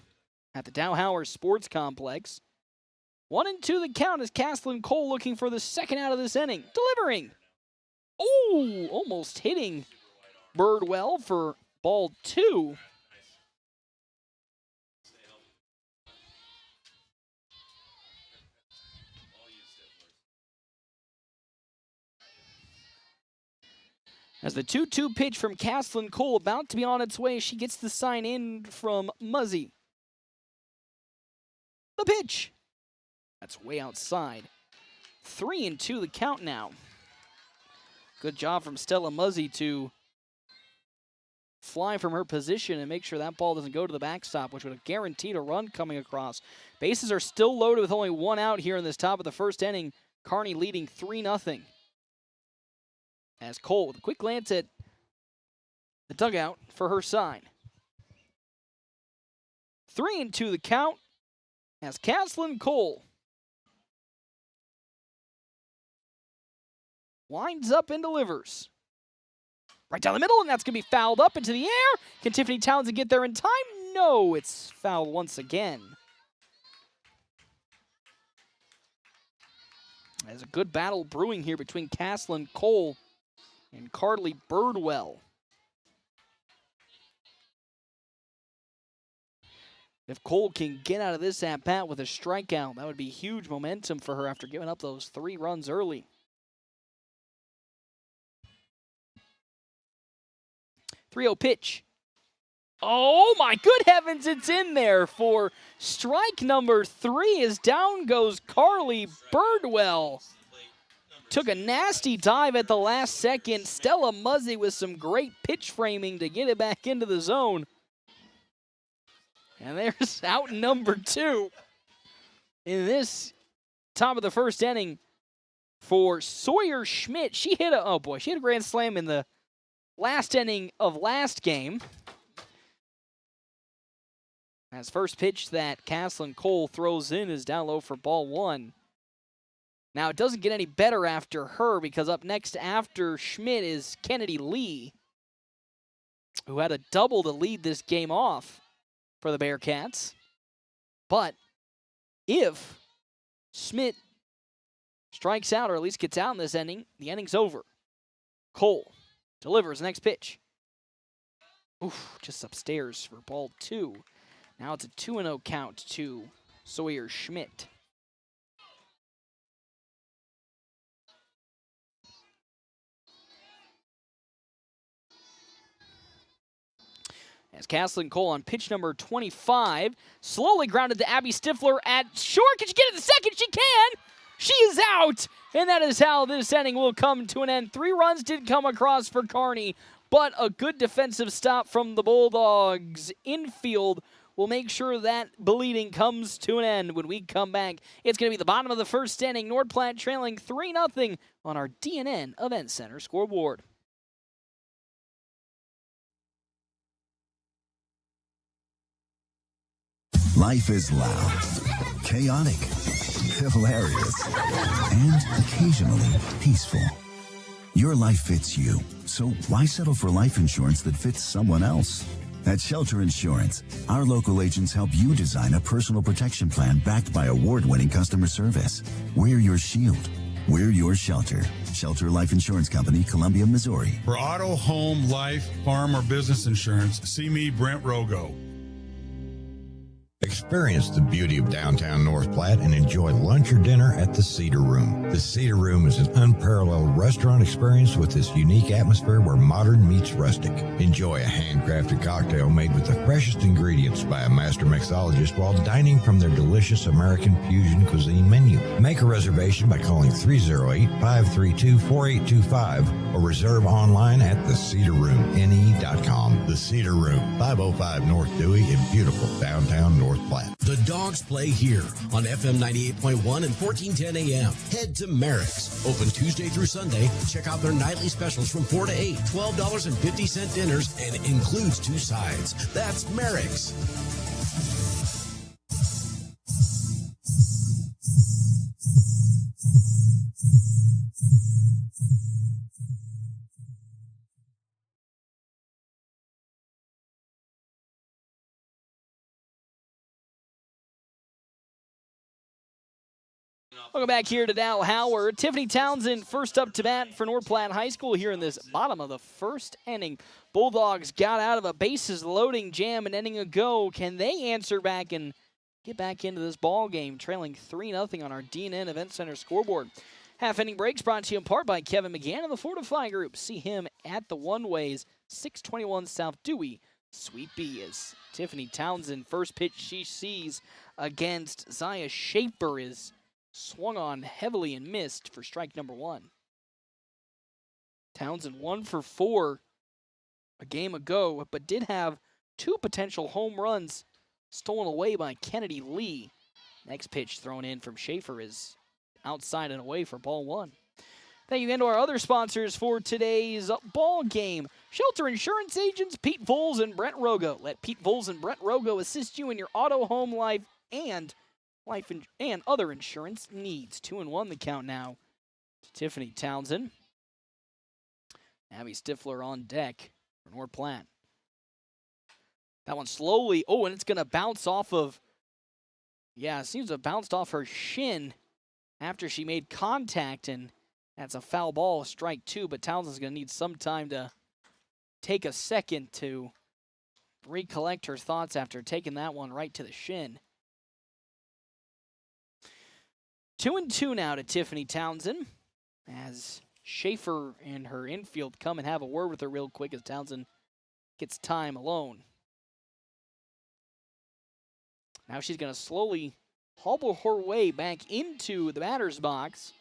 at the Dow Howard Sports Complex. 1-2 the count as Caslin Cole looking for the second out of this inning. Delivering. Oh, almost hitting Birdwell for ball 2. As the 2-2 pitch from Caslin Cole about to be on its way, she gets the sign in from Muzzy. The pitch. That's way outside. 3-2 the count now. Good job from Stella Muzzy to fly from her position and make sure that ball doesn't go to the backstop, which would have guaranteed a run coming across. Bases are still loaded with only 1 out here in this top of the first inning. Kearney leading 3-0. As Cole with a quick glance at the dugout for her sign. 3-2 the count as Caslin Cole winds up and delivers. Right down the middle, and that's going to be fouled up into the air. Can Tiffany Townsend get there in time? No, it's fouled once again. There's a good battle brewing here between Caslin Cole and Carly Birdwell. If Cole can get out of this at-bat with a strikeout, that would be huge momentum for her after giving up those 3 runs early. 3-0 pitch. Oh my good heavens, it's in there for strike number 3 as down goes Carly Birdwell. Took a nasty dive at the last second. Stella Muzzy with some great pitch framing to get it back into the zone. And there's out number 2 in this top of the first inning for Sawyer Schmidt. She hit a grand slam in the last inning of last game. As first pitch that Caslin Cole throws in is down low for ball 1. Now, it doesn't get any better after her because up next after Schmidt is Kennedy Lee, who had a double to lead this game off for the Bearcats. But if Schmidt strikes out or at least gets out in this inning, the inning's over. Cole delivers next pitch. Oof, just upstairs for ball 2. Now it's a 2-0 count to Sawyer Schmidt. As Caslin Cole on pitch number 25, slowly grounded to Abby Stifler at short. Can she get it the second? She can! She is out! And that is how this inning will come to an end. 3 runs did come across for Kearney, but a good defensive stop from the Bulldogs infield We'll make sure that bleeding comes to an end when we come back. It's going to be the bottom of the first inning. North Platte trailing 3-0 on our DNN Event Center scoreboard. Life is loud, chaotic, hilarious, and occasionally peaceful. Your life fits you, so why settle for life insurance that fits someone else? At Shelter Insurance, our local agents help you design a personal protection plan backed by award-winning customer service. We're your shield. We're your shelter. Shelter Life Insurance Company, Columbia, Missouri. For auto, home, life, farm, or business insurance, see me, Brent Rogo. Experience the beauty of downtown North Platte and enjoy lunch or dinner at the Cedar Room. The Cedar Room is an unparalleled restaurant experience with this unique atmosphere where modern meets rustic. Enjoy a handcrafted cocktail made with the freshest ingredients by a master mixologist while dining from their delicious American fusion cuisine menu. Make a reservation by calling 308-532-4825 or reserve online at thecedarroomne.com. The Cedar Room, 505 North Dewey in beautiful downtown North Platte. The Dogs play here on FM 98.1 and 1410 AM. Head to Merrick's. Open Tuesday through Sunday. Check out their nightly specials from 4 to 8. $12.50 dinners and includes 2 sides. That's Merrick's. Welcome back here to Dow Howard. Tiffany Townsend first up to bat for North Platte High School here in this bottom of the first inning. Bulldogs got out of a bases loading jam an inning ago. Can they answer back and get back into this ball game, trailing 3-0 on our DNN Event Center scoreboard? Half inning breaks brought to you in part by Kevin McGann and the Fortify Group. See him at the One-Ways, 621 South Dewey, Suite B. As Tiffany Townsend, first pitch she sees against Zaya Schaefer is swung on heavily and missed for strike number 1. Townsend 1 for 4 a game ago, but did have 2 potential home runs stolen away by Kennedy Lee. Next pitch thrown in from Schaefer is outside and away for ball 1. Thank you again to our other sponsors for today's ball game. Shelter Insurance Agents Pete Voles and Brent Rogo. Let Pete Voles and Brent Rogo assist you in your auto, home, life, and other insurance needs. 2-1 the count now to Tiffany Townsend. Abby Stifler on deck for North Platte. That one slowly, and it's going to bounce off of, it seems to have bounced off her shin after she made contact, and that's a foul ball, strike 2, but Townsend's going to need some time to take a second to recollect her thoughts after taking that one right to the shin. 2-2 now to Tiffany Townsend as Schaefer and her infield come and have a word with her real quick as Townsend gets time alone. Now she's going to slowly hobble her way back into the batter's box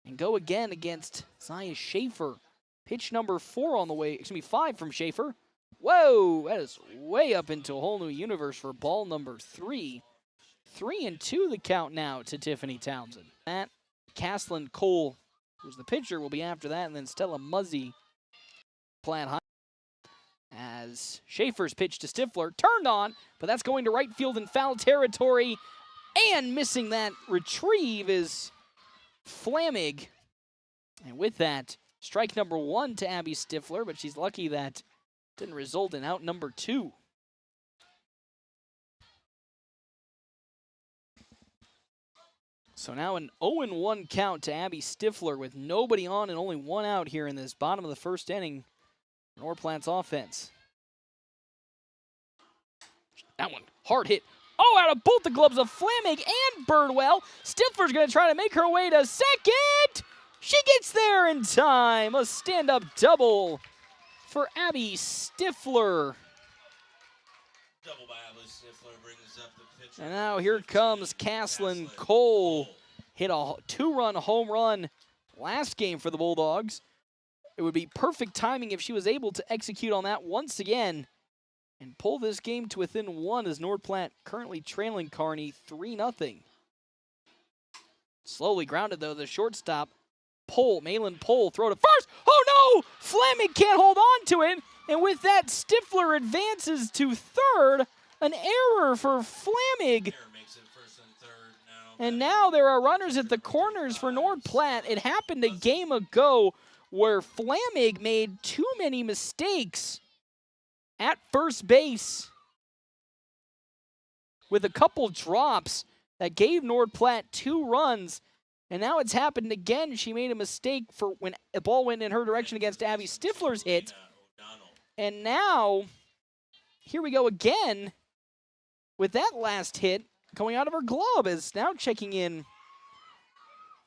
and go again against Zaya Schaefer. Pitch number 5 from Schaefer. Whoa, that is way up into a whole new universe for ball number 3. 3-2 the count now to Tiffany Townsend. Matt Caslin Cole, who's the pitcher, will be after that, and then Stella Muzzy, Platte High. As Schaefer's pitch to Stifler, turned on, but that's going to right field in foul territory, and missing that retrieve is Flamig. And with that, strike number 1 to Abby Stifler, but she's lucky that didn't result in out number 2. So now an 0-1 count to Abby Stifler with nobody on and only 1 out here in this bottom of the first inning. North Platte's offense. That one, hard hit. Out of both the gloves of Flamig and Birdwell. Stifler's going to try to make her way to second. She gets there in time. A stand-up double for Abby Stifler. Double by Abby Stifler brings up the pitcher. And now here comes Caslin Cole. Hit a 2-run home run last game for the Bulldogs. It would be perfect timing if she was able to execute on that once again. and pull this game to within 1 as North Platte currently trailing Kearney 3-0. Slowly grounded, though, the shortstop. Malin Pohl, throw to first. Oh, no! Fleming can't hold on to it. And with that, Stifler advances to third. An error for Fleming. And now there are runners at the corners for North Platte. It happened a game ago where Fleming made too many mistakes at first base with a couple drops that gave North Platte 2 runs. And now it's happened again. She made a mistake for when a ball went in her direction against Abby Stifler's hit. And now, here we go again with that last hit going out of her glove. Is now checking in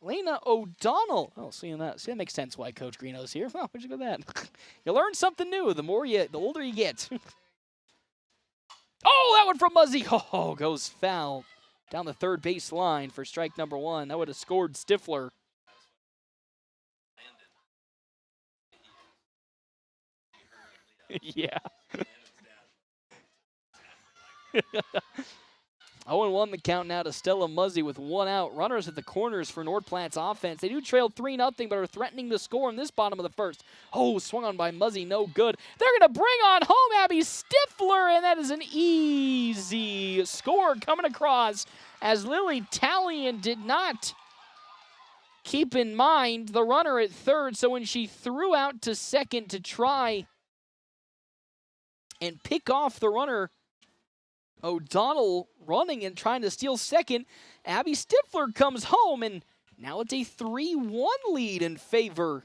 Lena O'Donnell. Oh, see that makes sense why Coach Greeno's here. Oh, where'd you go with that? You learn something new the older you get. Oh, that one from Muzzy. Oh, goes foul down the third base line for strike number 1. That would have scored Stifler. Yeah. 0-1 the count now to Stella Muzzy with 1 out. Runners at the corners for North Platte's offense. They do trail 3-0, but are threatening to score in this bottom of the first. Oh, swung on by Muzzy, no good. They're going to bring on home Abby Stifler, and that is an easy score coming across as Lily Talion did not keep in mind the runner at third, so when she threw out to second to try and pick off the runner, O'Donnell running and trying to steal second, Abby Stifler comes home, and now it's a 3-1 lead in favor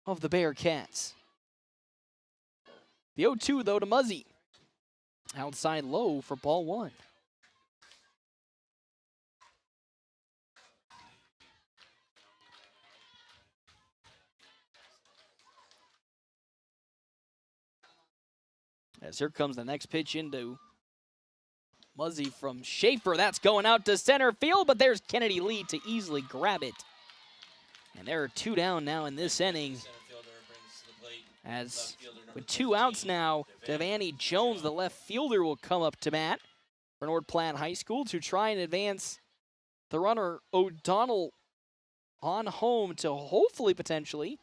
of the Bearcats. The 0-2, though, to Muzzy. Outside low for ball 1. As here comes the next pitch into Muzzy from Schaefer. That's going out to center field, but there's Kennedy Lee to easily grab it. And there are 2 down now in this inning. As with 2 outs now, Devani Jones, the left fielder, will come up to bat for North Platte High School to try and advance the runner O'Donnell on home to hopefully potentially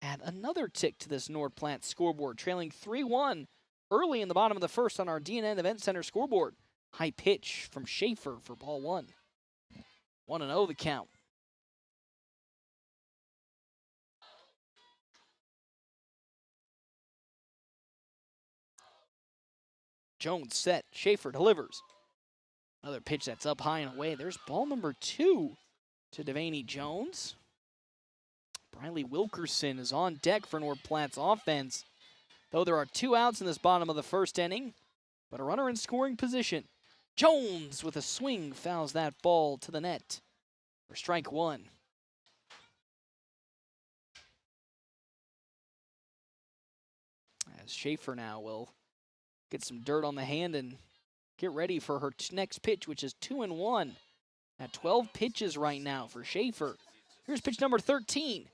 add another tick to this North Platte scoreboard, trailing 3-1 early in the bottom of the first on our DNN Event Center scoreboard. High pitch from Schaefer for ball 1. 1-0 the count. Jones set. Schaefer delivers. Another pitch that's up high and away. There's ball number 2 to Devani Jones. Briley Wilkerson is on deck for North Platte's offense. Though there are 2 outs in this bottom of the first inning, but a runner in scoring position. Jones with a swing fouls that ball to the net for strike 1. As Schaefer now will get some dirt on the hand and get ready for her next pitch, which is 2-1. At 12 pitches right now for Schaefer. Here's pitch number 13.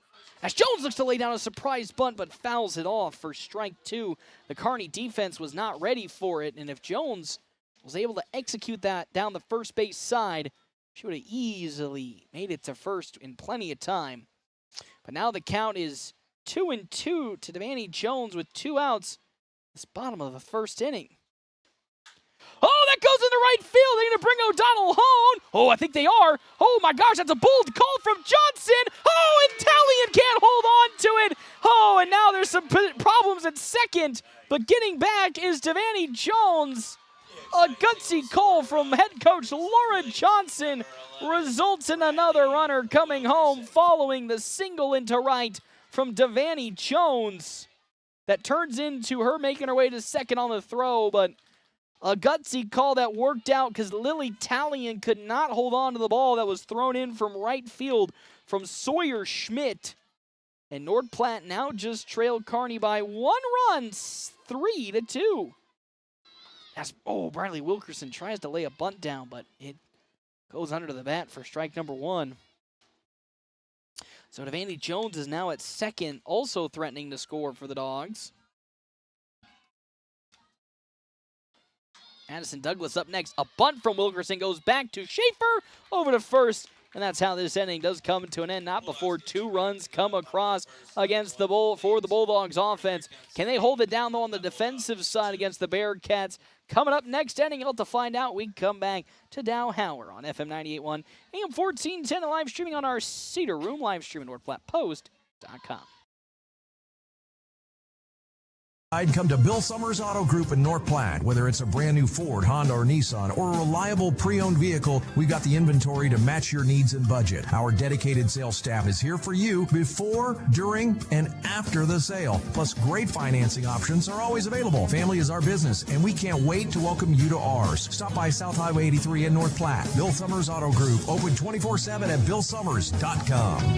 As Jones looks to lay down a surprise bunt, but fouls it off for strike 2. The Kearney defense was not ready for it, and if Jones was able to execute that down the first base side, she would have easily made it to first in plenty of time. But now the count is 2-2 to Devani Jones with 2 outs. This bottom of the first inning. Oh, that goes in the right field. They're going to bring O'Donnell home. Oh, I think they are. Oh, my gosh, that's a bold call from Johnson. Oh, and Talion can't hold on to it. Oh, and now there's some problems at second. But getting back is Devani Jones. A gutsy call from head coach Laura Johnson results in another runner coming home following the single into right from Devani Jones. That turns into her making her way to second on the throw, but a gutsy call that worked out because Lily Talion could not hold on to the ball that was thrown in from right field from Sawyer Schmidt. And North Platte now just trailed Kearney by 1 run, 3-2. Briley Wilkerson tries to lay a bunt down, but it goes under the bat for strike number 1. So Devani Jones is now at second, also threatening to score for the Dogs. Addison Douglas up next. A bunt from Wilkerson goes back to Schaefer over to first. And that's how this inning does come to an end. Not before 2 runs come across against the Bulldogs offense. Can they hold it down, though, on the defensive side against the Bearcats? Coming up next inning, you'll have to find out. We come back to Dow Hauer on FM 98.1, AM 1410, and live streaming on our Cedar Room, live streaming at NorthPlattePost.com. Come to Bill Summers Auto Group in North Platte. Whether it's a brand new Ford, Honda, or Nissan, or a reliable pre-owned vehicle, we've got the inventory to match your needs and budget. Our dedicated sales staff is here for you before, during, and after the sale. Plus, great financing options are always available. Family is our business, and we can't wait to welcome you to ours. Stop by South Highway 83 in North Platte. Bill Summers Auto Group, open 24/7 at BillSummers.com.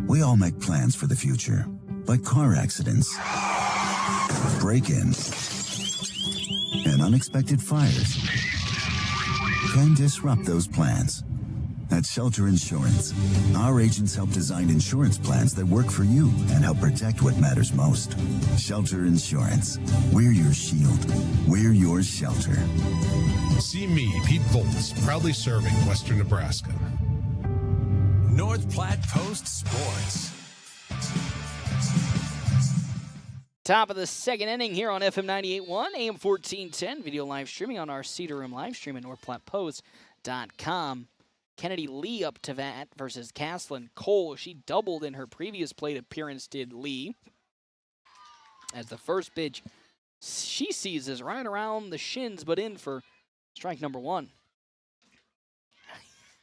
We all make plans for the future, but car accidents, break-ins, and unexpected fires can disrupt those plans. At Shelter Insurance, our agents help design insurance plans that work for you and help protect what matters most. Shelter Insurance. We're your shield. We're your shelter. See me, Pete Volz, proudly serving Western Nebraska. North Platte Post Sports. Top of the second inning here on FM 98.1, AM 1410. Video live streaming on our Cedar Room live stream at NorthPlattePost.com. Kennedy Lee up to bat versus Caslin Cole. She doubled in her previous plate appearance, did Lee. As the first pitch she sees is right around the shins, but in for strike number 1.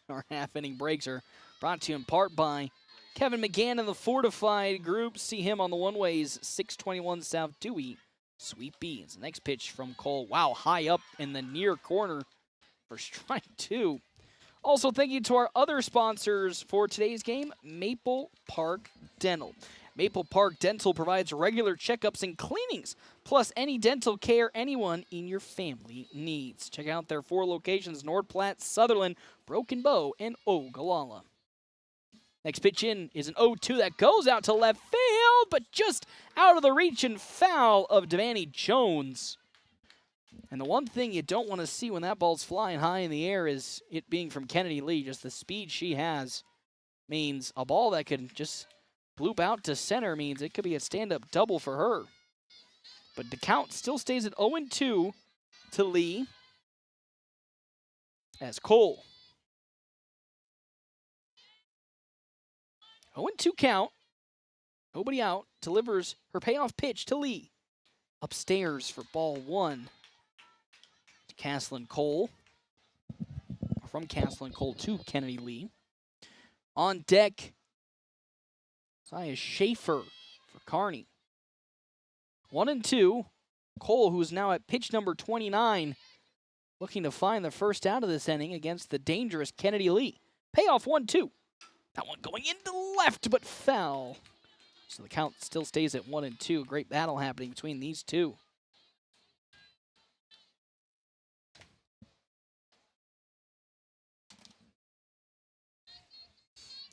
Our half-inning breaks are brought to you in part by Kevin McGann and the Fortified Group. See him on the one-ways, 621 South Dewey, Sweet Beans. The next pitch from Cole. Wow, high up in the near corner for strike 2. Also, thank you to our other sponsors for today's game, Maple Park Dental. Maple Park Dental provides regular checkups and cleanings, plus any dental care anyone in your family needs. Check out their 4 locations, North Platte, Sutherland, Broken Bow, and Ogallala. Next pitch in is an 0-2 that goes out to left field, but just out of the reach and foul of Devaney Jones. And the one thing you don't want to see when that ball's flying high in the air is it being from Kennedy Lee. Just the speed she has means a ball that could just bloop out to center means it could be a stand-up double for her. But the count still stays at 0-2 to Lee as Cole. 0-2 count. Nobody out. Delivers her payoff pitch to Lee. Upstairs for ball 1. To Caslin Cole. From Caslin Cole to Kennedy Lee. On deck, Zaya Schaefer for Kearney. 1-2. Cole, who is now at pitch number 29, looking to find the first out of this inning against the dangerous Kennedy Lee. Payoff 1-2. That one going into left, but foul. So the count still stays at 1-2. Great battle happening between these two.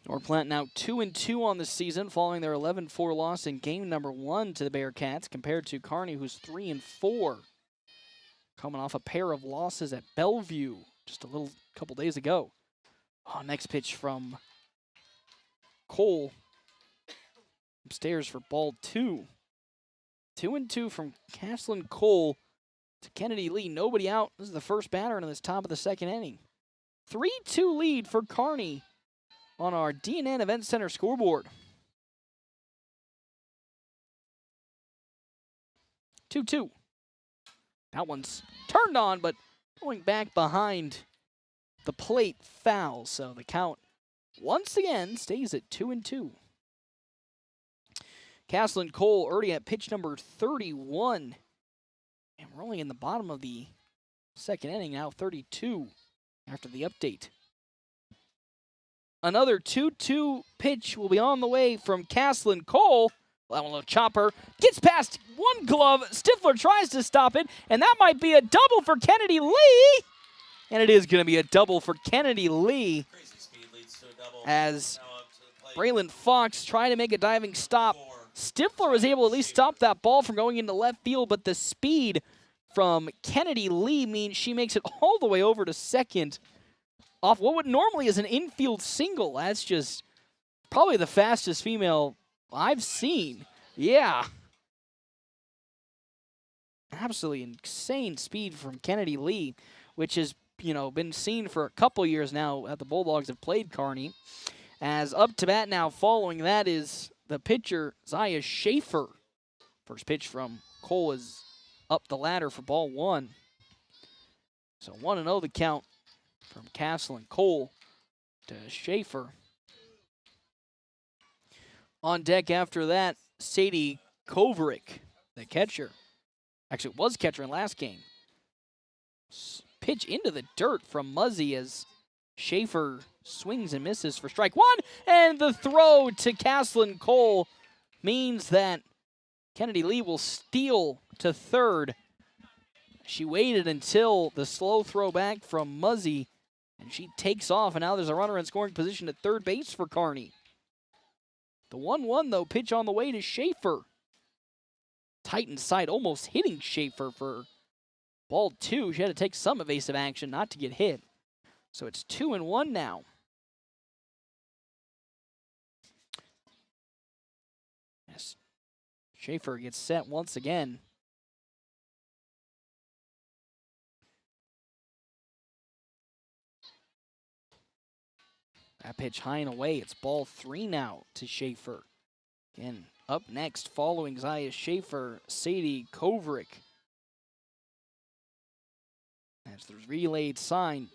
North Platte now 2-2 on the season, following their 11-4 loss in game number 1 to the Bearcats, compared to Kearney, who's 3-4, coming off a pair of losses at Bellevue just a couple days ago. Oh, next pitch from Cole upstairs for ball 2. 2-2 from Caslin Cole to Kennedy Lee. Nobody out. This is the first batter in this top of the second inning. 3-2 lead for Kearney on our D&N Event Center scoreboard. 2-2. That one's turned on, but going back behind the plate, foul. So the count once again stays at 2-2. Caslin Cole already at pitch number 31. And we're only in the bottom of the second inning now, 32 after the update. Another 2-2 pitch will be on the way from Caslin Cole. That one, a little chopper. Gets past one glove. Stifler tries to stop it, and that might be a double for Kennedy Lee. And it is going to be a double for Kennedy Lee. As Braylon Fox trying to make a diving stop. Stifler was able to at least stop that ball from going into left field, but the speed from Kennedy Lee means she makes it all the way over to second off what would normally is an infield single. That's just probably the fastest female I've seen. Yeah. Absolutely insane speed from Kennedy Lee, which has, been seen for a couple years now at the Bulldogs have played Kearney. As up to bat now following that is the pitcher, Zaya Schaefer. First pitch from Cole is up the ladder for ball one. So 1-0 the count from Castle and Cole to Schaefer. On deck after that, Sadie Kovaric, the catcher. Actually, was catcher in last game. Pitch into the dirt from Muzzy as Schaefer swings and misses for strike one. And the throw to Castle and Cole means that Kennedy Lee will steal to third. She waited until the slow throw back from Muzzy, and she takes off, and now there's a runner in scoring position at third base for Kearney. The 1-1, though, pitch on the way to Schaefer. Tight inside, almost hitting Schaefer for ball two. She had to take some evasive action not to get hit. So it's 2-1 now. Yes. Schaefer gets set once again. That pitch high and away. It's ball three now to Schaefer. Again, up next, following Zaya Schaefer, Sadie Kovaric. As the relayed sign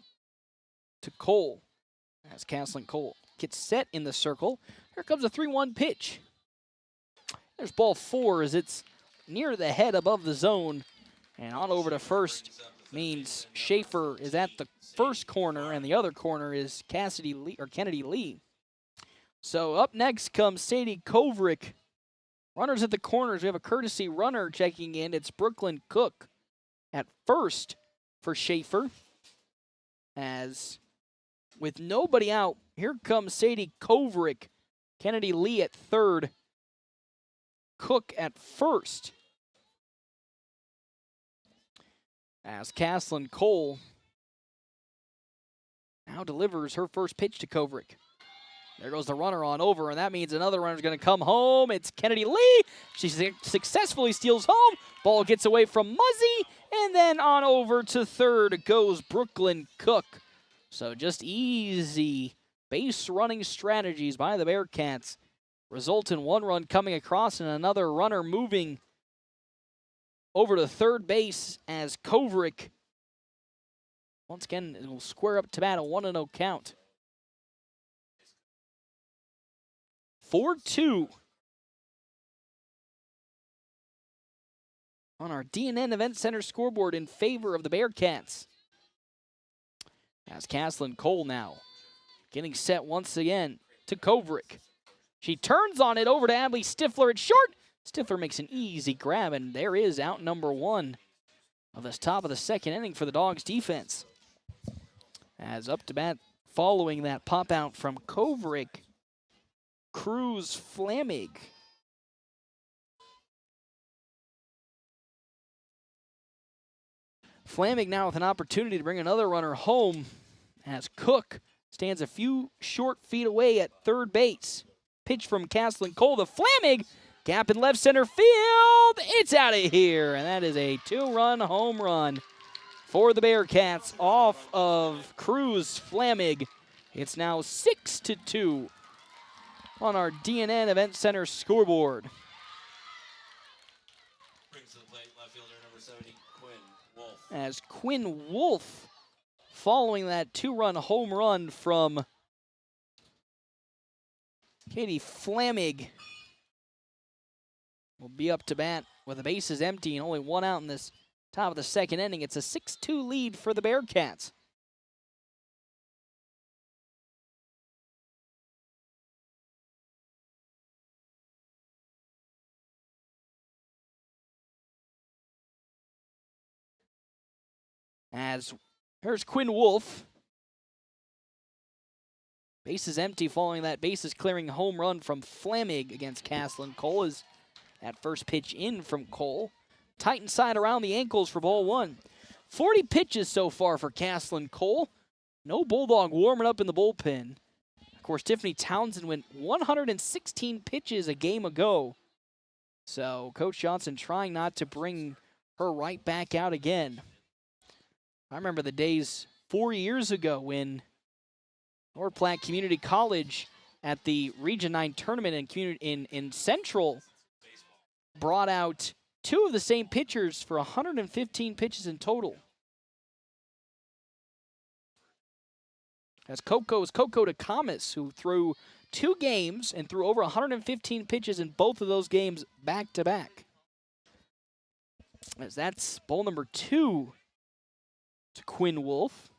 to Cole. As Castle and Cole gets set in the circle. Here comes a 3-1 pitch. There's ball four as it's near the head above the zone. And on over to first means Schaefer is at the first corner, and the other corner is Kennedy Lee. So up next comes Sadie Kovaric. Runners at the corners. We have a courtesy runner checking in. It's Brooklyn Cook at first for Schaefer. As with nobody out, here comes Sadie Kovaric. Kennedy Lee at third. Cook at first. As Castle and Cole now delivers her first pitch to Kovaric. There goes the runner on over, and that means another runner's going to come home. It's Kennedy Lee. She successfully steals home. Ball gets away from Muzzy, and then on over to third goes Brooklyn Cook. So just easy base running strategies by the Bearcats result in one run coming across and another runner moving over to third base as Kovaric once again will square up to bat a 1-0 count. 4-2 on our DNN Event Center scoreboard in favor of the Bearcats. As Castle and Cole now getting set once again to Kovaric. She turns on it over to Adley Stifler at short. Stifler makes an easy grab, and there is out number one of this top of the second inning for the Dogs defense. As up to bat following that pop out from Kovaric, Cruz Flamig. Flamig now with an opportunity to bring another runner home as Cook stands a few short feet away at third base. Pitch from Castle and Cole to Flamig. Gap in left center field. It's out of here. And that is a two-run home run for the Bearcats off of Cruz Flamig. It's now 6-2 on our DNN Event Center scoreboard. Brings to the plate left fielder number 70, Quinn Wolf. As Quinn Wolf, following that two-run home run from Katie Flamig, will be up to bat with the bases empty and only one out in this top of the second inning. It's a 6-2 lead for the Bearcats. As here's Quinn Wolf. Bases empty following that bases clearing home run from Flamig against Castle and Cole as That first pitch in from Cole. Tight inside around the ankles for ball one. 40 pitches so far for Caslin Cole. No Bulldog warming up in the bullpen. Of course, Tiffany Townsend went 116 pitches a game ago. So Coach Johnson trying not to bring her right back out again. I remember the days 4 years ago when North Platte Community College at the Region 9 tournament in Central brought out two of the same pitchers for 115 pitches in total. As Coco Takamis, who threw 2 games and threw over 115 pitches in both of those games back-to-back. As that's bowl number 2 to Quinn Wolf.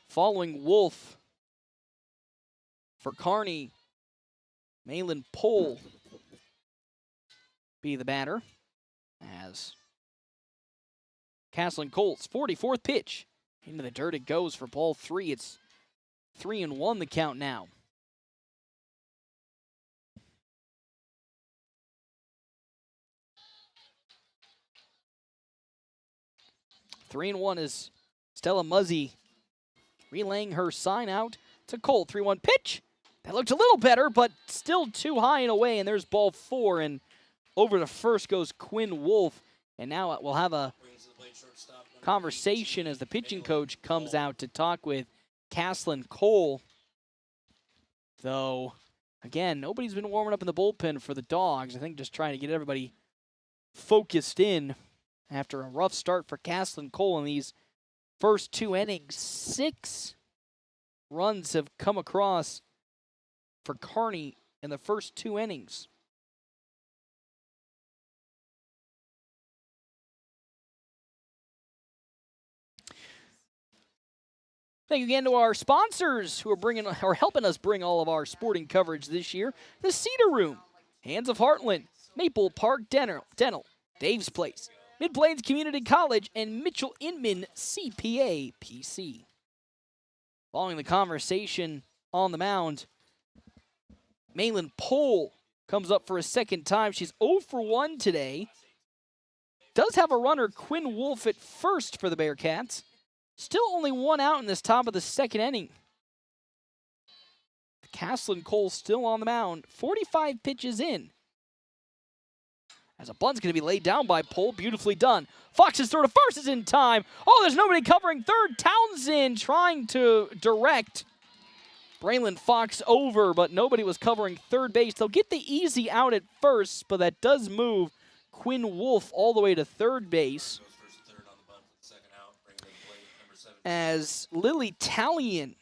Following Wolf for Kearney, Malin Pohl be the batter as Caslin Cole's 44th pitch. Into the dirt it goes for ball 3. It's 3-1 the count now. Three and one is Stella Muzzy relaying her sign out to Cole. 3-1 pitch. That looked a little better, but still too high and away. And there's ball 4. And over to first goes Quinn Wolf. And now we'll have a conversation as the pitching coach comes out to talk with Caslin Cole. Though, again, nobody's been warming up in the bullpen for the Dogs. I think just trying to get everybody focused in after a rough start for Caslin Cole in these first 2 innings. 6 runs have come across for Kearney in the first 2 innings. Thank you again to our sponsors who are helping us bring all of our sporting coverage this year. The Cedar Room, Hands of Heartland, Maple Park Dental, Dave's Place, Mid-Plains Community College, and Mitchell Inman CPA PC. Following the conversation on the mound, Malin Pohl comes up for a second time. She's 0 for 1 today. Does have a runner, Quinn Wolf, at first for the Bearcats. Still only 1 out in this top of the second inning. Caslin Cole still on the mound. 45 pitches in. As a bunt's going to be laid down by Pohl. Beautifully done. Fox's throw to first is in time. Oh, there's nobody covering third. Townsend trying to direct Braylon Fox over, but nobody was covering third base. They'll get the easy out at first, but that does move Quinn Wolf all the way to third base. As Lily Talion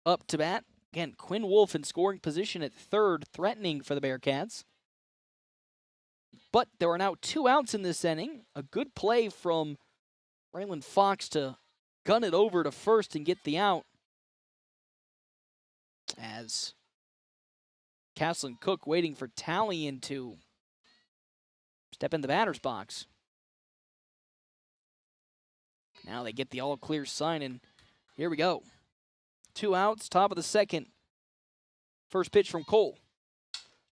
up to bat. Again, Quinn Wolf in scoring position at third, threatening for the Bearcats. But there are now 2 outs in this inning. A good play from Braylon Fox to gun it over to first and get the out. As Caslin Cook waiting for Talion to step in the batter's box. Now they get the all-clear sign, and here we go. 2 outs, top of the second. First pitch from Cole.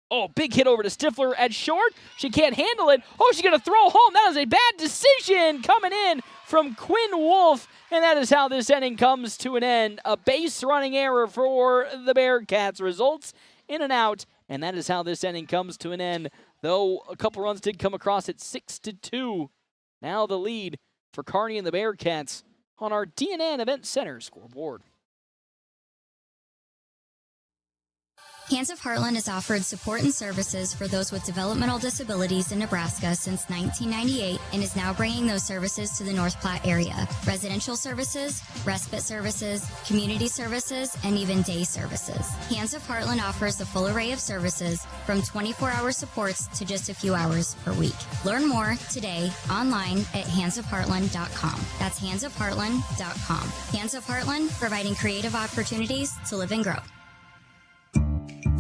Oh, big hit over to Stifler at short. She can't handle it. Oh, she's going to throw home. That is a bad decision coming in from Quinn Wolf, and that is how this inning comes to an end. A base running error for the Bearcats results in an out, and that is how this inning comes to an end, though a couple runs did come across at 6-2. Now the lead for Kearney and the Bearcats on our DNN Event Center scoreboard. Hands of Heartland has offered support and services for those with developmental disabilities in Nebraska since 1998 and is now bringing those services to the North Platte area. Residential services, respite services, community services, and even day services. Hands of Heartland offers a full array of services from 24-hour supports to just a few hours per week. Learn more today online at handsofheartland.com. That's handsofheartland.com. Hands of Heartland, providing creative opportunities to live and grow.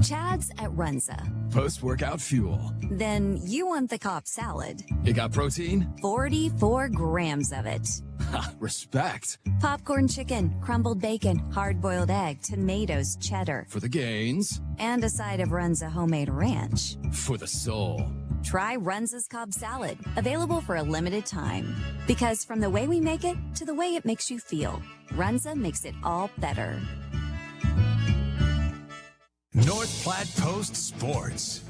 Chad's at Runza. Post-workout fuel. Then you want the Cobb salad. It got protein? 44 grams of it. Ha, respect. Popcorn chicken, crumbled bacon, hard-boiled egg, tomatoes, cheddar. For the gains. And a side of Runza homemade ranch. For the soul. Try Runza's Cobb salad, available for a limited time. Because from the way we make it to the way it makes you feel, Runza makes it all better. North Platte Post Sports.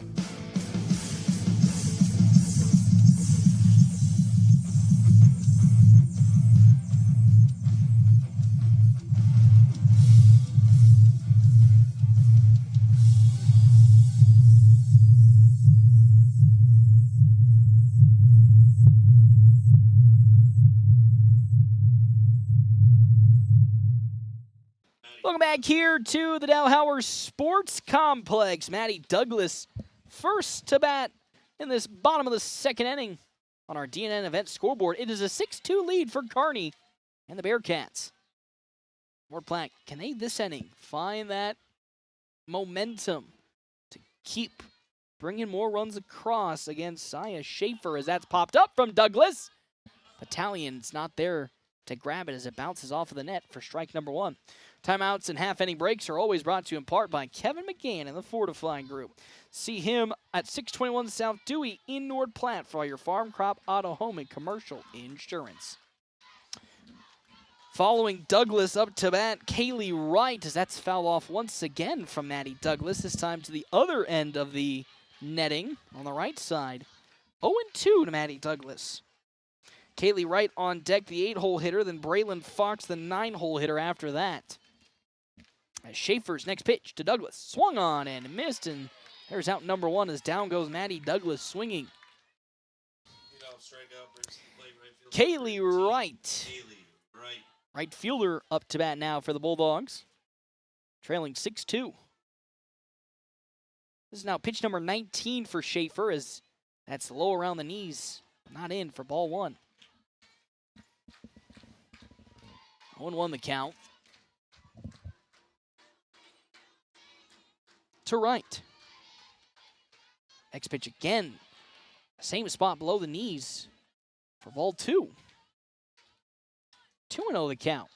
Welcome back here to the Dalhousie Sports Complex. Maddie Douglas first to bat in this bottom of the second inning on our DNN event scoreboard. It is a 6-2 lead for Kearney and the Bearcats. North Platte, can they this inning find that momentum to keep bringing more runs across against Saya Schaefer as that's popped up from Douglas? Battalion's not there to grab it as it bounces off of the net for strike number one. Timeouts and half-inning breaks are always brought to you in part by Kevin McGann and the Fortifying Group. See him at 621 South Dewey in North Platte for all your farm, crop, auto, home, and commercial insurance. Following Douglas up to bat, Kaylee Wright, as that's foul off once again from Maddie Douglas, this time to the other end of the netting on the right side. 0-2 to Maddie Douglas. Kaylee Wright on deck, the 8-hole hitter, then Braylon Fox, the 9-hole hitter after that. As Schaefer's next pitch to Douglas. Swung on and missed, and there's out number one as down goes Maddie Douglas swinging. Kaylee Wright. Right fielder up to bat now for the Bulldogs. Trailing 6-2. This is now pitch number 19 for Schaefer as that's low around the knees. Not in for ball one. 0-1 the count. To Wright. Next pitch again. Same spot below the knees for ball two. 2-0 the count.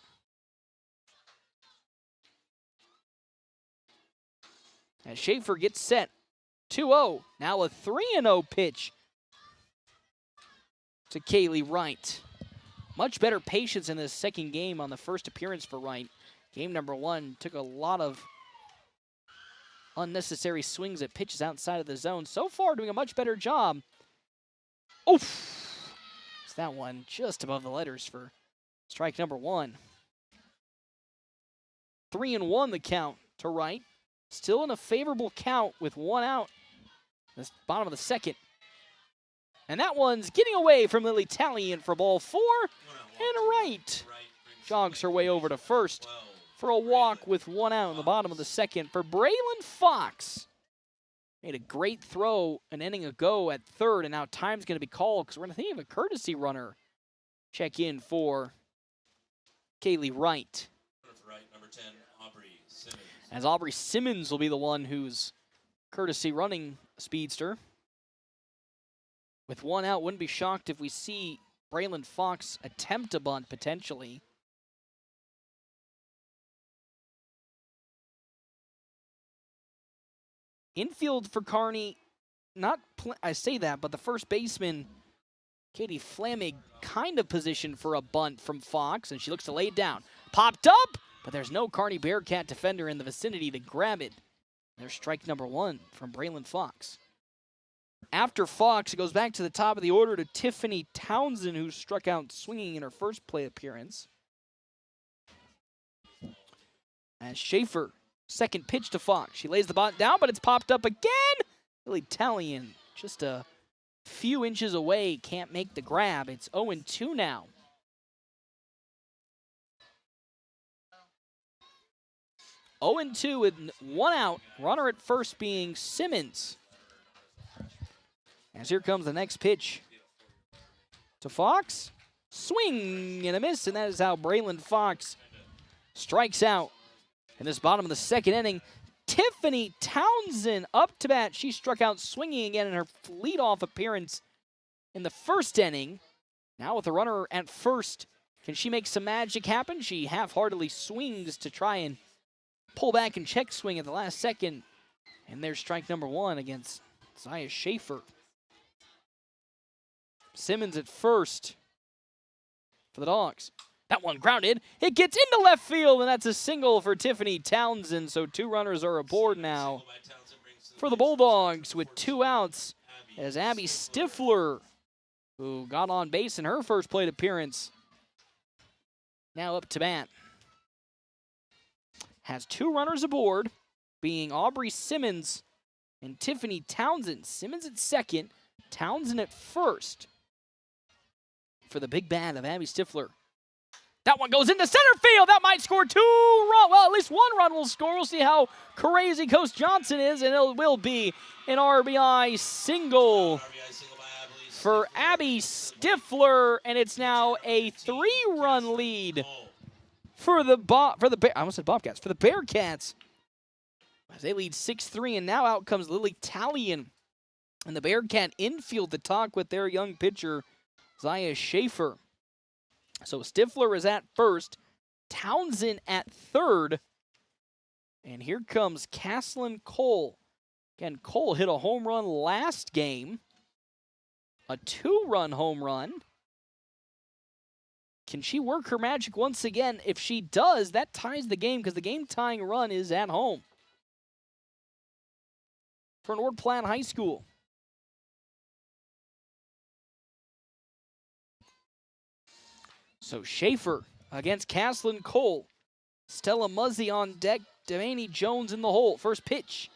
As Schaefer gets set. 2-0. Now a 3-0 pitch to Kaylee Wright. Much better patience in this second game on the first appearance for Wright. Game number one took a lot of unnecessary swings at pitches outside of the zone. So far, doing a much better job. Oof! It's that one just above the letters for strike number one. 3-1 the count to Wright. Still in a favorable count with one out. This bottom of the second. And that one's getting away from Lily Talion for ball four. And Wright jogs her way over to first for a walk with one out in the bottom of the second for Braylon Fox. Made a great throw an inning ago at third, and now time's going to be called because we're going to think of a courtesy runner. Check in for Kaylee Wright. Number 10, Aubrey Simmons. As Aubrey Simmons will be the one who's courtesy running speedster. With one out, wouldn't be shocked if we see Braylon Fox attempt a bunt potentially. Infield for Kearney, I say that, but the first baseman, Katie Flamig, kind of positioned for a bunt from Fox, and she looks to lay it down. Popped up, but there's no Kearney Bearcat defender in the vicinity to grab it. There's strike number one from Braylon Fox. After Fox, it goes back to the top of the order to Tiffany Townsend, who struck out swinging in her first play appearance. As Schaefer, second pitch to Fox. She lays the bunt down, but it's popped up again. Lily Talion, just a few inches away, can't make the grab. It's 0-2 now. Oh and 2 with one out. Runner at first being Simmons. As here comes the next pitch to Fox. Swing and a miss, and that is how Braylon Fox strikes out in this bottom of the second inning. Tiffany Townsend up to bat. She struck out swinging again in her leadoff appearance in the first inning. Now with a runner at first, can she make some magic happen? She half-heartedly swings to try and pull back and check swing at the last second. And there's strike number one against Zaya Schaefer. Simmons at first for the Dogs. That one grounded. It gets into left field, and that's a single for Tiffany Townsend. So 2 runners are aboard now for the Bulldogs with 2 outs as Abby Stifler, who got on base in her first plate appearance, now up to bat. Has 2 runners aboard, being Aubrey Simmons and Tiffany Townsend. Simmons at second, Townsend at first for the big bat of Abby Stifler. That one goes into center field. That might score 2 runs. Well, at least 1 run will score. We'll see how crazy Coach Johnson is, and it will be an RBI single for Abby Stifler, and it's now a 3-run lead for the Bearcats. As they lead 6-3, and now out comes Lily Talion, and the Bearcat infield to talk with their young pitcher, Zaya Schaefer. So Stifler is at first, Townsend at third, and here comes Caslin Cole. Again, Cole hit a home run last game, a 2-run home run. Can she work her magic once again? If she does, that ties the game because the game-tying run is at home for North Platte High School. So Schaefer against Caslin Cole. Stella Muzzy on deck. Devaney Jones in the hole. First pitch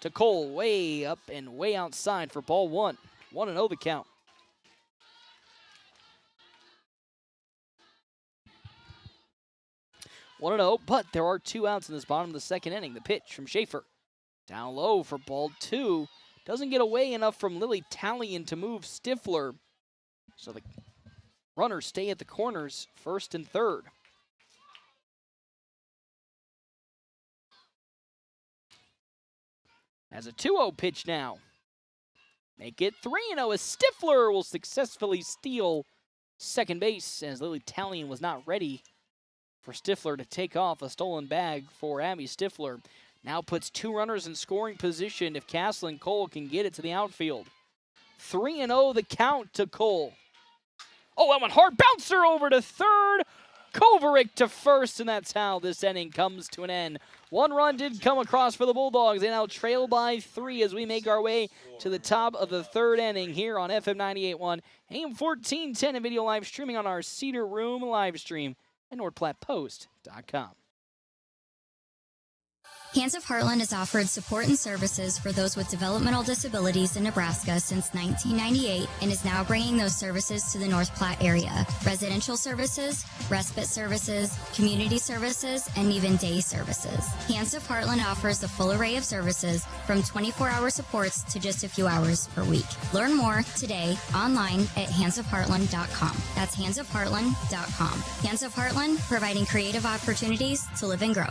to Cole. Way up and way outside for ball 1. 1-0 the count. But there are 2 outs in this bottom of the second inning. The pitch from Schaefer. Down low for ball 2. Doesn't get away enough from Lily Talion to move Stifler. So the runners stay at the corners, first and third. As a 2-0 pitch now. Make it 3-0 as Stifler will successfully steal second base as Lily Talion was not ready for Stifler to take off a stolen bag for Abby Stifler. Now puts 2 runners in scoring position if Caslin Cole can get it to the outfield. 3-0 the count to Cole. Oh, that one hard bouncer over to third. Kovaric to first, and that's how this inning comes to an end. 1 run did come across for the Bulldogs. They now trail by 3 as we make our way to the top of the 3rd inning here on FM 98.1, AM 1410, and video live streaming on our Cedar Room live stream at NorthPlattePost.com. Hands of Heartland has offered support and services for those with developmental disabilities in Nebraska since 1998 and is now bringing those services to the North Platte area. Residential services, respite services, community services, and even day services. Hands of Heartland offers a full array of services from 24-hour supports to just a few hours per week. Learn more today online at handsofheartland.com. That's handsofheartland.com. Hands of Heartland, providing creative opportunities to live and grow.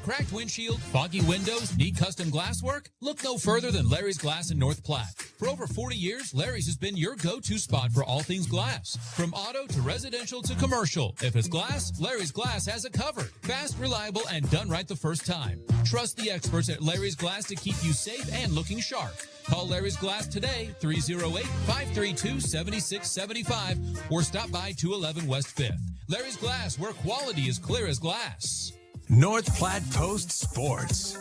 Cracked windshield, foggy windows, need custom glass work? Look no further than Larry's Glass in North Platte. For over 40 years, Larry's has been your go-to spot for all things glass. From auto to residential to commercial. If it's glass, Larry's Glass has it covered. Fast, reliable, and done right the first time. Trust the experts at Larry's Glass to keep you safe and looking sharp. Call Larry's Glass today, 308-532-7675, or stop by 211 West 5th. Larry's Glass, where quality is clear as glass. North Platte Post Sports.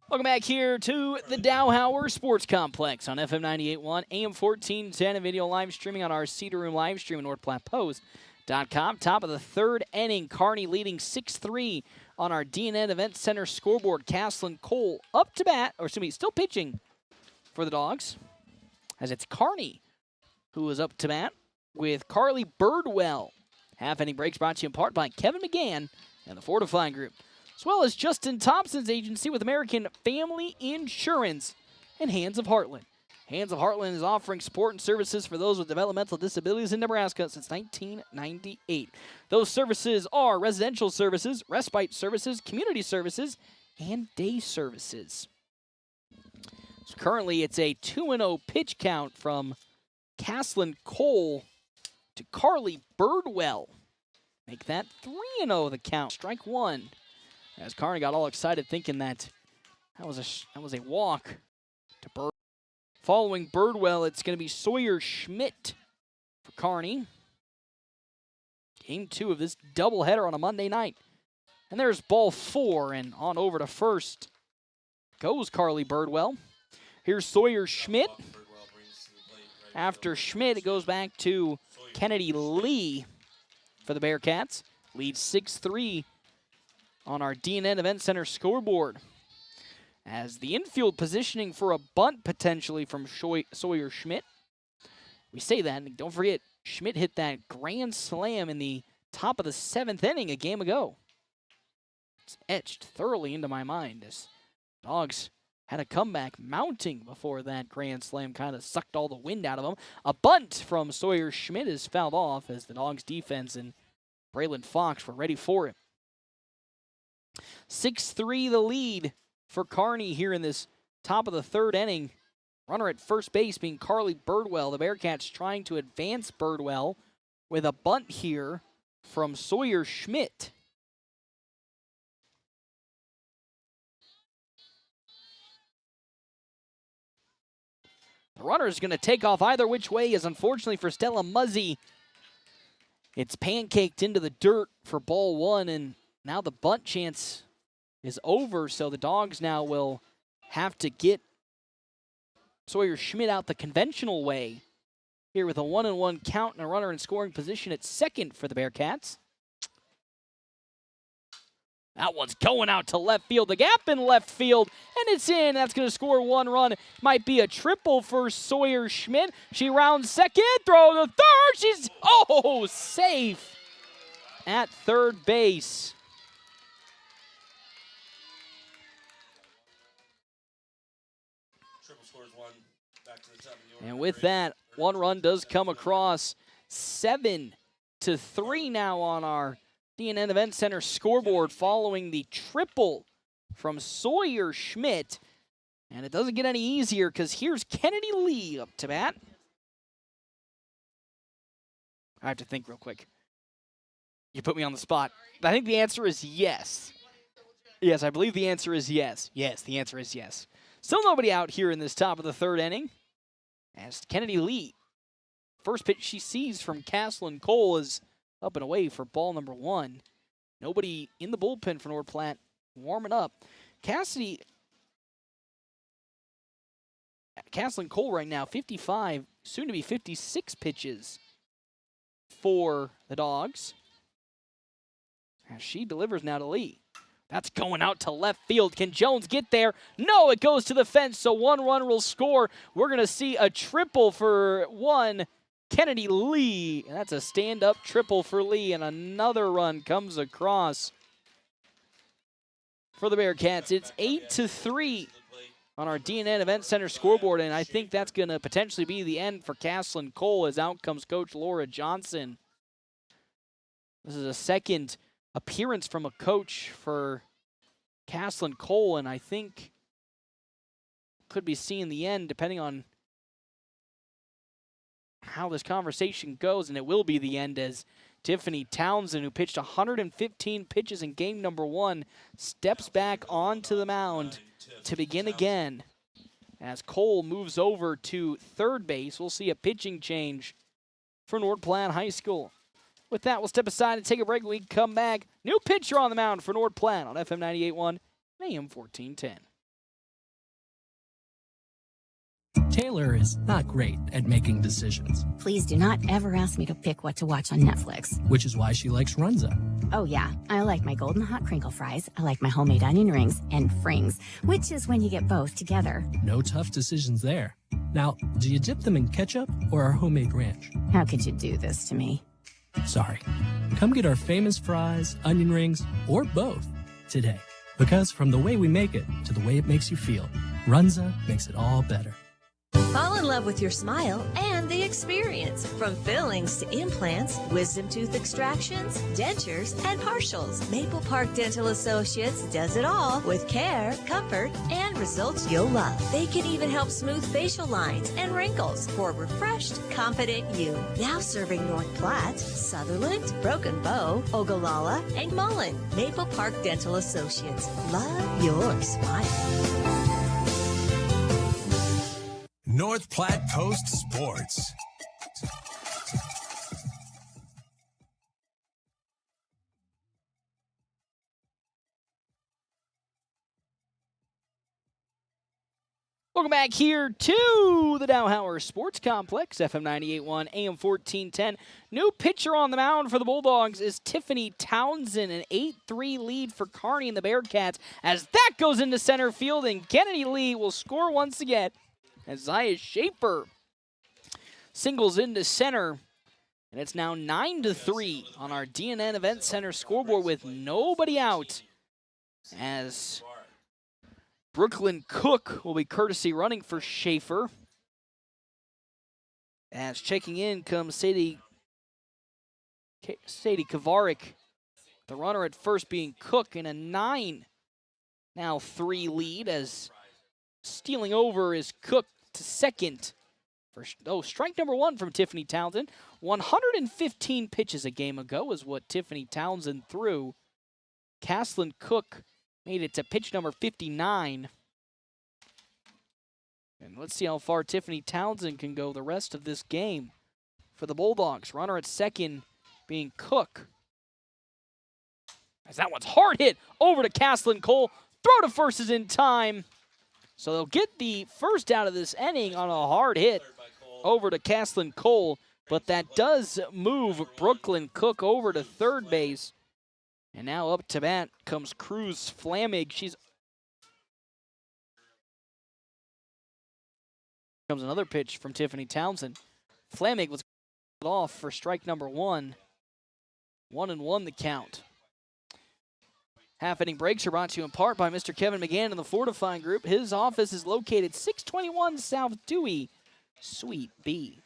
Welcome back here to the Dowhauer Sports Complex on FM 98.1, AM 1410, and video live streaming on our Cedar Room live stream at NorthPlattePost.com. Top of the 3rd inning, Kearney leading 6-3 on our DNN Event Center scoreboard. Caslin Cole up to bat, or excuse me, still pitching for the Dogs, as it's Kearney who is up to bat with Carly Birdwell. Half inning breaks brought to you in part by Kevin McGann and the Fortifying Group, as well as Justin Thompson's agency with American Family Insurance and Hands of Heartland. Hands of Heartland is offering support and services for those with developmental disabilities in Nebraska since 1998. Those services are residential services, respite services, community services, and day services. So currently it's a 2-0 pitch count from Caslin Cole to Carly Birdwell. Make that 3-0 the count. Strike one. As Kearney got all excited thinking that was a walk to Bird. Following Birdwell, it's going to be Sawyer Schmidt for Kearney. Game 2 of this doubleheader on a Monday night. And there's ball 4, and on over to first goes Carly Birdwell. Here's Sawyer Schmidt. After Schmidt, it goes back to Kennedy Lee for the Bearcats. Leads 6-3 on our DNN Event Center scoreboard. As the infield positioning for a bunt potentially from Sawyer Schmidt. We say that, and don't forget, Schmidt hit that grand slam in the top of the 7th inning a game ago. It's etched thoroughly into my mind as Dogs had a comeback mounting before that grand slam kind of sucked all the wind out of them. A bunt from Sawyer Schmidt is fouled off as the Dogs defense and Braylon Fox were ready for it. 6-3 the lead for Kearney here in this top of the 3rd inning. Runner at first base being Carly Birdwell. The Bearcats trying to advance Birdwell with a bunt here from Sawyer Schmidt. The runner is going to take off either which way, as unfortunately for Stella Muzzy, it's pancaked into the dirt for ball 1, and now the bunt chance is over, so the Dogs now will have to get Sawyer Schmidt out the conventional way here with a 1-1 count and a runner in scoring position at second for the Bearcats. That one's going out to left field. The gap in left field, and it's in. That's going to score 1 run. Might be a triple for Sawyer Schmidt. She rounds second, throw to third. She's, safe at third base. Triple scores 1. Back to the top of the order. And with that, 1 run does come across. 7-3 now on our DNN Event Center scoreboard following the triple from Sawyer Schmidt. And it doesn't get any easier because here's Kennedy Lee up to bat. I have to think real quick. You put me on the spot. I think the answer is yes. Yes, I believe the answer is yes. Yes, the answer is yes. Still nobody out here in this top of the 3rd inning. As Kennedy Lee, first pitch she sees from Caslin Cole is up and away for ball number 1. Nobody in the bullpen for North Platte warming up. Caslin Cole right now, 55, soon to be 56 pitches for the Dogs. As she delivers now to Lee. That's going out to left field. Can Jones get there? No, it goes to the fence, so 1 run will score. We're going to see a triple for 1. Kennedy Lee, and that's a stand-up triple for Lee, and another run comes across for the Bearcats. It's 8-3 on our DNN Event Center scoreboard, and I think that's going to potentially be the end for Caslin Cole as out comes Coach Laura Johnson. This is a second appearance from a coach for Caslin Cole, and I think could be seeing the end depending on how this conversation goes, and it will be the end as Tiffany Townsend, who pitched 115 pitches in game number 1, steps back onto the mound to begin again. As Cole moves over to third base, we'll see a pitching change for North Platte High School. With that, we'll step aside and take a break. We come back. New pitcher on the mound for North Platte on FM 98.1 and AM 1410. Taylor is not great at making decisions. Please do not ever ask me to pick what to watch on Netflix. Which is why she likes Runza. Oh yeah, I like my golden hot crinkle fries, I like my homemade onion rings, and frings, which is when you get both together. No tough decisions there. Now, do you dip them in ketchup or our homemade ranch? How could you do this to me? Sorry. Come get our famous fries, onion rings, or both today. Because from the way we make it to the way it makes you feel, Runza makes it all better. Fall in love with your smile and the experience. From fillings to implants, wisdom tooth extractions, dentures, and partials. Maple Park Dental Associates does it all with care, comfort, and results you'll love. They can even help smooth facial lines and wrinkles for a refreshed, confident you. Now serving North Platte, Sutherland, Broken Bow, Ogallala, and Mullen. Maple Park Dental Associates. Love your smile. North Platte Post Sports. Welcome back here to the Dowhauer Sports Complex, FM 98.1, AM 1410. New pitcher on the mound for the Bulldogs is Tiffany Townsend, an 8-3 lead for Kearney and the Bearcats. As that goes into center field, and Kennedy Lee will score once again. As Zaya Schaefer singles into center, and it's now 9-3 on our DNN Event Center scoreboard with nobody out, as Brooklyn Cook will be courtesy running for Schaefer. As checking in comes Sadie Kovarik, the runner at first being Cook, in a 9-3 lead, as stealing over is Cook to second. Strike number one from Tiffany Townsend. 115 pitches a game ago is what Tiffany Townsend threw. Caslin Cook made it to pitch number 59. And let's see how far Tiffany Townsend can go the rest of this game for the Bulldogs. Runner at second being Cook. As that one's hard hit over to Caslin Cole. Throw to first is in time. So they'll get the first out of this inning on a hard hit over to Caslin Cole, but that does move Brooklyn Cook over to third base. And now up to bat comes Cruz Flamig. Comes another pitch from Tiffany Townsend. Flamig was off for strike number one. 1-1 the count. Half-inning breaks are brought to you in part by Mr. Kevin McGann and the Fortifying Group. His office is located 621 South Dewey, Suite B.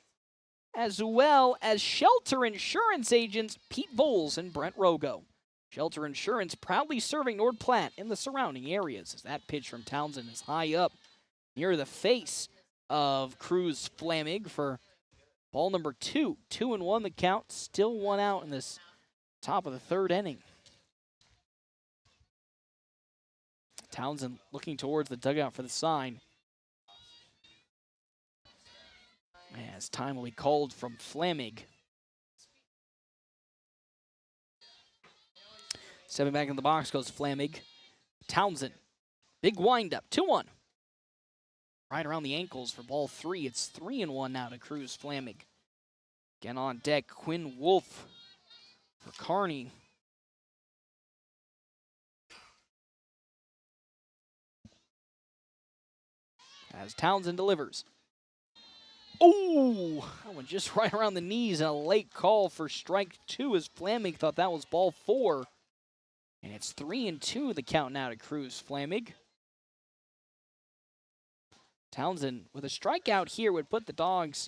As well as Shelter Insurance agents Pete Voles and Brent Rogo. Shelter Insurance proudly serving North Platte and the surrounding areas, as that pitch from Townsend is high up near the face of Cruz Flamig for ball number 2. 2-1 the count, still one out in this top of the third inning. Townsend looking towards the dugout for the sign. As time will be called from Flamig. Stepping back in the box goes Flamig. Townsend. Big windup. 2-1. Right around the ankles for ball 3. It's 3-1 now to Cruz Flamig. Again on deck, Quinn Wolf for Kearney. As Townsend delivers. Oh, that one just right around the knees, and a late call for strike 2 as Flamig thought that was ball 4. And it's 3-2 the count now to Cruz Flamig. Townsend with a strikeout here would put the Dogs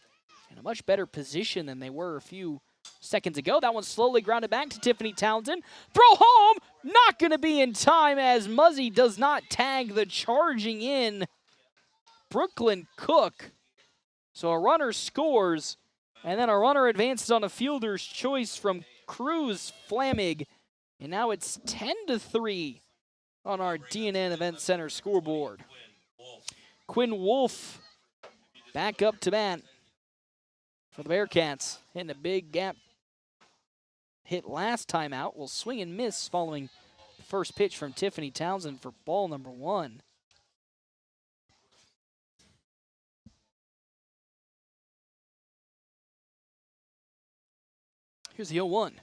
in a much better position than they were a few seconds ago. That one slowly grounded back to Tiffany Townsend. Throw home, not going to be in time as Muzzy does not tag the charging in Brooklyn Cook. So a runner scores, and then a runner advances on a fielder's choice from Cruz Flamig. And now it's 10-3 on our DNN Event Center scoreboard. Quinn Wolf back up to bat for the Bearcats. Hitting a big gap hit last time out. Will swing and miss following the first pitch from Tiffany Townsend for ball number 1. Here's the 0-1.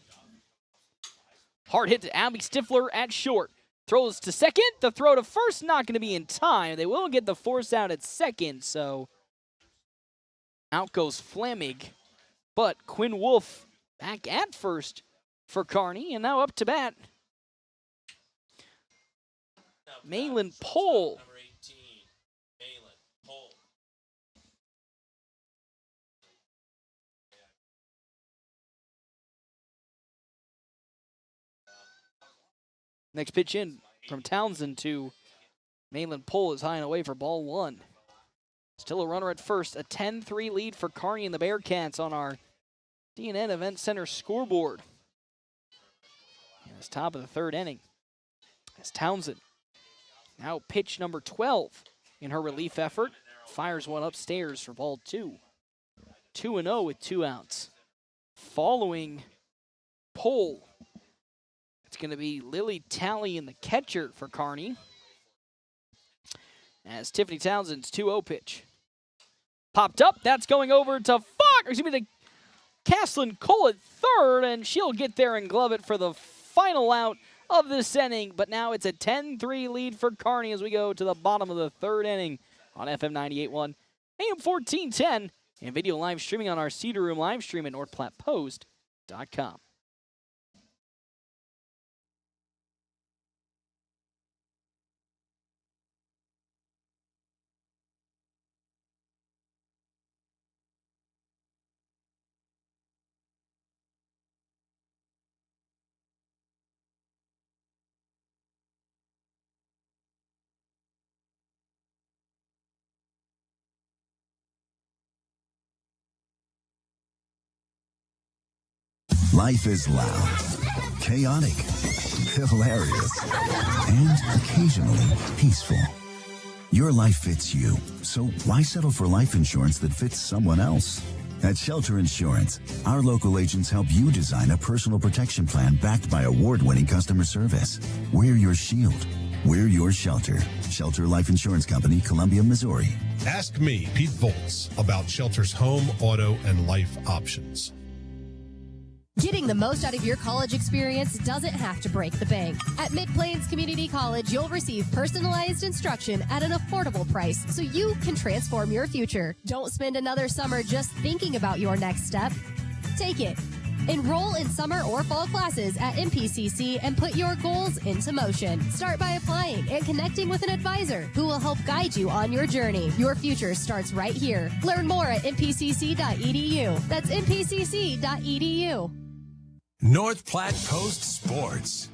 Hard hit to Abby Stifler at short. Throws to second. The throw to first not going to be in time. They will get the force out at second, so out goes Flamig. But Quinn Wolf back at first for Kearney, and now up to bat. Malin Pohl. Next pitch in from Townsend to Malin Pohl is high and away for ball one. Still a runner at first. A 10-3 lead for Kearney and the Bearcats on our DNN Event Center scoreboard. And it's top of the third inning. As Townsend, now pitch number 12 in her relief effort, fires one upstairs for ball two. 2-0 with 2 outs. Following Pohl, it's going to be Lily Talley in the catcher for Kearney. As Tiffany Townsend's 2-0 pitch. Popped up, that's going over to Caslin Cole at third, and she'll get there and glove it for the final out of this inning. But now it's a 10-3 lead for Kearney as we go to the bottom of the third inning on FM 98.1, AM 1410, and video live streaming on our Cedar Room live stream at NorthPlattePost.com. Life is loud, chaotic, hilarious, and occasionally peaceful. Your life fits you, so why settle for life insurance that fits someone else? At Shelter Insurance, our local agents help you design a personal protection plan backed by award-winning customer service. We're your shield. We're your shelter. Shelter Life Insurance Company, Columbia, Missouri. Ask me, Pete Volz, about Shelter's home, auto, and life options. Getting the most out of your college experience doesn't have to break the bank. At Mid-Plains Community College, you'll receive personalized instruction at an affordable price so you can transform your future. Don't spend another summer just thinking about your next step. Take it. Enroll in summer or fall classes at MPCC and put your goals into motion. Start by applying and connecting with an advisor who will help guide you on your journey. Your future starts right here. Learn more at mpcc.edu. That's mpcc.edu. North Platte Post Sports.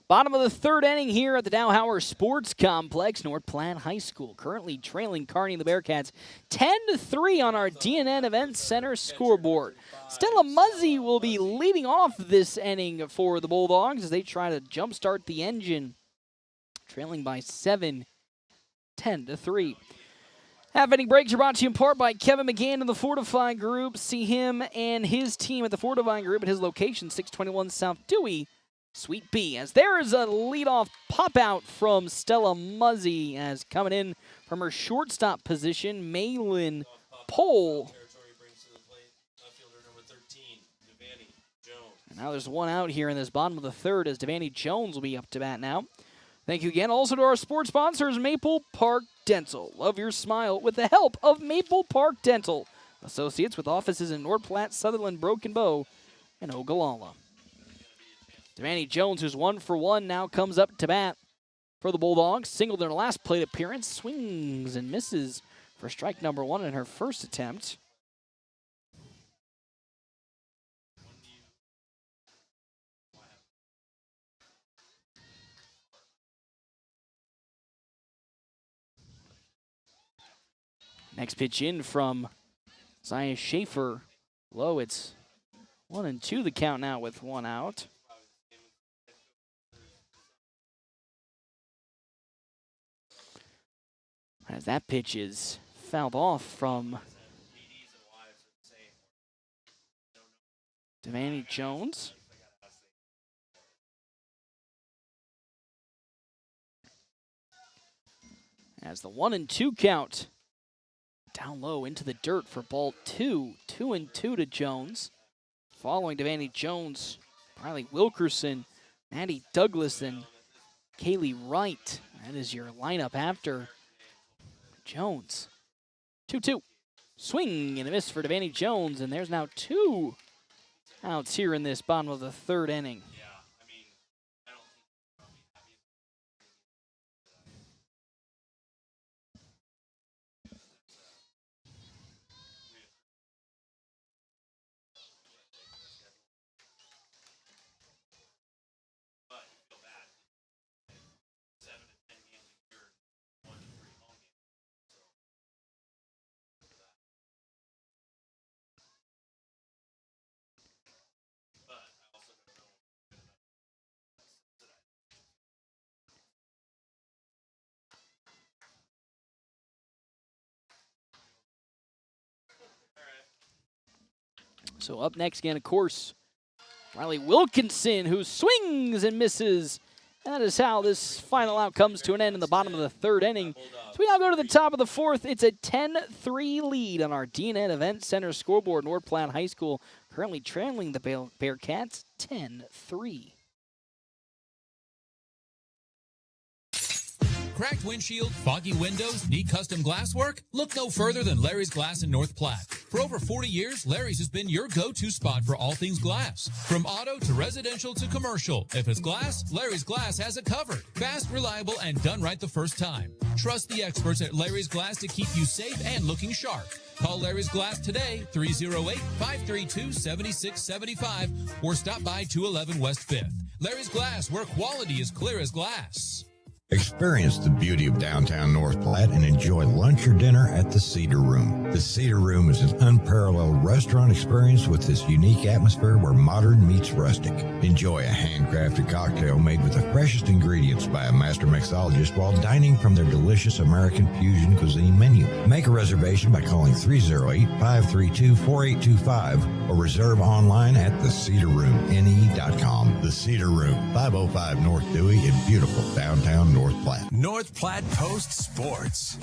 Bottom of the third inning here at the Dowhauer Sports Complex. North Platte High School currently trailing Kearney and the Bearcats 10-3 on our DNN Event Center scoreboard. Stella Muzzy will be leading off this inning for the Bulldogs as they try to jumpstart the engine, trailing by 7, 10-3. Half-inning breaks are brought to you in part by Kevin McGann and the Fortify Group. See him and his team at the Fortify Group at his location, 621 South Dewey, Suite B. As there is a leadoff pop-out from Stella Muzzy as coming in from her shortstop position, Malin Pohl. And now there's one out here in this bottom of the third as Devaney Jones will be up to bat now. Thank you again also to our sports sponsors, Maple Park Dental. Love your smile with the help of Maple Park Dental. Associates with offices in North Platte, Sutherland, Broken Bow, and Ogallala. Devaney Jones, who's 1 for 1, now comes up to bat for the Bulldogs. Singled in her last plate appearance, swings and misses for strike number 1 in her first attempt. Next pitch in from Zaya Schaefer. Low, it's 1-2 the count now with 1 out. As that pitch is fouled off from Devaney Jones. As the 1-2 count. Down low into the dirt for ball 2. 2-2 to Jones. Following Devaney Jones, Riley Wilkerson, Maddie Douglas, and Kaylee Wright. That is your lineup after Jones. 2-2. Swing and a miss for Devaney Jones, and there's now 2 outs here in this bottom of the third inning. So up next again, of course, Riley Wilkinson, who swings and misses. And that is how this final out comes to an end in the bottom of the third inning. So we now go to the top of the fourth. It's a 10-3 lead on our D&N Event Center scoreboard. North Platte High School currently trailing the Bearcats 10-3. Cracked windshield, foggy windows, need custom glass work? Look no further than Larry's Glass in North Platte. For over 40 years, Larry's has been your go-to spot for all things glass. From auto to residential to commercial. If it's glass, Larry's Glass has it covered. Fast, reliable, and done right the first time. Trust the experts at Larry's Glass to keep you safe and looking sharp. Call Larry's Glass today, 308-532-7675, or stop by 211 West 5th. Larry's Glass, where quality is clear as glass. Experience the beauty of downtown North Platte and enjoy lunch or dinner at the Cedar Room. The Cedar Room is an unparalleled restaurant experience with this unique atmosphere where modern meets rustic. Enjoy a handcrafted cocktail made with the freshest ingredients by a master mixologist while dining from their delicious American fusion cuisine menu. Make a reservation by calling 308-532-4825 or reserve online at thecedarroomne.com. The Cedar Room, 505 North Dewey in beautiful downtown North Platte. North Platte Post Sports.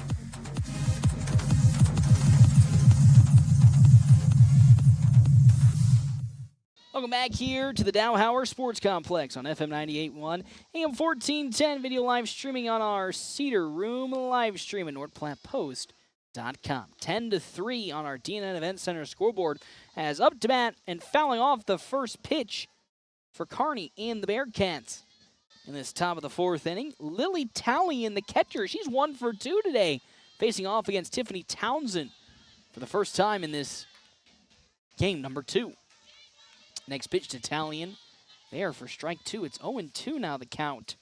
Welcome back here to the Dowhauer Sports Complex on FM 98.1, AM 1410, video live streaming on our Cedar Room live stream at NorthPlattePost.com. 10-3 on our D&N Event Center scoreboard as up to bat and fouling off the first pitch for Kearney and the Bearcats. In this top of the fourth inning, Lily Talley, the catcher. She's 1 for 2 today, facing off against Tiffany Townsend for the first time in this game, number 2. Next pitch to Talion. There for strike 2. It's 0-2 now the count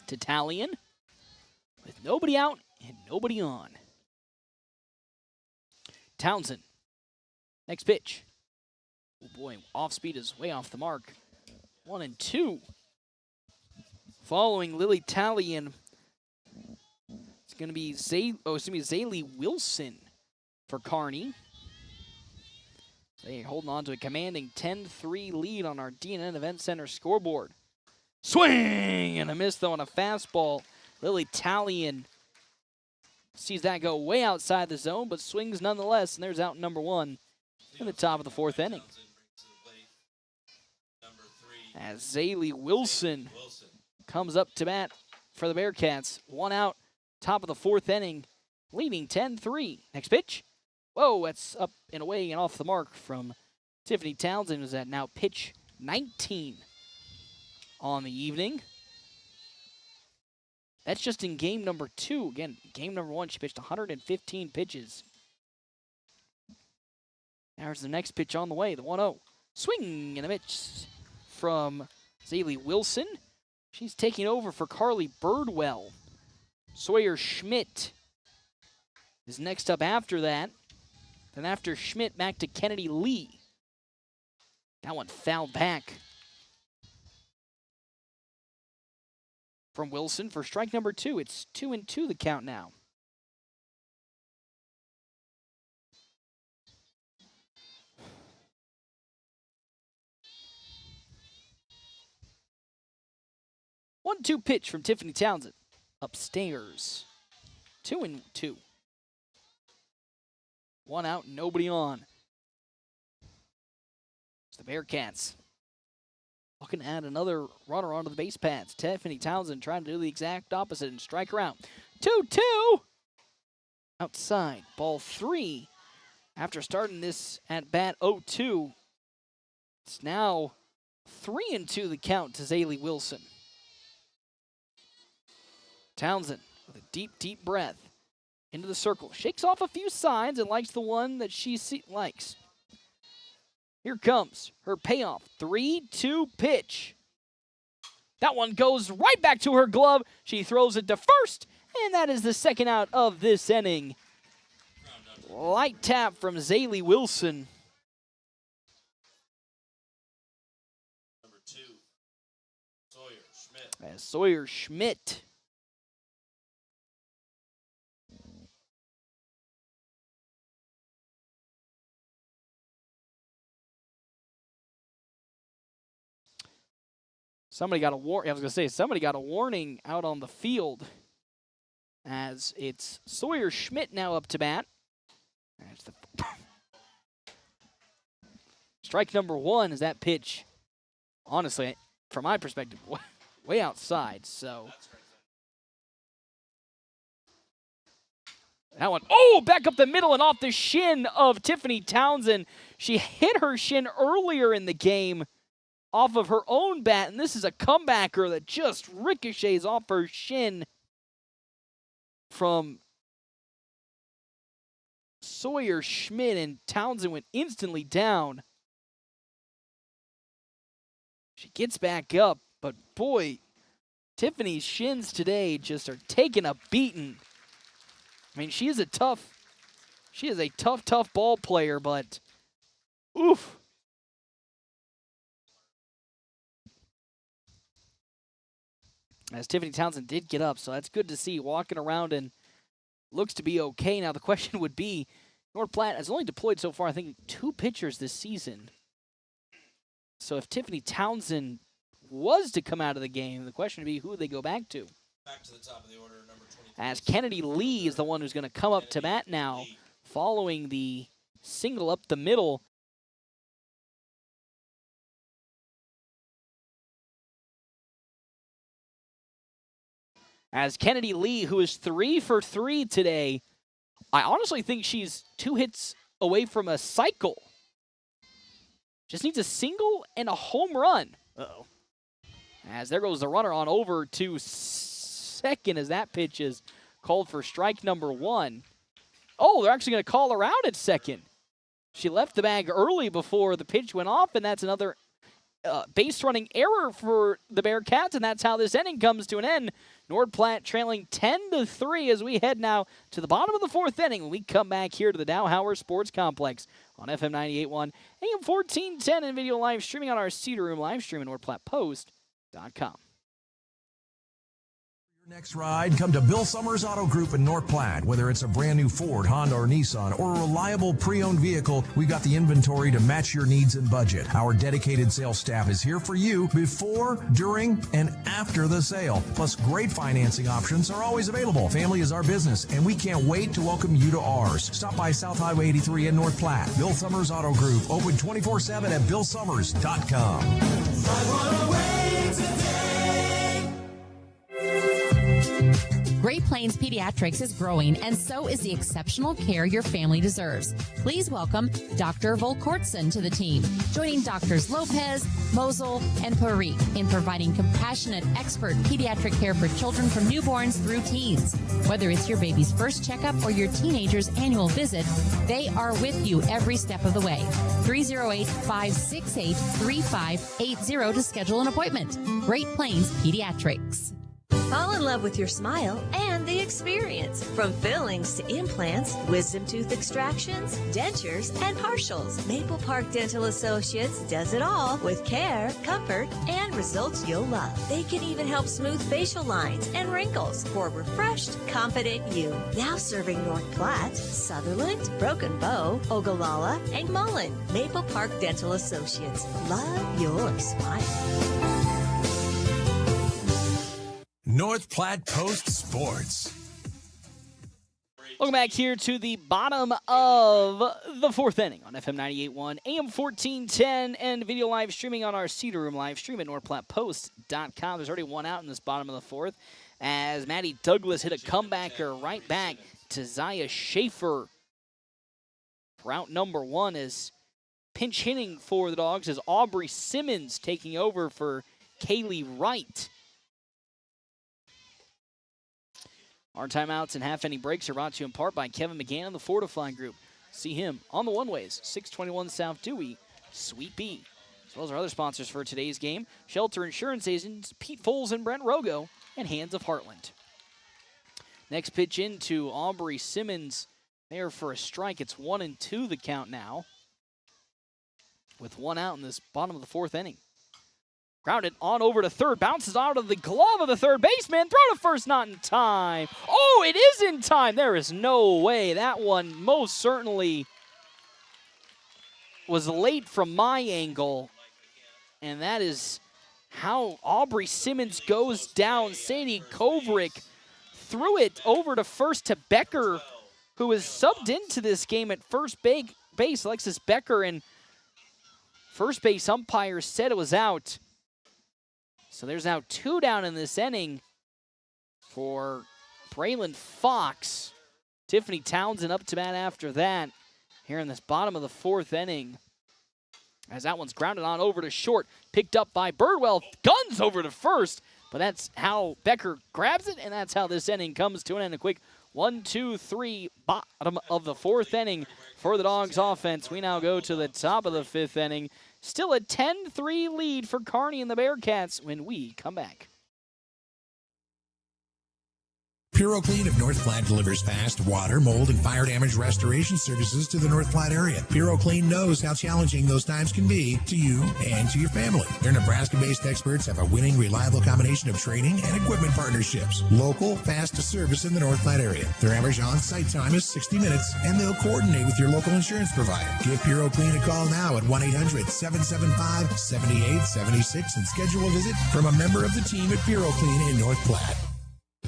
to Talion with nobody out and nobody on. Townsend. Next pitch. Oh boy, off speed is way off the mark. 1-2. Following Lily Talion, it's going to be Zaylee Wilson for Kearney. They're holding on to a commanding 10-3 lead on our D&N Event Center scoreboard. Swing and a miss though on a fastball. Lily Talion sees that go way outside the zone, but swings nonetheless, and there's out number 1 in the top of the fourth inning. As Zaylee Wilson comes up to bat for the Bearcats. 1 out, top of the fourth inning, leading 10-3. Next pitch. Whoa, that's up and away and off the mark from Tiffany Townsend. Is that now pitch 19 on the evening? That's just in game number 2. Again, game number 1, she pitched 115 pitches. There's the next pitch on the way, the 1-0. Swing and a miss from Zaylee Wilson. She's taking over for Carly Birdwell. Sawyer Schmidt is next up after that. Then after Schmidt, back to Kennedy Lee. That one fouled back from Wilson for strike number 2. It's 2-2 the count now. One-two pitch from Tiffany Townsend. Upstairs. 2-2. 1 out, nobody on. It's the Bearcats looking at another runner onto the base paths. Tiffany Townsend trying to do the exact opposite and strike her out. 2-2. Outside. Ball 3. After starting this at bat 0-2, it's now 3-2 the count to Zaylee Wilson. Townsend with a deep, deep breath into the circle. Shakes off a few signs and likes the one that she likes. Here comes her payoff. 3-2 pitch. That one goes right back to her glove. She throws it to first, and that is the second out of this inning. Light tap from Zaylee Wilson. Number 2, Sawyer Schmidt. As Sawyer Schmidt Somebody got a warning. I was going to say, somebody got a warning out on the field as it's Sawyer Schmidt now up to bat. That's the strike number 1 is that pitch. Honestly, from my perspective, way outside. So that one, back up the middle and off the shin of Tiffany Townsend. She hit her shin earlier in the game off of her own bat, and this is a comebacker that just ricochets off her shin from Sawyer Schmidt, and Townsend went instantly down. She gets back up, but boy, Tiffany's shins today just are taking a beating. I mean, she is a tough ball player, but oof. As Tiffany Townsend did get up, so that's good to see, walking around and looks to be okay. Now the question would be, North Platte has only deployed so far, I think, 2 pitchers this season. So if Tiffany Townsend was to come out of the game, the question would be who would they go back to? Back to the top of the order, number 20. As Kennedy Lee is the one who's going to come up to bat now, following the single up the middle. As Kennedy Lee, who is 3 for 3 today, I honestly think she's 2 hits away from a cycle. Just needs a single and a home run. Uh-oh. As there goes the runner on over to second as that pitch is called for strike number 1. Oh, they're actually going to call her out at second. She left the bag early before the pitch went off, and that's another base running error for the Bearcats, and that's how this inning comes to an end. North Platte trailing 10-3 as we head now to the bottom of the 4th inning when we come back here to the Dow Howard Sports Complex on FM 98.1, AM 1410, and video live streaming on our Cedar Room live stream at NorthPlattePost.com. Next ride, come to Bill Summers Auto Group in North Platte. Whether it's a brand new Ford, Honda, or Nissan, or a reliable pre-owned vehicle, we've got the inventory to match your needs and budget. Our dedicated sales staff is here for you before, during, and after the sale. Plus, great financing options are always available. Family is our business, and we can't wait to welcome you to ours. Stop by South Highway 83 in North Platte. Bill Summers Auto Group, open 24/7 at BillSummers.com. Great Plains Pediatrics is growing, and so is the exceptional care your family deserves. Please welcome Dr. Volkortson to the team, joining Doctors Lopez, Mosel, and Parikh in providing compassionate, expert pediatric care for children from newborns through teens. Whether it's your baby's first checkup or your teenager's annual visit, they are with you every step of the way. 308-568-3580 to schedule an appointment. Great Plains Pediatrics. Fall in love with your smile and the experience. From fillings to implants, wisdom tooth extractions, dentures, and partials. Maple Park Dental Associates does it all with care, comfort, and results you'll love. They can even help smooth facial lines and wrinkles for a refreshed, confident you. Now serving North Platte, Sutherland, Broken Bow, Ogallala, and Mullen. Maple Park Dental Associates. Love your smile. North Platte Post Sports. Welcome back here to the bottom of the 4th inning on FM 98.1, AM 1410, and video live streaming on our Cedar Room live stream at NorthPlattePost.com. There's already one out in this bottom of the 4th as Maddie Douglas hit a comebacker right back to Zaya Schaefer. Route number 1 is pinch hitting for the Dogs as Aubrey Simmons taking over for Kaylee Wright. Our timeouts and half-inning breaks are brought to you in part by Kevin McGann and the Fortify Group. See him on the one-ways, 621 South Dewey, Suite B. As well as our other sponsors for today's game, Shelter Insurance Agents, Pete Foles and Brent Rogo, and Hands of Heartland. Next pitch into Aubrey Simmons there for a strike. It's 1-2 the count now, with one out in this bottom of the 4th inning. Grounded on over to third, bounces out of the glove of the third baseman. Throw to first, not in time. Oh, it is in time. There is no way. That one most certainly was late from my angle. And that is how Aubrey Simmons goes down. Sadie Kovrick threw it over to first to Becker, who was subbed into this game at first base. Alexis Becker, and first base umpire said it was out. So there's now 2 down in this inning for Braylon Fox. Tiffany Townsend up to bat after that here in this bottom of the 4th inning. As that one's grounded on over to short, picked up by Birdwell, guns over to first, but that's how Becker grabs it, and that's how this inning comes to an end. A quick 1-2-3 bottom of the 4th inning for the Dogs offense. We now go to the top of the 5th inning. Still a 10-3 lead for Kearney and the Bearcats when we come back. PuroClean of North Platte delivers fast water, mold, and fire damage restoration services to the North Platte area. PuroClean knows how challenging those times can be to you and to your family. Their Nebraska-based experts have a winning, reliable combination of training and equipment partnerships. Local, fast service in the North Platte area. Their average on-site time is 60 minutes, and they'll coordinate with your local insurance provider. Give PuroClean a call now at 1-800-775-7876 and schedule a visit from a member of the team at PuroClean in North Platte.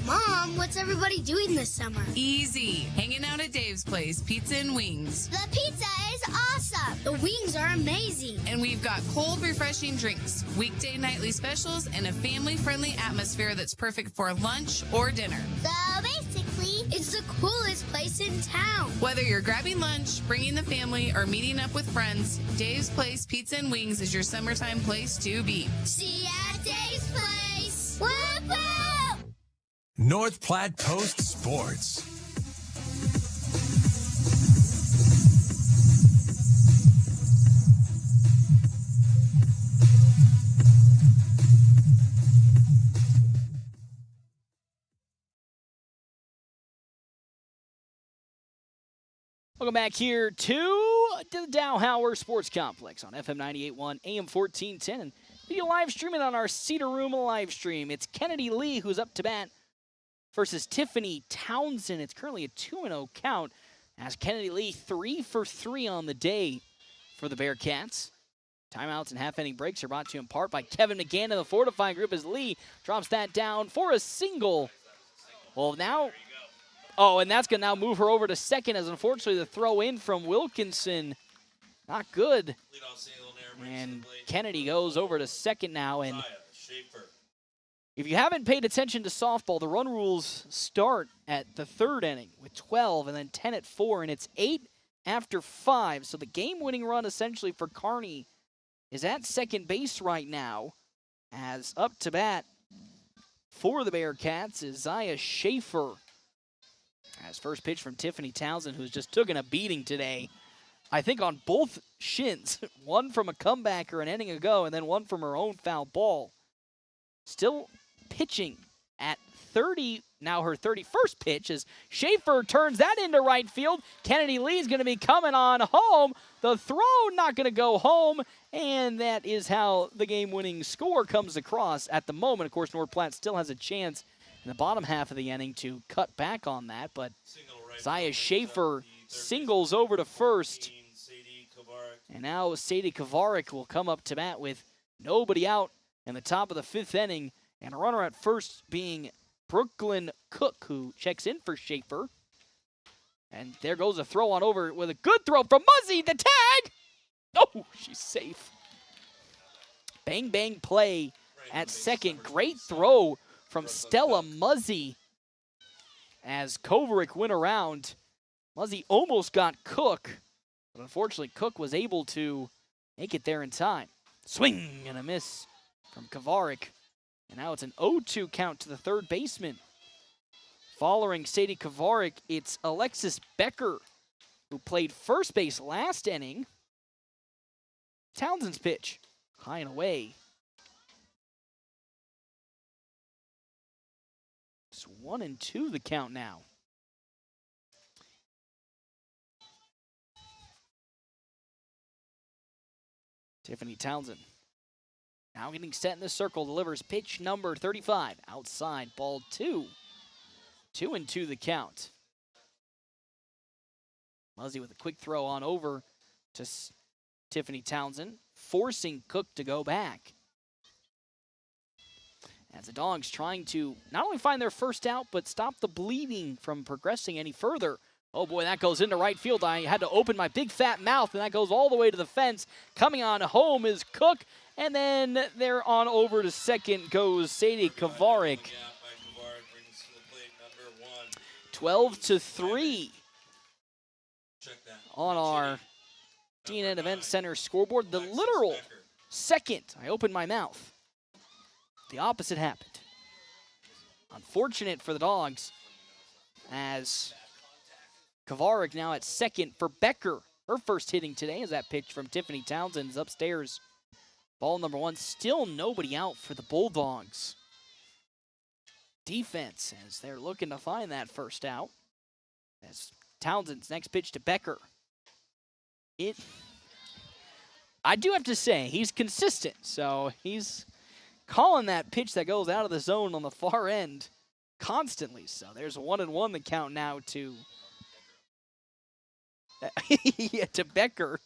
Mom, what's everybody doing this summer? Easy. Hanging out at Dave's Place, pizza and wings. The pizza is awesome. The wings are amazing. And we've got cold, refreshing drinks, weekday nightly specials, and a family-friendly atmosphere that's perfect for lunch or dinner. So basically, it's the coolest place in town. Whether you're grabbing lunch, bringing the family, or meeting up with friends, Dave's Place Pizza and Wings is your summertime place to be. See you at Dave's Place. Whoop-whoop! North Platte Post Sports. Welcome back here to the Dow Hauer Sports Complex on FM 98.1, AM 1410, and video live streaming on our Cedar Room live stream. It's Kennedy Lee who's up to bat versus Tiffany Townsend. It's currently a 2-0 count as Kennedy Lee 3 for 3 on the day for the Bearcats. Timeouts and half-inning breaks are brought to you in part by Kevin McGann and the fortifying group as Lee drops that down for a single. Well, now, and that's going to now move her over to second as unfortunately the throw in from Wilkinson, not good. And Kennedy goes over to second now, and if you haven't paid attention to softball, the run rules start at the 3rd inning with 12 and then 10 at 4, and it's 8 after 5. So the game-winning run essentially for Kearney is at second base right now, as up to bat for the Bearcats is Zaya Schaefer. As first pitch from Tiffany Townsend, who's just taken a beating today, I think on both shins, one from a comebacker an inning ago and then one from her own foul ball. Still pitching at 30, now her 31st pitch as Schaefer turns that into right field. Kennedy Lee's going to be coming on home. The throw not going to go home, and that is how the game-winning score comes across at the moment. Of course, North Platte still has a chance in the bottom half of the inning to cut back on that, but Zaya Schaefer singles over to first. And now Sadie Kovarik will come up to bat with nobody out in the top of the 5th inning, and a runner at first being Brooklyn Cook, who checks in for Schaefer. And there goes a throw on over with a good throw from Muzzy, the tag! Oh, she's safe. Bang, bang play at second. Great throw from Stella Muzzy as Kovarik went around. Muzzy almost got Cook, but unfortunately Cook was able to make it there in time. Swing and a miss from Kovarik. And now it's an 0-2 count to the 3rd baseman. Following Sadie Kovarik, it's Alexis Becker, who played first base last inning. Townsend's pitch, high and away. It's 1-2 the count now. Tiffany Townsend now getting set in the circle, delivers pitch number 35. Outside, ball 2. 2-2 the count. Muzzy with a quick throw on over to Tiffany Townsend, forcing Cook to go back. as the Dogs trying to not only find their first out, but stop the bleeding from progressing any further. Oh boy, that goes into right field. I had to open my big fat mouth, and that goes all the way to the fence. Coming on home is Cook, and then they're on over to second goes Sadie Kovarik. 12-3 on our DNN Event Center scoreboard. The literal second I opened my mouth, the opposite happened. Unfortunate for the Dogs, as Kovarik now at second for Becker. Her first hitting today is that pitch from Tiffany Townsend is upstairs. Ball number 1, still nobody out for the Bulldogs. Defense as they're looking to find that first out. As Townsend's next pitch to Becker. I do have to say, he's consistent, so he's calling that pitch that goes out of the zone on the far end constantly. So there's a 1-1 the count now to to Becker.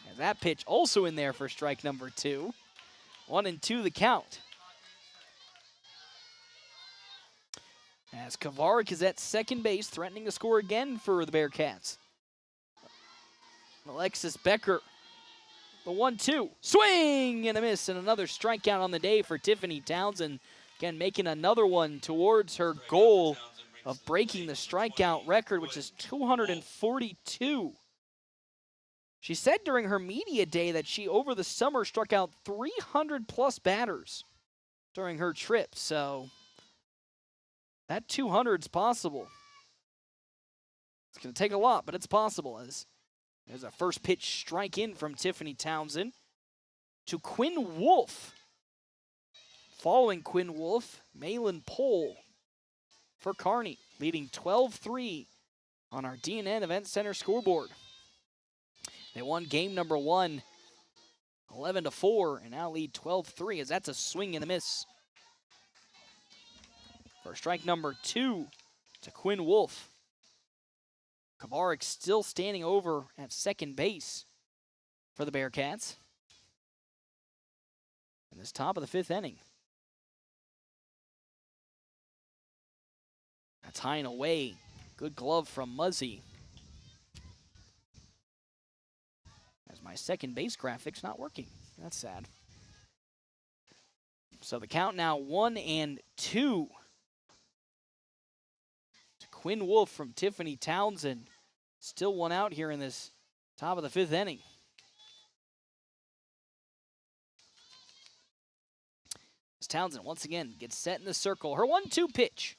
And that pitch also in there for strike number 2. 1-2 the count. As Kovarik is at second base, threatening to score again for the Bearcats. Alexis Becker, the 1-2. Swing and a miss, and another strikeout on the day for Tiffany Townsend. Again, making another one towards her goal of breaking the strikeout record, which is 242. She said during her media day that she, over the summer, struck out 300-plus batters during her trip. So that 200 is possible. It's going to take a lot, but it's possible. As there's a first pitch strike in from Tiffany Townsend to Quinn Wolf. Following Quinn Wolf, Malin Pohl for Kearney, leading 12-3 on our DNN Event Center scoreboard. They won game number 1, 11-4, and now lead 12-3 as that's a swing and a miss. For strike number 2 to Quinn Wolf. Kovarik still standing over at second base for the Bearcats in this top of the 5th inning. That's high and away. Good glove from Muzzy. As my second base graphic's not working. That's sad. So the count now 1-2. To Quinn Wolf from Tiffany Townsend. Still one out here in this top of the 5th inning. As Townsend once again gets set in the circle. Her 1-2 pitch.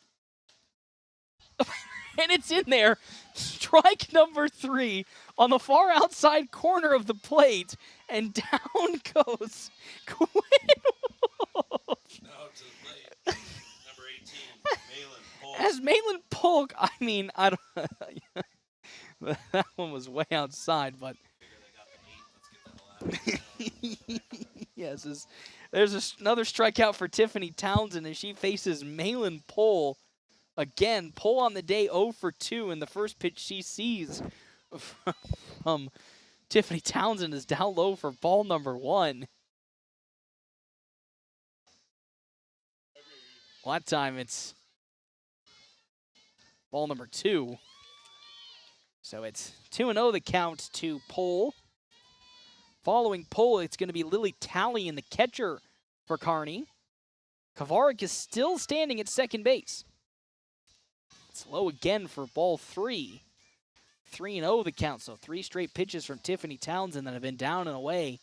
And it's in there. Strike number 3 on the far outside corner of the plate. And down goes Quinn Wolf. Now to the plate. Number 18, Malin Polk. As Malin Polk, I mean, I don't. That one was way outside, but. Yes, there's another strikeout for Tiffany Townsend as she faces Malin Pohl. Again, Pohl on the day 0 for 2, and the first pitch she sees from Tiffany Townsend is down low for ball number 1. Well, that time it's ball number 2. So it's 2-0 the count to Pohl. Following Pohl, it's going to be Lily Talley, the catcher for Kearney. Kovarik is still standing at second base. It's low again for ball 3. 3-0 the count, so 3 straight pitches from Tiffany Townsend that have been down and away.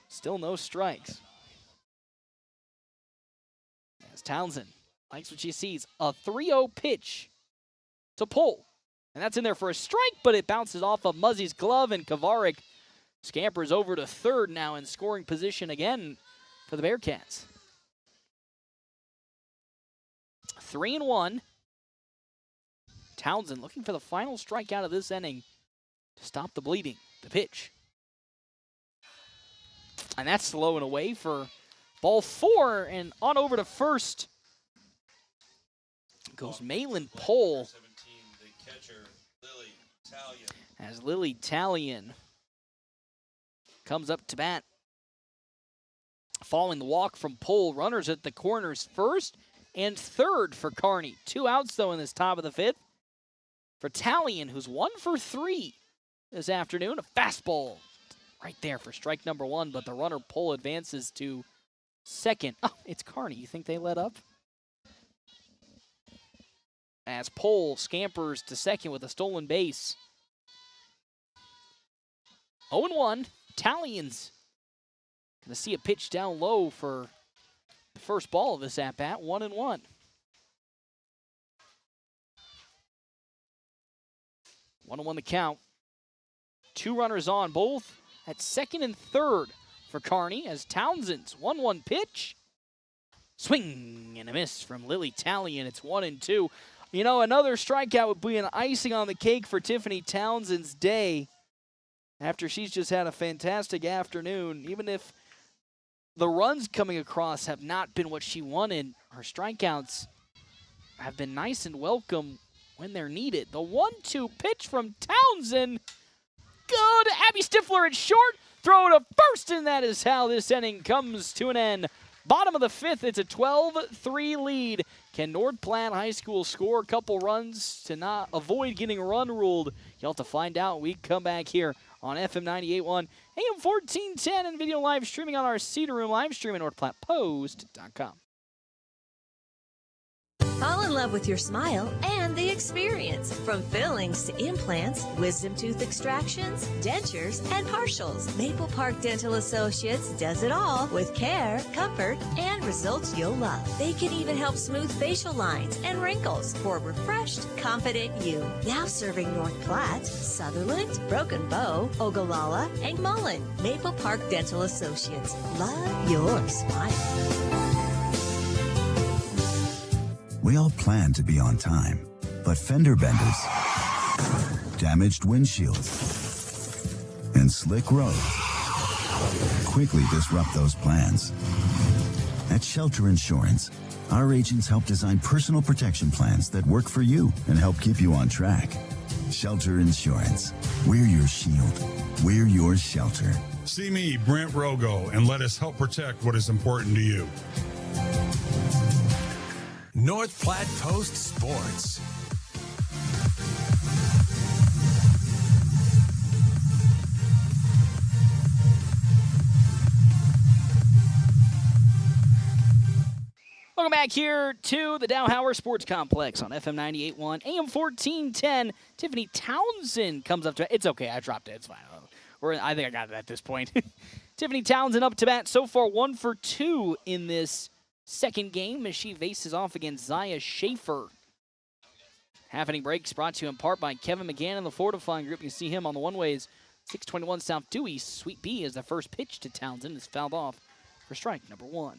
Still no strikes. As Townsend likes what she sees. A 3-0 pitch to Pohl. And that's in there for a strike, but it bounces off of Muzzy's glove, and Kovarik scampers over to third now in scoring position again for the Bearcats. 3-1. Townsend looking for the final strikeout of this inning to stop the bleeding. The pitch. And that's slow and away for ball 4, and on over to first goes Malin Pohl. 17, the catcher, Lily Talley. As Lily Talley comes up to bat Following the walk from Pole, runners at the corners first and third for Kearney. 2 outs, though, in this top of the 5th. For Talion, who's 1 for 3 this afternoon. A fastball right there for strike number 1, but the runner Pole advances to second. Oh, it's Kearney. You think they let up? As Pole scampers to second with a stolen base. 0-1. Talion's going to see a pitch down low for the first ball of this at-bat. 1-1. 1-1 the count. 2 runners on, both at second and third for Kearney as Townsend's 1-1 pitch. Swing and a miss from Lily Talion. It's 1-2. You know, another strikeout would be an icing on the cake for Tiffany Townsend's day after she's just had a fantastic afternoon. Even if the runs coming across have not been what she wanted, her strikeouts have been nice and welcome when they're needed. The 1-2 pitch from Townsend. Good. Abby Stifler at short. Throw to first, and that is how this inning comes to an end. Bottom of the 5th, it's a 12-3 lead. Can North Platte High School score a couple runs to not avoid getting run ruled? You'll have to find out when we come back here on FM 98.1, AM 1410, and video live streaming on our Cedar Room live stream at NorthPlattePost.com. Fall in love with your smile and the experience. From fillings to implants, wisdom tooth extractions, dentures, and partials. Maple Park Dental Associates does it all with care, comfort, and results you'll love. They can even help smooth facial lines and wrinkles for a refreshed, confident you. Now serving North Platte, Sutherland, Broken Bow, Ogallala, and Mullen. Maple Park Dental Associates. Love your smile. We all plan to be on time, but fender benders, damaged windshields, and slick roads quickly disrupt those plans. At Shelter Insurance, our agents help design personal protection plans that work for you and help keep you on track. Shelter Insurance. We're your shield. We're your shelter. See me, Brent Rogo, and let us help protect what is important to you. North Platte Post Sports. Welcome back here to the Dowhauer Sports Complex on FM 98.1, AM 1410. Tiffany Townsend comes up to it. It's okay, I dropped it. It's fine. I think I got it at this point. Tiffany Townsend up to bat so far 1 for 2 in this second game as she faces off against Zaya Schaefer. Half inning breaks brought to you in part by Kevin McGann and the Fortifying Group. You can see him on the one-ways. 621 South Dewey. Sweet B is the first pitch to Townsend. Is fouled off for strike number 1.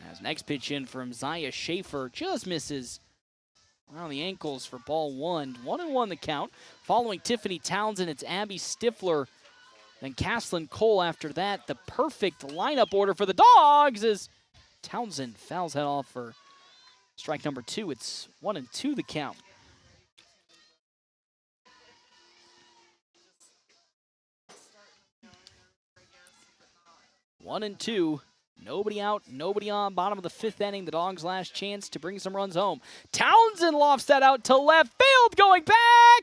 As next pitch in from Zaya Schaefer just misses around the ankles for ball 1. 1-1 the count. Following Tiffany Townsend, it's Abby Stifler. Then Caslin Cole after that. The perfect lineup order for the Dogs as Townsend fouls head off for strike number 2. It's 1-2 the count. One and two. Nobody out, nobody on. Bottom of the 5th inning. The Dogs' last chance to bring some runs home. Townsend lofts that out to left field. Going back.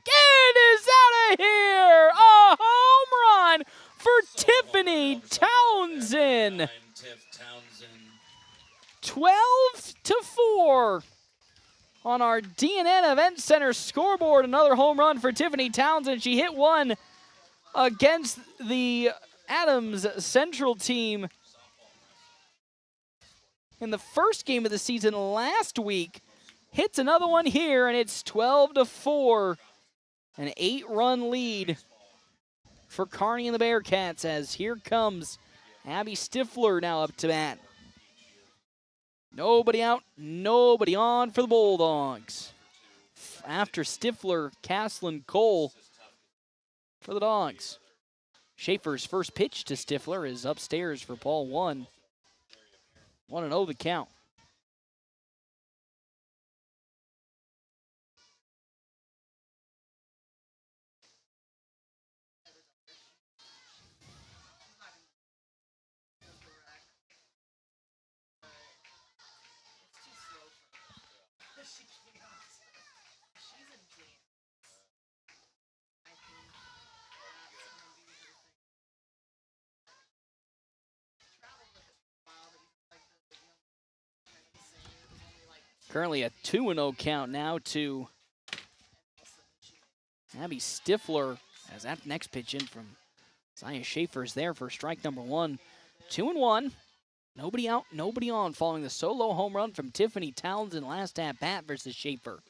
It is out of here. A home run for Tiffany Townsend. 12-4 on our DNN Event Center scoreboard. Another home run for Tiffany Townsend. She hit one against the Adams Central team in the first game of the season last week. Hits another one here, and it's 12-4. An 8-run lead for Kearney and the Bearcats as here comes Abby Stifler now up to bat. Nobody out, nobody on for the Bulldogs. After Stifler, Caslin Cole for the Dogs. Schaefer's first pitch to Stifler is upstairs for ball one. 1-0 the count. Currently a 2-0 count now to Abby Stifler as that next pitch in from Zaya Schaefer's there for strike number one. 2-1. Nobody out, nobody on following the solo home run from Tiffany Townsend last at bat versus Schaefer.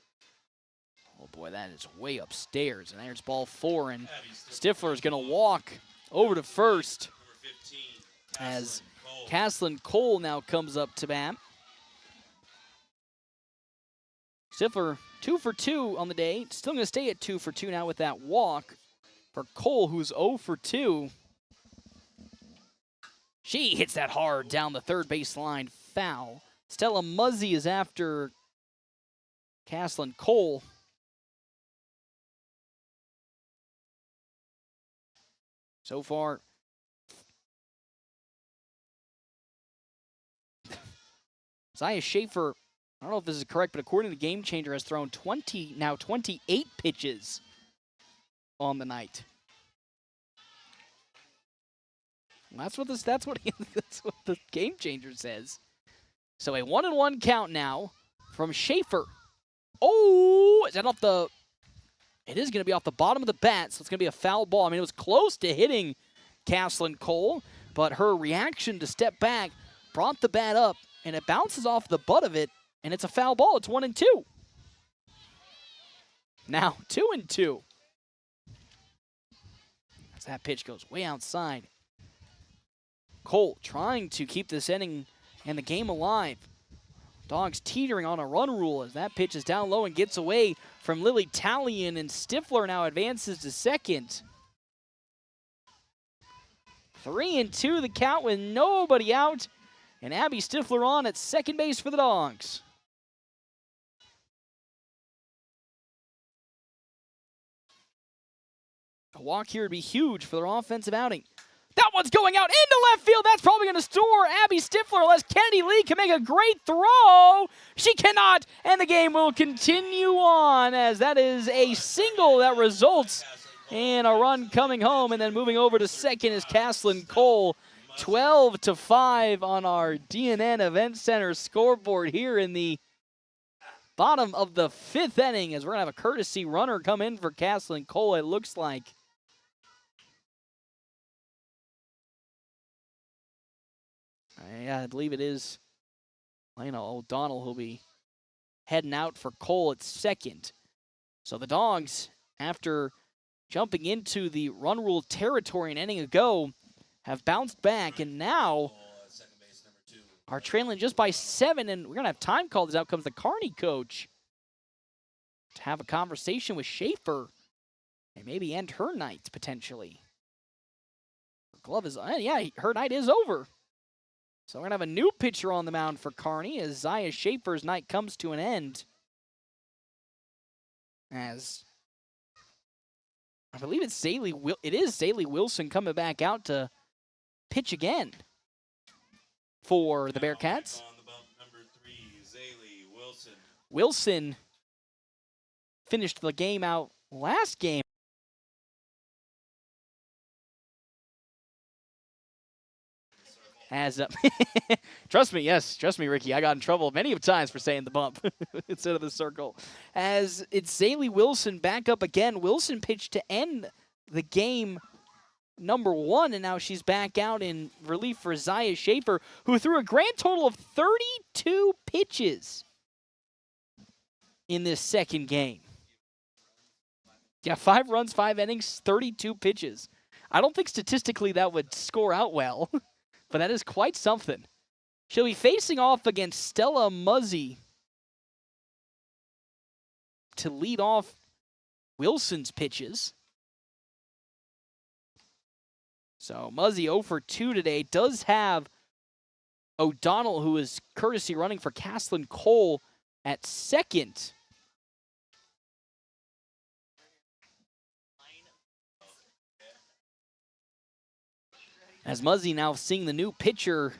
Oh boy, that is way upstairs. And there's ball four, and Stifler is going to walk over to first as Caslin Cole now comes up to bat. Stifler 2 for 2 on the day. Still going to stay at 2 for 2 now with that walk for Cole, who's 0 for 2. She hits that hard down the third base line. Foul. Stella Muzzy is after Caslin Cole. So far, Zaya Schaefer, I don't know if this is correct, but according to Game Changer, has thrown 28 pitches on the night. That's what the Game Changer says. So a 1-1 count now from Schaefer. Oh, is that off the? It is going to be off the bottom of the bat, so it's going to be a foul ball. I mean, it was close to hitting Caslin Cole, but her reaction to step back brought the bat up, and it bounces off the butt of it, and it's a foul ball. It's 1-2. Now 2-2. As that pitch goes way outside. Cole trying to keep this inning and the game alive. Dogs teetering on a run rule as that pitch is down low and gets away from Lily Talion, and Stifler now advances to second. 3-2 the count with nobody out, and Abby Stifler on at second base for the Dogs. A walk here would be huge for their offensive outing. That one's going out into left field. That's probably going to store Abby Stifler unless Kennedy Lee can make a great throw. She cannot, and the game will continue on as that is a single that results in a run coming home. And then moving over to second is Caslin Cole. 12-5 on our DNN Event Center scoreboard here in the bottom of the fifth inning as we're going to have a courtesy runner come in for Caslin Cole, it looks like. Yeah, I believe it is Lena O'Donnell who'll be heading out for Cole at second. So the Dogs, after jumping into the run rule territory an inning ago, have bounced back and now are trailing just by 7. And we're going to have time called as out comes the Kearney coach to have a conversation with Schaefer and maybe end her night potentially. Her glove is, yeah, her night is over. So we're going to have a new pitcher on the mound for Kearney as Zaya Schaefer's night comes to an end. As I believe it is Zaylee Wilson coming back out to pitch again for the Bearcats. On the bump, number 3, Zaylee Wilson. Wilson finished the game out last game. As trust me, Ricky, I got in trouble many times for saying the bump instead of the circle. As it's Zaylee Wilson back up again. Wilson pitched to end the game number 1, and now she's back out in relief for Zaya Schaefer, who threw a grand total of 32 pitches in this second game. Yeah, 5 runs, 5 innings, 32 pitches. I don't think statistically that would score out well. But that is quite something. She'll be facing off against Stella Muzzy to lead off Wilson's pitches. So Muzzy 0 for 2 today. Does have O'Donnell, who is courtesy running for Caslin Cole at second. As Muzzy now seeing the new pitcher,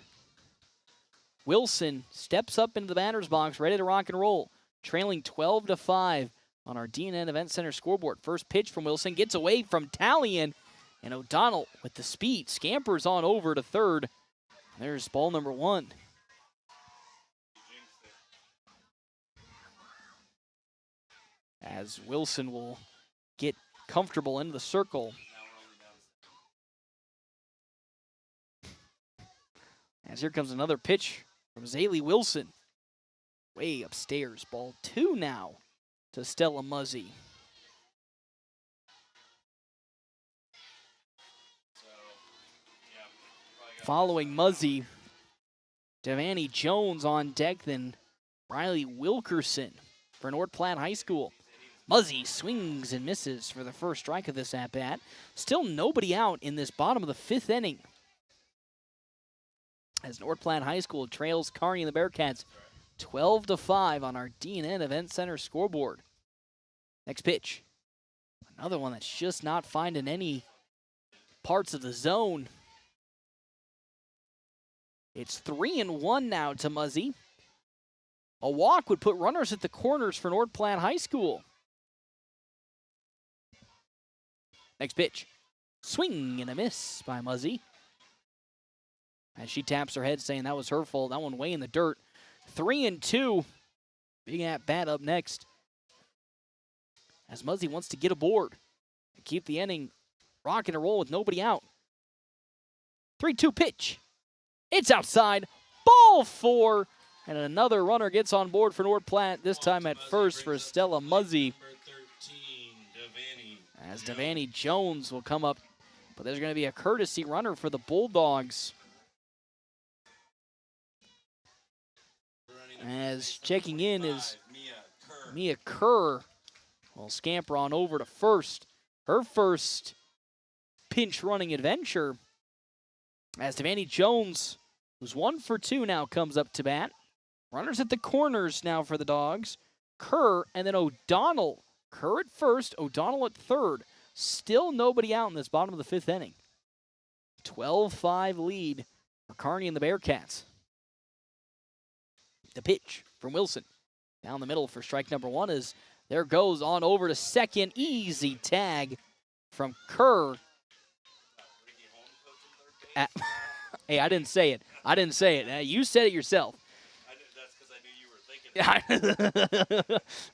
Wilson steps up into the batter's box, ready to rock and roll. Trailing 12-5 on our DNN Event Center scoreboard. First pitch from Wilson gets away from Talion, and O'Donnell with the speed scampers on over to third. There's ball number 1. As Wilson will get comfortable into the circle. As here comes another pitch from Zaylee Wilson. Way upstairs. Ball 2 now to Stella Muzzy. Following Muzzy, Devaney Jones on deck, then Riley Wilkerson for North Platte High School. Muzzy swings and misses for the first strike of this at-bat. Still nobody out in this bottom of the 5th inning. As North Platte High School trails Kearney and the Bearcats 12-5 on our DNN Event Center scoreboard. Next pitch. Another one that's just not finding any parts of the zone. It's 3-1 now to Muzzy. A walk would put runners at the corners for North Platte High School. Next pitch. Swing and a miss by Muzzy. As she taps her head saying that was her fault. That one way in the dirt. 3-2. Big at-bat up next. As Muzzy wants to get aboard and keep the inning rocking and roll with nobody out. 3-2 pitch. It's outside. Ball 4. And another runner gets on board for North Platte, this time at first for Stella Muzzy. As Devaney Jones will come up, but there's going to be a courtesy runner for the Bulldogs. As checking in is Mia Kerr. Will scamper on over to first. Her first pinch running adventure. As Devaney Jones, who's 1 for 2 now, comes up to bat. Runners at the corners now for the Dogs. Kerr and then O'Donnell. Kerr at first, O'Donnell at third. Still nobody out in this bottom of the 5th inning. 12-5 lead for Kearney and the Bearcats. The pitch from Wilson. Down the middle for strike number 1 is there goes on over to second. Easy tag from Kerr. Hey, I didn't say it. You said it yourself.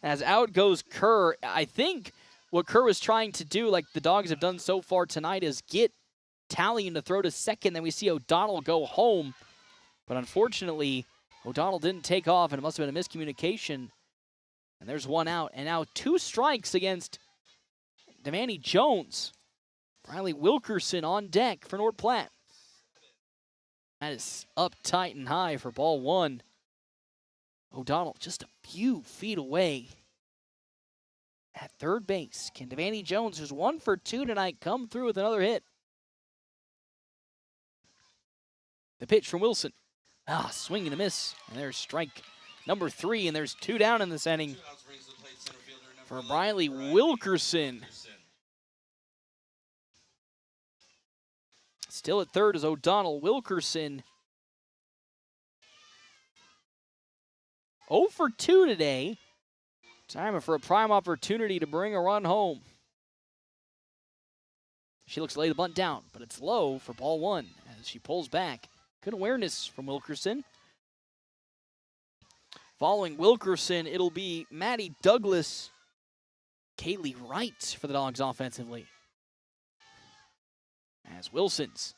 As out goes Kerr. I think what Kerr was trying to do, like the Dogs have done so far tonight, is get Talion to throw to second. Then we see O'Donnell go home. But unfortunately, O'Donnell didn't take off, and it must have been a miscommunication. And there's one out. And now 2 strikes against Devaney Jones. Riley Wilkerson on deck for North Platte. That is up tight and high for ball 1. O'Donnell just a few feet away at third base. Can Devaney Jones, who's 1 for 2 tonight, come through with another hit? The pitch from Wilson. Swing and a miss. And there's strike number 3, and there's 2 down in this inning for Riley Wilkerson. Still at third is O'Donnell. Wilkerson 0 for 2 today. Time for a prime opportunity to bring a run home. She looks to lay the bunt down, but it's low for ball 1 as she pulls back. Good awareness from Wilkerson. Following Wilkerson, it'll be Maddie Douglas, Kaylee Wright for the Dogs offensively. As Wilson's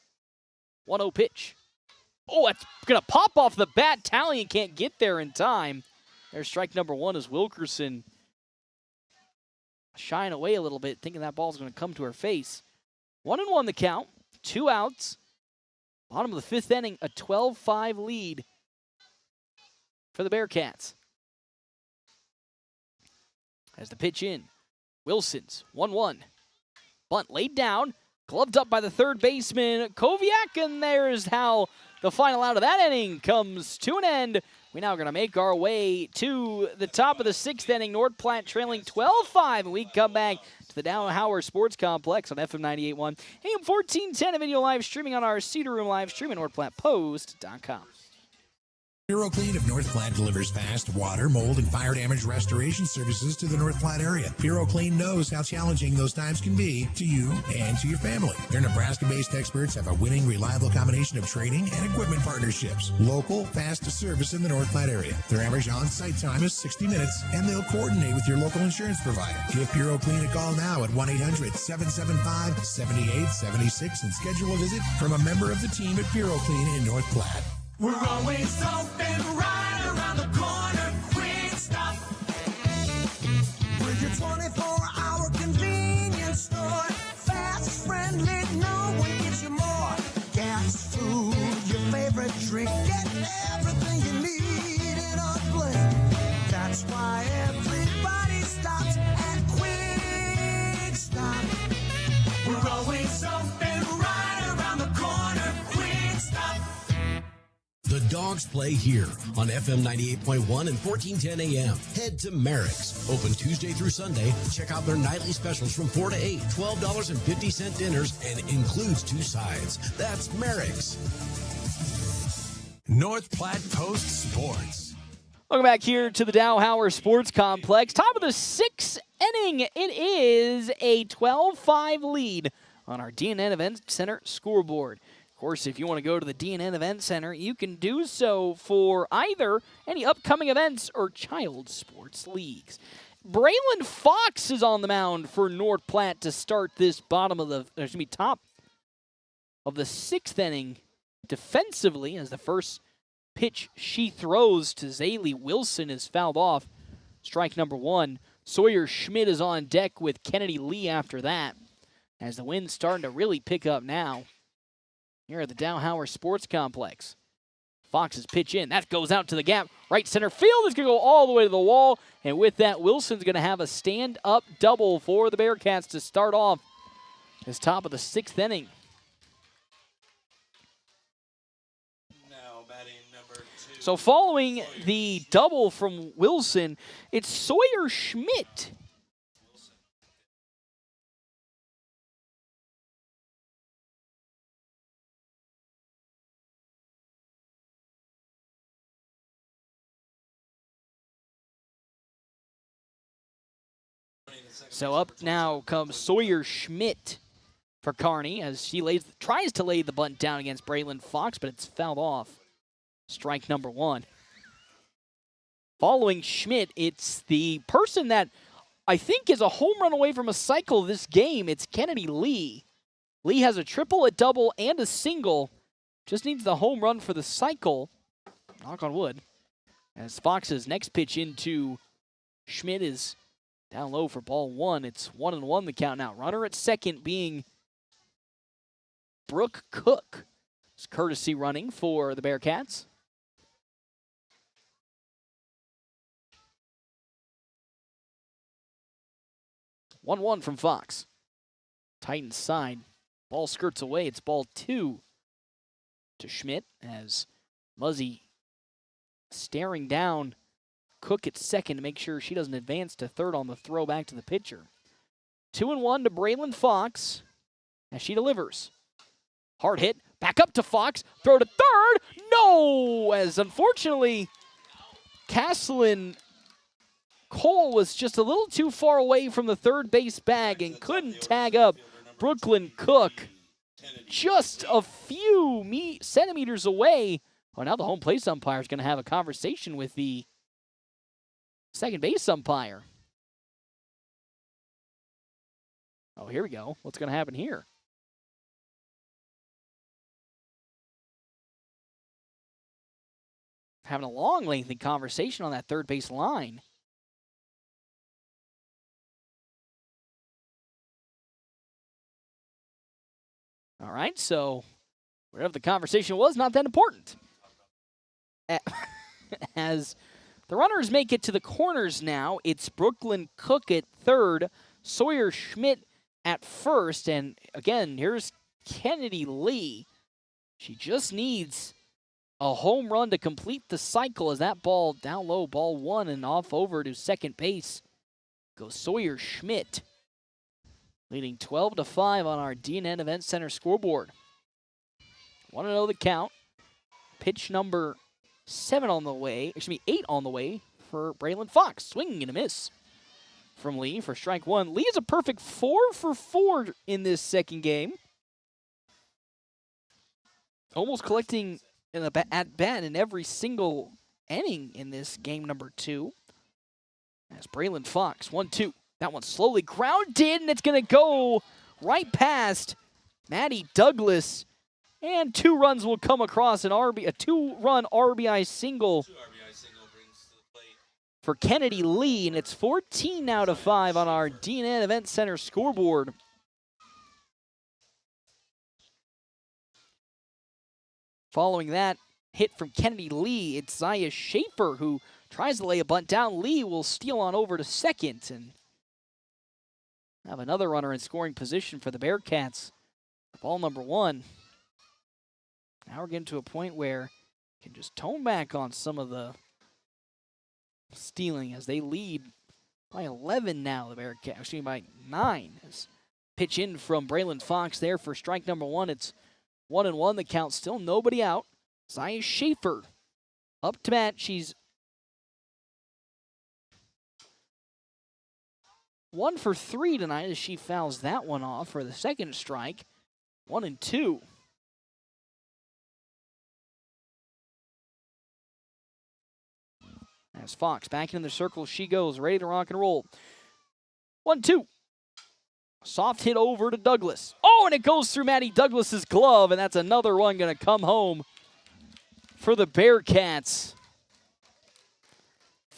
1-0 pitch. Oh, that's going to pop off the bat. Talion can't get there in time. There's strike number 1 as Wilkerson shying away a little bit, thinking that ball's going to come to her face. 1-1 the count, 2 outs. Bottom of the 5th inning, a 12-5 lead for the Bearcats. As the pitch in, Wilson's 1-1. Bunt laid down. Gloved up by the third baseman, Koviak, and there's how the final out of that inning comes to an end. We're now going to make our way to the top of the sixth inning. North Platte trailing 12-5, and we come back to the Dow Howard Sports Complex on FM 98.1, AM 1410, a video live streaming on our Cedar Room live stream at NorthPlattePost.com. Puro Clean of North Platte delivers fast water, mold, and fire damage restoration services to the North Platte area. Puro Clean knows how challenging those times can be to you and to your family. Their Nebraska-based experts have a winning, reliable combination of training and equipment partnerships. Local, fast service in the North Platte area. Their average on-site time is 60 minutes, and they'll coordinate with your local insurance provider. Give Puro Clean a call now at 1-800-775-7876 and schedule a visit from a member of the team at Puro Clean in North Platte. We're always open right around the corner. Quick Stop. We're your 24-hour convenience store. Fast, friendly, no one gives you more. Gas, food, your favorite drink. Get everything you need in a blink. That's why everybody stops at Quick Stop. We're always open right around the corner. Quick Stop. The Dogs play here on FM 98.1 and 1410 AM. Head to Merrick's. Open Tuesday through Sunday. Check out their nightly specials from 4 to 8. $12.50 dinners and includes 2 sides. That's Merrick's. North Platte Post Sports. Welcome back here to the Dow Howard Sports Complex. Top of the sixth inning. It is a 12-5 lead on our DNN Event Center scoreboard. Of course, if you want to go to the DNN Event Center, you can do so for either any upcoming events or child sports leagues. Braylon Fox is on the mound for North Platte to start this top of the sixth inning defensively, as the first pitch she throws to Zaylee Wilson is fouled off. Strike number 1. Sawyer Schmidt is on deck with Kennedy Lee after that, as the wind's starting to really pick up now here at the Dow Howard Sports Complex. Fox's pitch in. That goes out to the gap. Right center field is going to go all the way to the wall. And with that, Wilson's going to have a stand-up double for the Bearcats to start off this top of the sixth inning. Now batting number 2. So following the double from Wilson, it's Sawyer Schmidt. So up now comes Sawyer Schmidt for Kearney as she tries to lay the bunt down against Braylon Fox, but it's fouled off. Strike number 1. Following Schmidt, it's the person that I think is a home run away from a cycle this game. It's Kennedy Lee. Lee has a triple, a double, and a single. Just needs the home run for the cycle. Knock on wood. As Fox's next pitch into Schmidt is down low for ball 1. It's 1-1 the count now. Runner at second being Brooke Cook. It's courtesy running for the Bearcats. One from Fox. Titans side. Ball skirts away. It's ball 2 to Schmidt as Muzzy staring down Cook at second to make sure she doesn't advance to third on the throw back to the pitcher. 2-1 to Braylon Fox as she delivers. Hard hit, back up to Fox, throw to third, no! As unfortunately, Castlin Cole was just a little too far away from the third base bag and couldn't tag up Brooklyn Cook. Just a few centimeters away. Well, now the home plate umpire is going to have a conversation with the second base umpire. Oh, here we go. What's going to happen here? Having a long, lengthy conversation on that third base line. All right, so whatever the conversation was, not that important. As the runners make it to the corners now, it's Brooklyn Cook at third, Sawyer Schmidt at first. And again, here's Kennedy Lee. She just needs a home run to complete the cycle as that ball down low, ball one, and off over to second base goes Sawyer Schmidt, leading 12-5 on our D&N Event Center scoreboard. Want to know the count? Pitch number 8 on the way for Braylon Fox. Swinging and a miss from Lee for strike one. Lee is a perfect 4 for 4 in this second game. Almost collecting at bat in every single inning in this game number 2. As Braylon Fox, 1-2. That one slowly grounded, and it's going to go right past Maddie Douglas. And 2 runs will come across a 2-run RBI single for Kennedy Lee, and it's 14 now to 5 on our D&N Event Center scoreboard. Following that hit from Kennedy Lee, it's Zaya Schaefer who tries to lay a bunt down. Lee will steal on over to second and have another runner in scoring position for the Bearcats. Ball number 1. Now we're getting to a point where you can just tone back on some of the stealing as they lead by 11 now, the Bearcats, actually by 9. As pitch in from Braylon Fox there for strike number 1. It's 1-1, the count, still nobody out. Zaya Schaefer up to bat. She's 1 for 3 tonight as she fouls that one off for the second strike. 1-2. As Fox back in the circle she goes, ready to rock and roll. 1-2. Soft hit over to Douglas. Oh, and it goes through Maddie Douglas's glove, and that's another one going to come home for the Bearcats.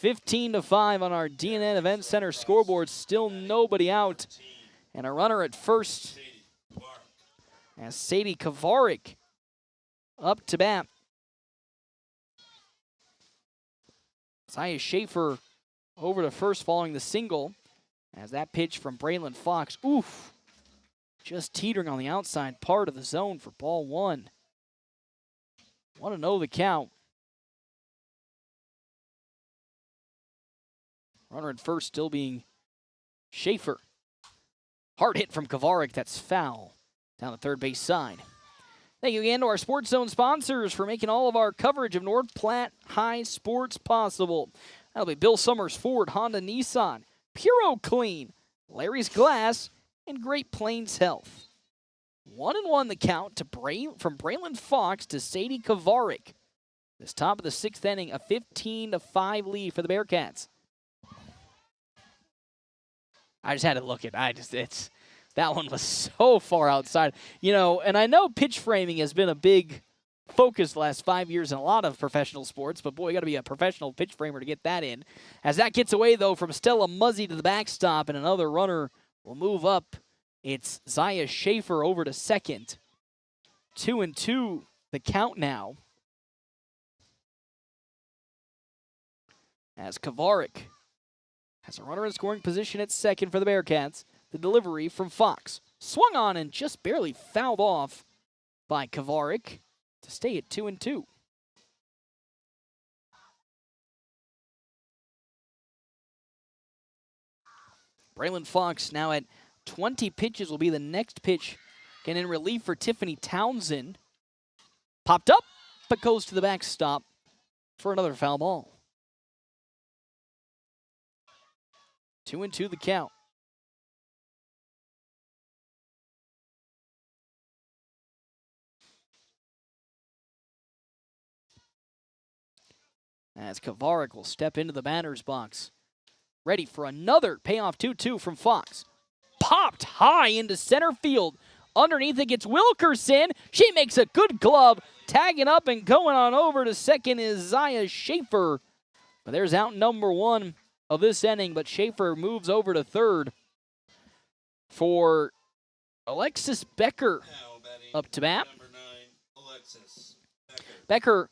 15-5 on our D&N Event Center scoreboard. Still nobody out. And a runner at first as Sadie Kovarik up to bat. Zaya Schaefer over to first following the single. As that pitch from Braylon Fox, oof, just teetering on the outside part of the zone for ball 1. Want to know the count. Runner at first still being Schaefer. Hard hit from Kovarik, that's foul down the third base side. Thank you again to our Sports Zone sponsors for making all of our coverage of North Platte High sports possible. That'll be Bill Summers Ford, Honda, Nissan, Puro Clean, Larry's Glass, and Great Plains Health. 1-1 the count from Braylon Fox to Sadie Kovarik. This top of the 6th inning, a 15-5 lead for the Bearcats. I just had to look at it. That one was so far outside. You know, and I know pitch framing has been a big focus the last 5 years in a lot of professional sports, but boy, you got to be a professional pitch framer to get that in. As that gets away, though, from Stella Muzzy to the backstop, and another runner will move up. It's Zaya Schaefer over to second. 2-2 the count now. As Kovarik has a runner in scoring position at second for the Bearcats. The delivery from Fox. Swung on and just barely fouled off by Kovarik to stay at 2-2. Braylon Fox now at 20 pitches will be the next pitch. Again in relief for Tiffany Townsend. Popped up, but goes to the backstop for another foul ball. 2-2 the count. As Kovarik will step into the batter's box. Ready for another payoff 2-2 from Fox. Popped high into center field. Underneath it gets Wilkerson. She makes a good glove. Tagging up and going on over to second is Zaya Schaefer. But there's out number 1 of this inning, but Schaefer moves over to third for Alexis Becker up to bat. Becker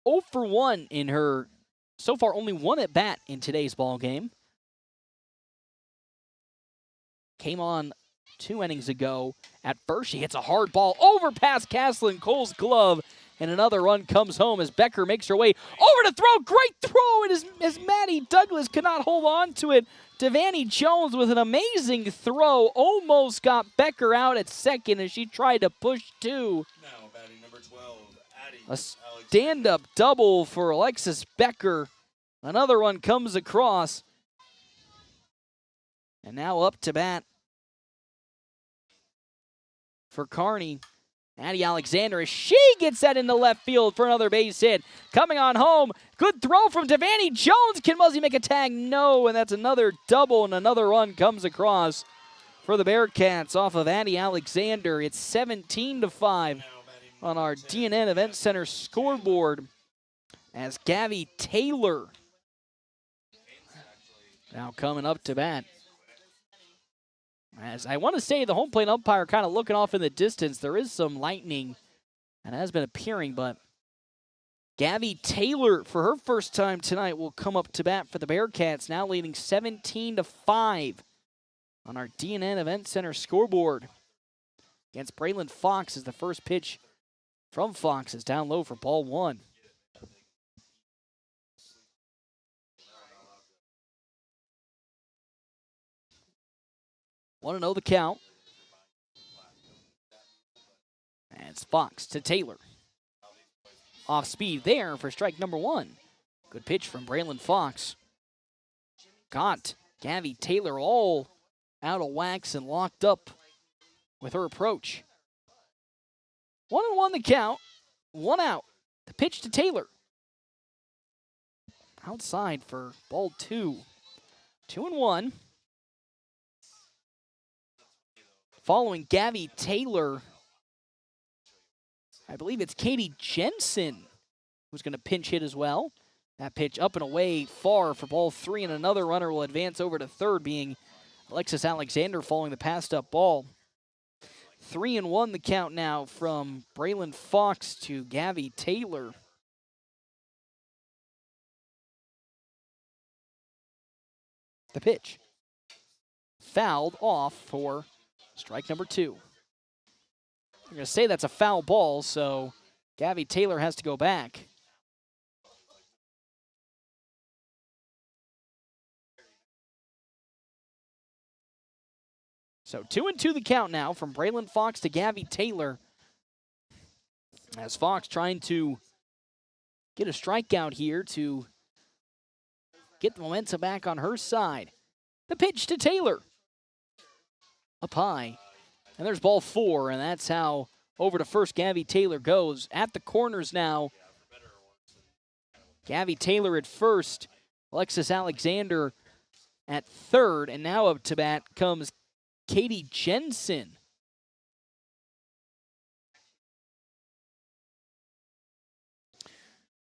0 for 1 in her, so far only 1 at bat in today's ball game. Came on 2 innings ago. At first, she hits a hard ball over past Castlin Cole's glove, and another run comes home as Becker makes her way over to throw. Great throw, and as Maddie Douglas could not hold on to it, Devaney Jones with an amazing throw almost got Becker out at second as she tried to push 2. Now batting number 12, Addie. A stand-up double for Alexis Becker. Another one comes across. And now up to bat for Kearney, Addie Alexander, as she gets that into left field for another base hit. Coming on home, good throw from Devaney Jones. Can Muzzy make a tag? No, and that's another double, and another run comes across for the Bearcats off of Addie Alexander. It's 17-5 on our DNN Event Center scoreboard as Gabby Taylor now coming up to bat. As I want to say, the home plate umpire kind of looking off in the distance. There is some lightning and has been appearing, but Gabby Taylor, for her first time tonight, will come up to bat for the Bearcats, now leading 17-5 on our DNN Event Center scoreboard. Against Braylon Fox as the first pitch from Fox is down low for ball 1. Want to know the count. And it's Fox to Taylor. Off speed there for strike number 1. Good pitch from Braylon Fox. Got Gabby Taylor all out of wax and locked up with her approach. 1-1 the count. 1 out. The pitch to Taylor. Outside for ball 2. 2-1. Following Gabby Taylor, I believe it's Katie Jensen who's going to pinch hit as well. That pitch up and away far for ball 3, and another runner will advance over to third, being Alexis Alexander following the passed up ball. 3-1 the count now from Braylon Fox to Gabby Taylor. The pitch. Fouled off for strike number 2. I'm going to say that's a foul ball, so Gabby Taylor has to go back. So 2-2 the count now from Braylon Fox to Gabby Taylor. As Fox trying to get a strikeout here to get the momentum back on her side. The pitch to Taylor. Up high. And there's ball 4, and that's how over to first Gabby Taylor goes. At the corners now. Gabby Taylor at first. Alexis Alexander at third. And now up to bat comes Katie Jensen.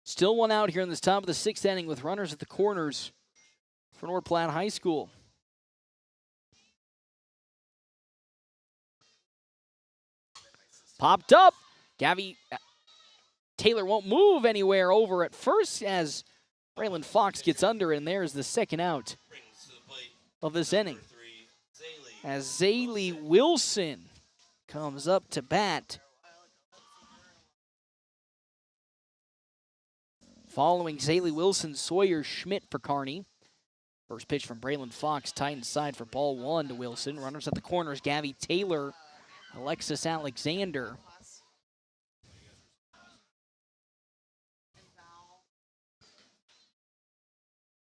Still 1 out here in this top of the 6th inning with runners at the corners for North Platte High School. Popped up. Gabby Taylor won't move anywhere over at first as Braylon Fox gets under, and there's the second out of this inning. As Zaylee Wilson comes up to bat. Following Zaylee Wilson, Sawyer Schmidt for Kearney. First pitch from Braylon Fox, tight inside for ball 1 to Wilson. Runners at the corners, Gabby Taylor, Alexis Alexander.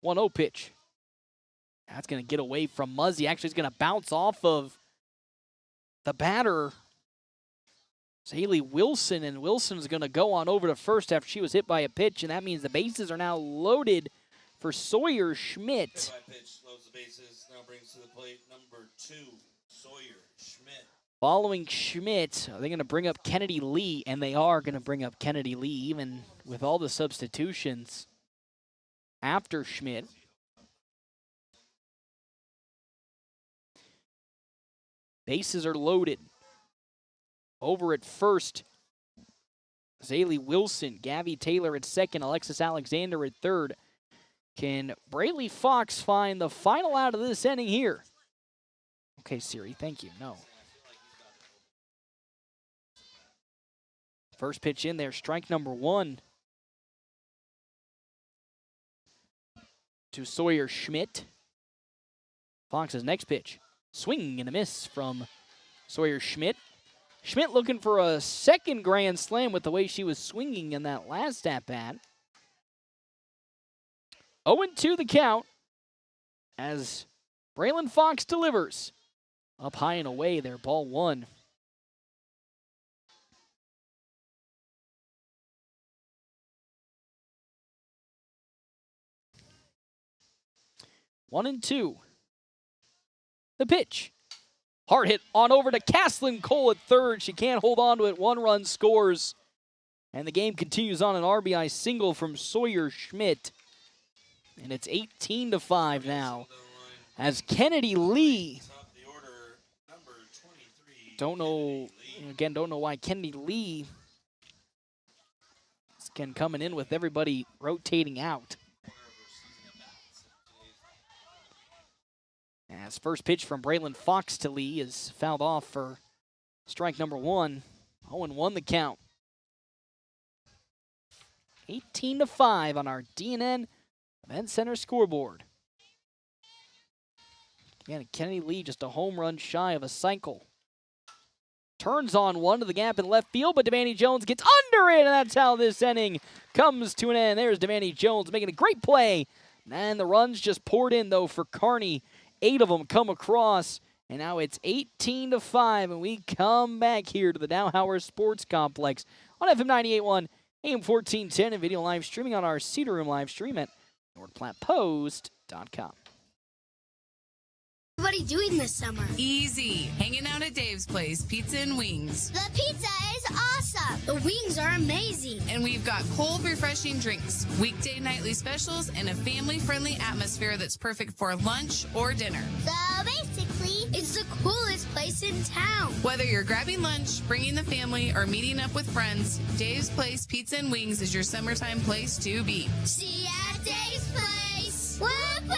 One 1-0 pitch. That's going to get away from Muzzy. Actually, it's going to bounce off of the batter, Zaylee Wilson, and Wilson's going to go on over to first after she was hit by a pitch, and that means the bases are now loaded for Sawyer Schmidt. Hit by pitch, loads the bases, now brings to the plate number 2, Sawyer Schmidt. Following Schmidt, are they going to bring up Kennedy Lee? And they are going to bring up Kennedy Lee, even with all the substitutions after Schmidt. Bases are loaded. Over at first, Zaylee Wilson, Gabby Taylor at second, Alexis Alexander at third. Can Braylon Fox find the final out of this inning here? Okay, Siri, thank you. No. First pitch in there, strike number 1. To Sawyer Schmidt. Fox's next pitch. Swing and a miss from Sawyer Schmidt. Schmidt looking for a second grand slam with the way she was swinging in that last at-bat. 0-2 the count as Braylon Fox delivers. Up high and away there, ball 1. One and 2. The pitch. Hard hit on over to Caslin Cole at third. She can't hold on to it. 1 run scores. And the game continues on an RBI single from Sawyer Schmidt. And it's 18-5 now. As Kennedy Lee. Don't know why Kennedy Lee can coming in with everybody rotating out. As first pitch from Braylon Fox to Lee is fouled off for strike number 1. 0-1 the count. 18-5 on our DNN Event Center scoreboard. Again, Kennedy Lee just a home run shy of a cycle. Turns on one to the gap in left field, but Devaney Jones gets under it, and that's how this inning comes to an end. There's Devaney Jones making a great play. And the runs just poured in, though, for Kearney. 8 of them come across, and now it's 18-5, and we come back here to the Dowhauer Sports Complex on FM 98.1, AM 1410, and video live streaming on our Cedar Room live stream at NorthPlattePost.com. What are you doing this summer? Easy. Hanging out at Dave's Place, pizza and wings. The pizza is awesome. The wings are amazing. And we've got cold, refreshing drinks, weekday nightly specials, and a family-friendly atmosphere that's perfect for lunch or dinner. So basically, it's the coolest place in town. Whether you're grabbing lunch, bringing the family, or meeting up with friends, Dave's Place Pizza and Wings is your summertime place to be. See you at Dave's Place. Whoop, whoop.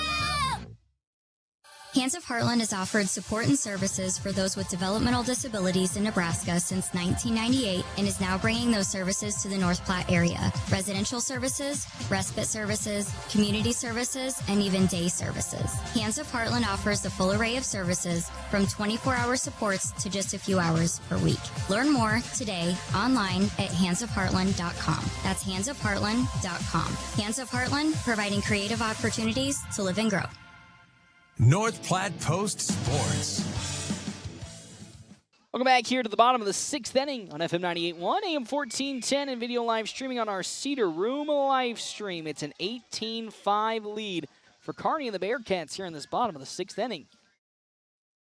Hands of Heartland has offered support and services for those with developmental disabilities in Nebraska since 1998 and is now bringing those services to the North Platte area. Residential services, respite services, community services, and even day services. Hands of Heartland offers a full array of services from 24-hour supports to just a few hours per week. Learn more today online at handsofheartland.com. That's handsofheartland.com. Hands of Heartland, providing creative opportunities to live and grow. North Platte Post Sports. Welcome back here to the bottom of the 6th inning on FM 98.1, AM 1410, and video live streaming on our Cedar Room live stream. It's an 18-5 lead for Kearney and the Bearcats here in this bottom of the 6th inning.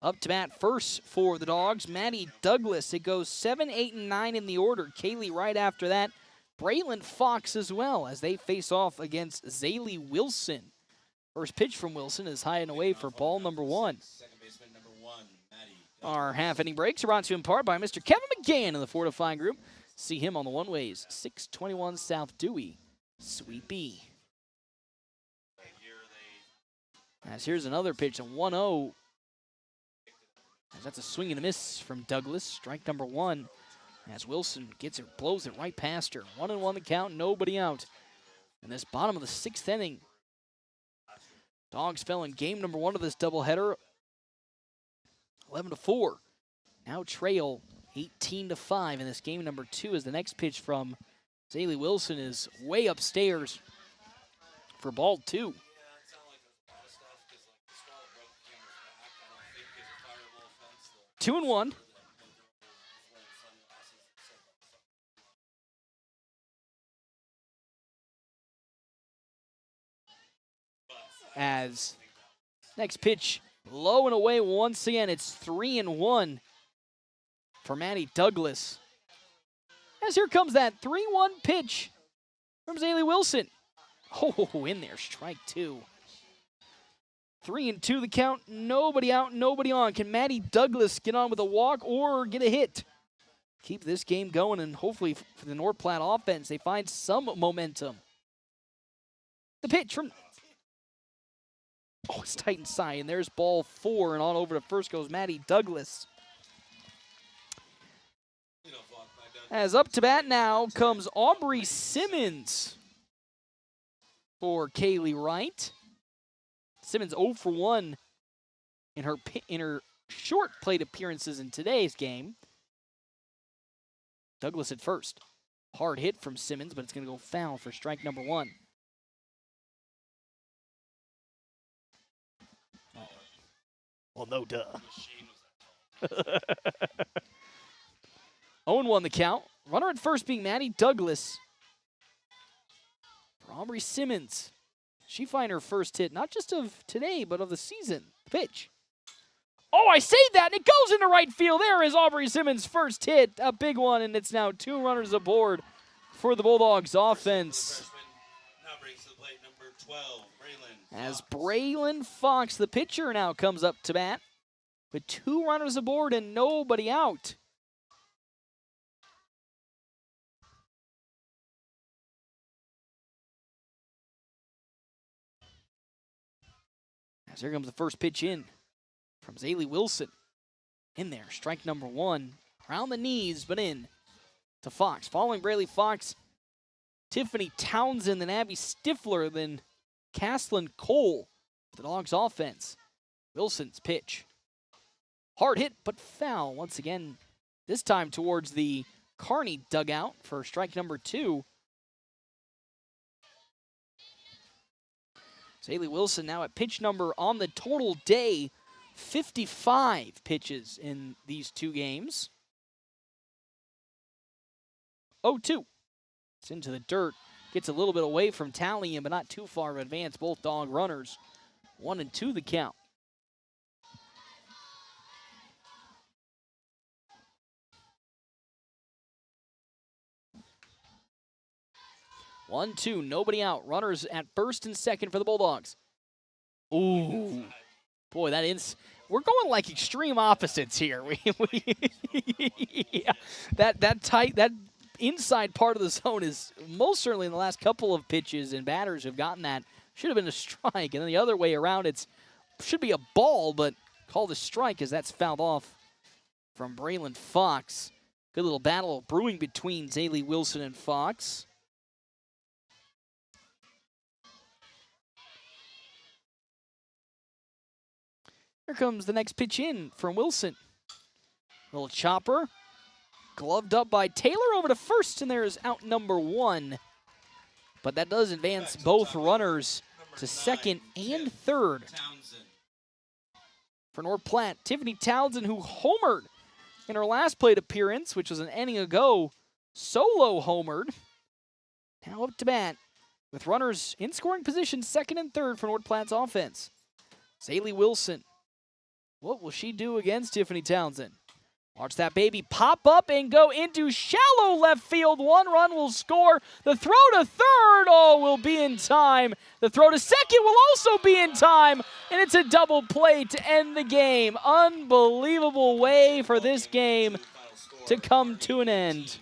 Up to bat first for the Dogs, Maddie Douglas. It goes 7, 8, and 9 in the order. Kaylee right after that. Braylon Fox as well as they face off against Zaylee Wilson. First pitch from Wilson is high and away for ball number 1. Our half-inning breaks are brought to you in part by Mr. Kevin McGann in the Fortify Group. See him on the one-ways, 621 South Dewey, Suite B. As here's another pitch, a 1-0. That's a swing and a miss from Douglas. Strike number 1. As Wilson gets it, blows it right past her. 1-1 the count, nobody out. In this bottom of the 6th inning, Dogs fell in game number 1 of this doubleheader, 11-4. Now trail 18-5 in this game number 2 as the next pitch from Zaylee Wilson is way upstairs for ball 2. Two and 1. As next pitch low and away once again. It's 3-1 for Maddie Douglas. As here comes that 3-1 pitch from Zaylee Wilson. Oh, in there, strike 2. 3-2 the count. Nobody out, nobody on. Can Maddie Douglas get on with a walk or get a hit? Keep this game going, and hopefully for the North Platte offense, they find some momentum. The pitch from... Oh, it's tight inside, and there's ball 4, and on over to first goes Maddie Douglas. As up to bat now comes Aubrey Simmons for Kaylee Wright. Simmons 0 for 1 in her short plate appearances in today's game. Douglas at first. Hard hit from Simmons, but it's going to go foul for strike number 1. Well, no duh. 0-1 the count. Runner at first being Maddie Douglas. For Aubrey Simmons. She find her first hit, not just of today, but of the season. The pitch. Oh, I say that, and it goes into right field. There is Aubrey Simmons' first hit, a big one, and it's now 2 runners aboard for the Bulldogs offense. Now brings to the plate number 12, Braylon. As Braylon Fox, the pitcher, now comes up to bat with 2 runners aboard and nobody out. As here comes the first pitch in from Zaylee Wilson. In there, strike number 1. Around the knees, but in to Fox. Following Braylee Fox, Tiffany Townsend, then Abby Stifler, then Caslin Cole for the Dogs offense. Wilson's pitch. Hard hit, but foul once again, this time towards the Kearney dugout for strike number 2. Zaylee Wilson now at pitch number on the total day, 55 pitches in these 2 games. 0-2. It's into the dirt. Gets a little bit away from Talion, but not too far of advance. Both dog runners. 1-2 the count. One, two, nobody out. Runners at first and second for the Bulldogs. Ooh, boy, we're going like extreme opposites here. Yeah, that inside part of the zone is most certainly in the last couple of pitches, and batters have gotten that. Should have been a strike, and then the other way around, should be a ball, but called a strike as that's fouled off from Braylon Fox. Good little battle brewing between Zaylee Wilson and Fox. Here comes the next pitch in from Wilson. Little chopper. Gloved up by Taylor over to first, and there's out number 1. But that does advance both runners to second and third. For North Platte, Tiffany Townsend, who homered in her last plate appearance, which was an inning ago, solo homered. Now up to bat with runners in scoring position, second and third for North Platte's offense. Zaylee Wilson. What will she do against Tiffany Townsend? Watch that baby pop up and go into shallow left field. 1 run will score. The throw to third, will be in time. The throw to second will also be in time. And it's a double play to end the game. Unbelievable way for this game to come to an end.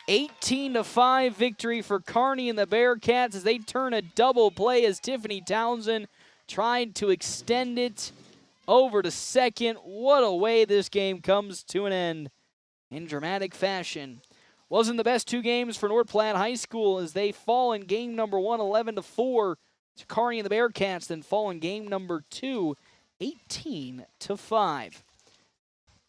18-5 victory for Kearney and the Bearcats as they turn a double play as Tiffany Townsend tried to extend it over to second. What a way this game comes to an end in dramatic fashion. Wasn't the best 2 games for North Platte High School as they fall in game number 1, 11-4 to Kearney and the Bearcats, then fall in game number 2, 18-5.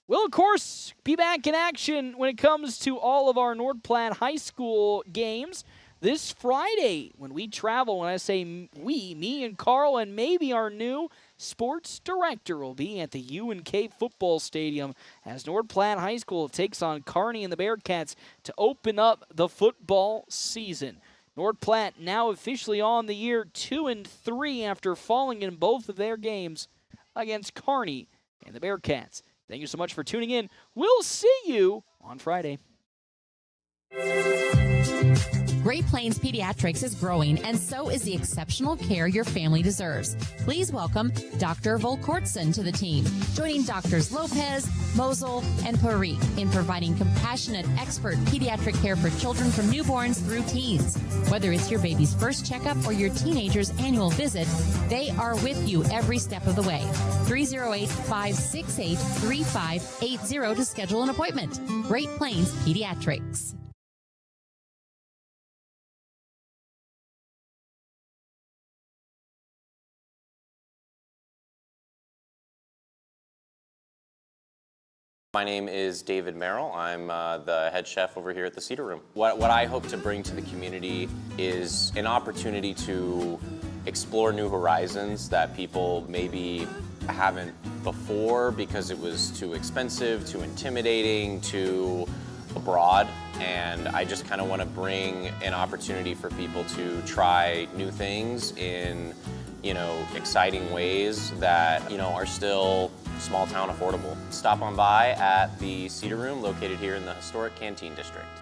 We'll, of course, be back in action when it comes to all of our North Platte High School games this Friday when we travel. When I say we, me and Carl and maybe our new sports director will be at the UNK football stadium as North Platte High School takes on Kearney and the Bearcats to open up the football season. North Platte now officially on the year 2-3 after falling in both of their games against Kearney and the Bearcats. Thank you so much for tuning in. We'll see you on Friday. Great Plains Pediatrics is growing, and so is the exceptional care your family deserves. Please welcome Dr. Volkortson to the team, joining Doctors Lopez, Mosel, and Parikh in providing compassionate, expert pediatric care for children from newborns through teens. Whether it's your baby's first checkup or your teenager's annual visit, they are with you every step of the way. 308-568-3580 to schedule an appointment. Great Plains Pediatrics. My name is David Merrill. I'm the head chef over here at the Cedar Room. What I hope to bring to the community is an opportunity to explore new horizons that people maybe haven't before because it was too expensive, too intimidating, too abroad. And I just kind of want to bring an opportunity for people to try new things in, exciting ways that, are still small town affordable. Stop on by at the Cedar Room located here in the historic Canteen District.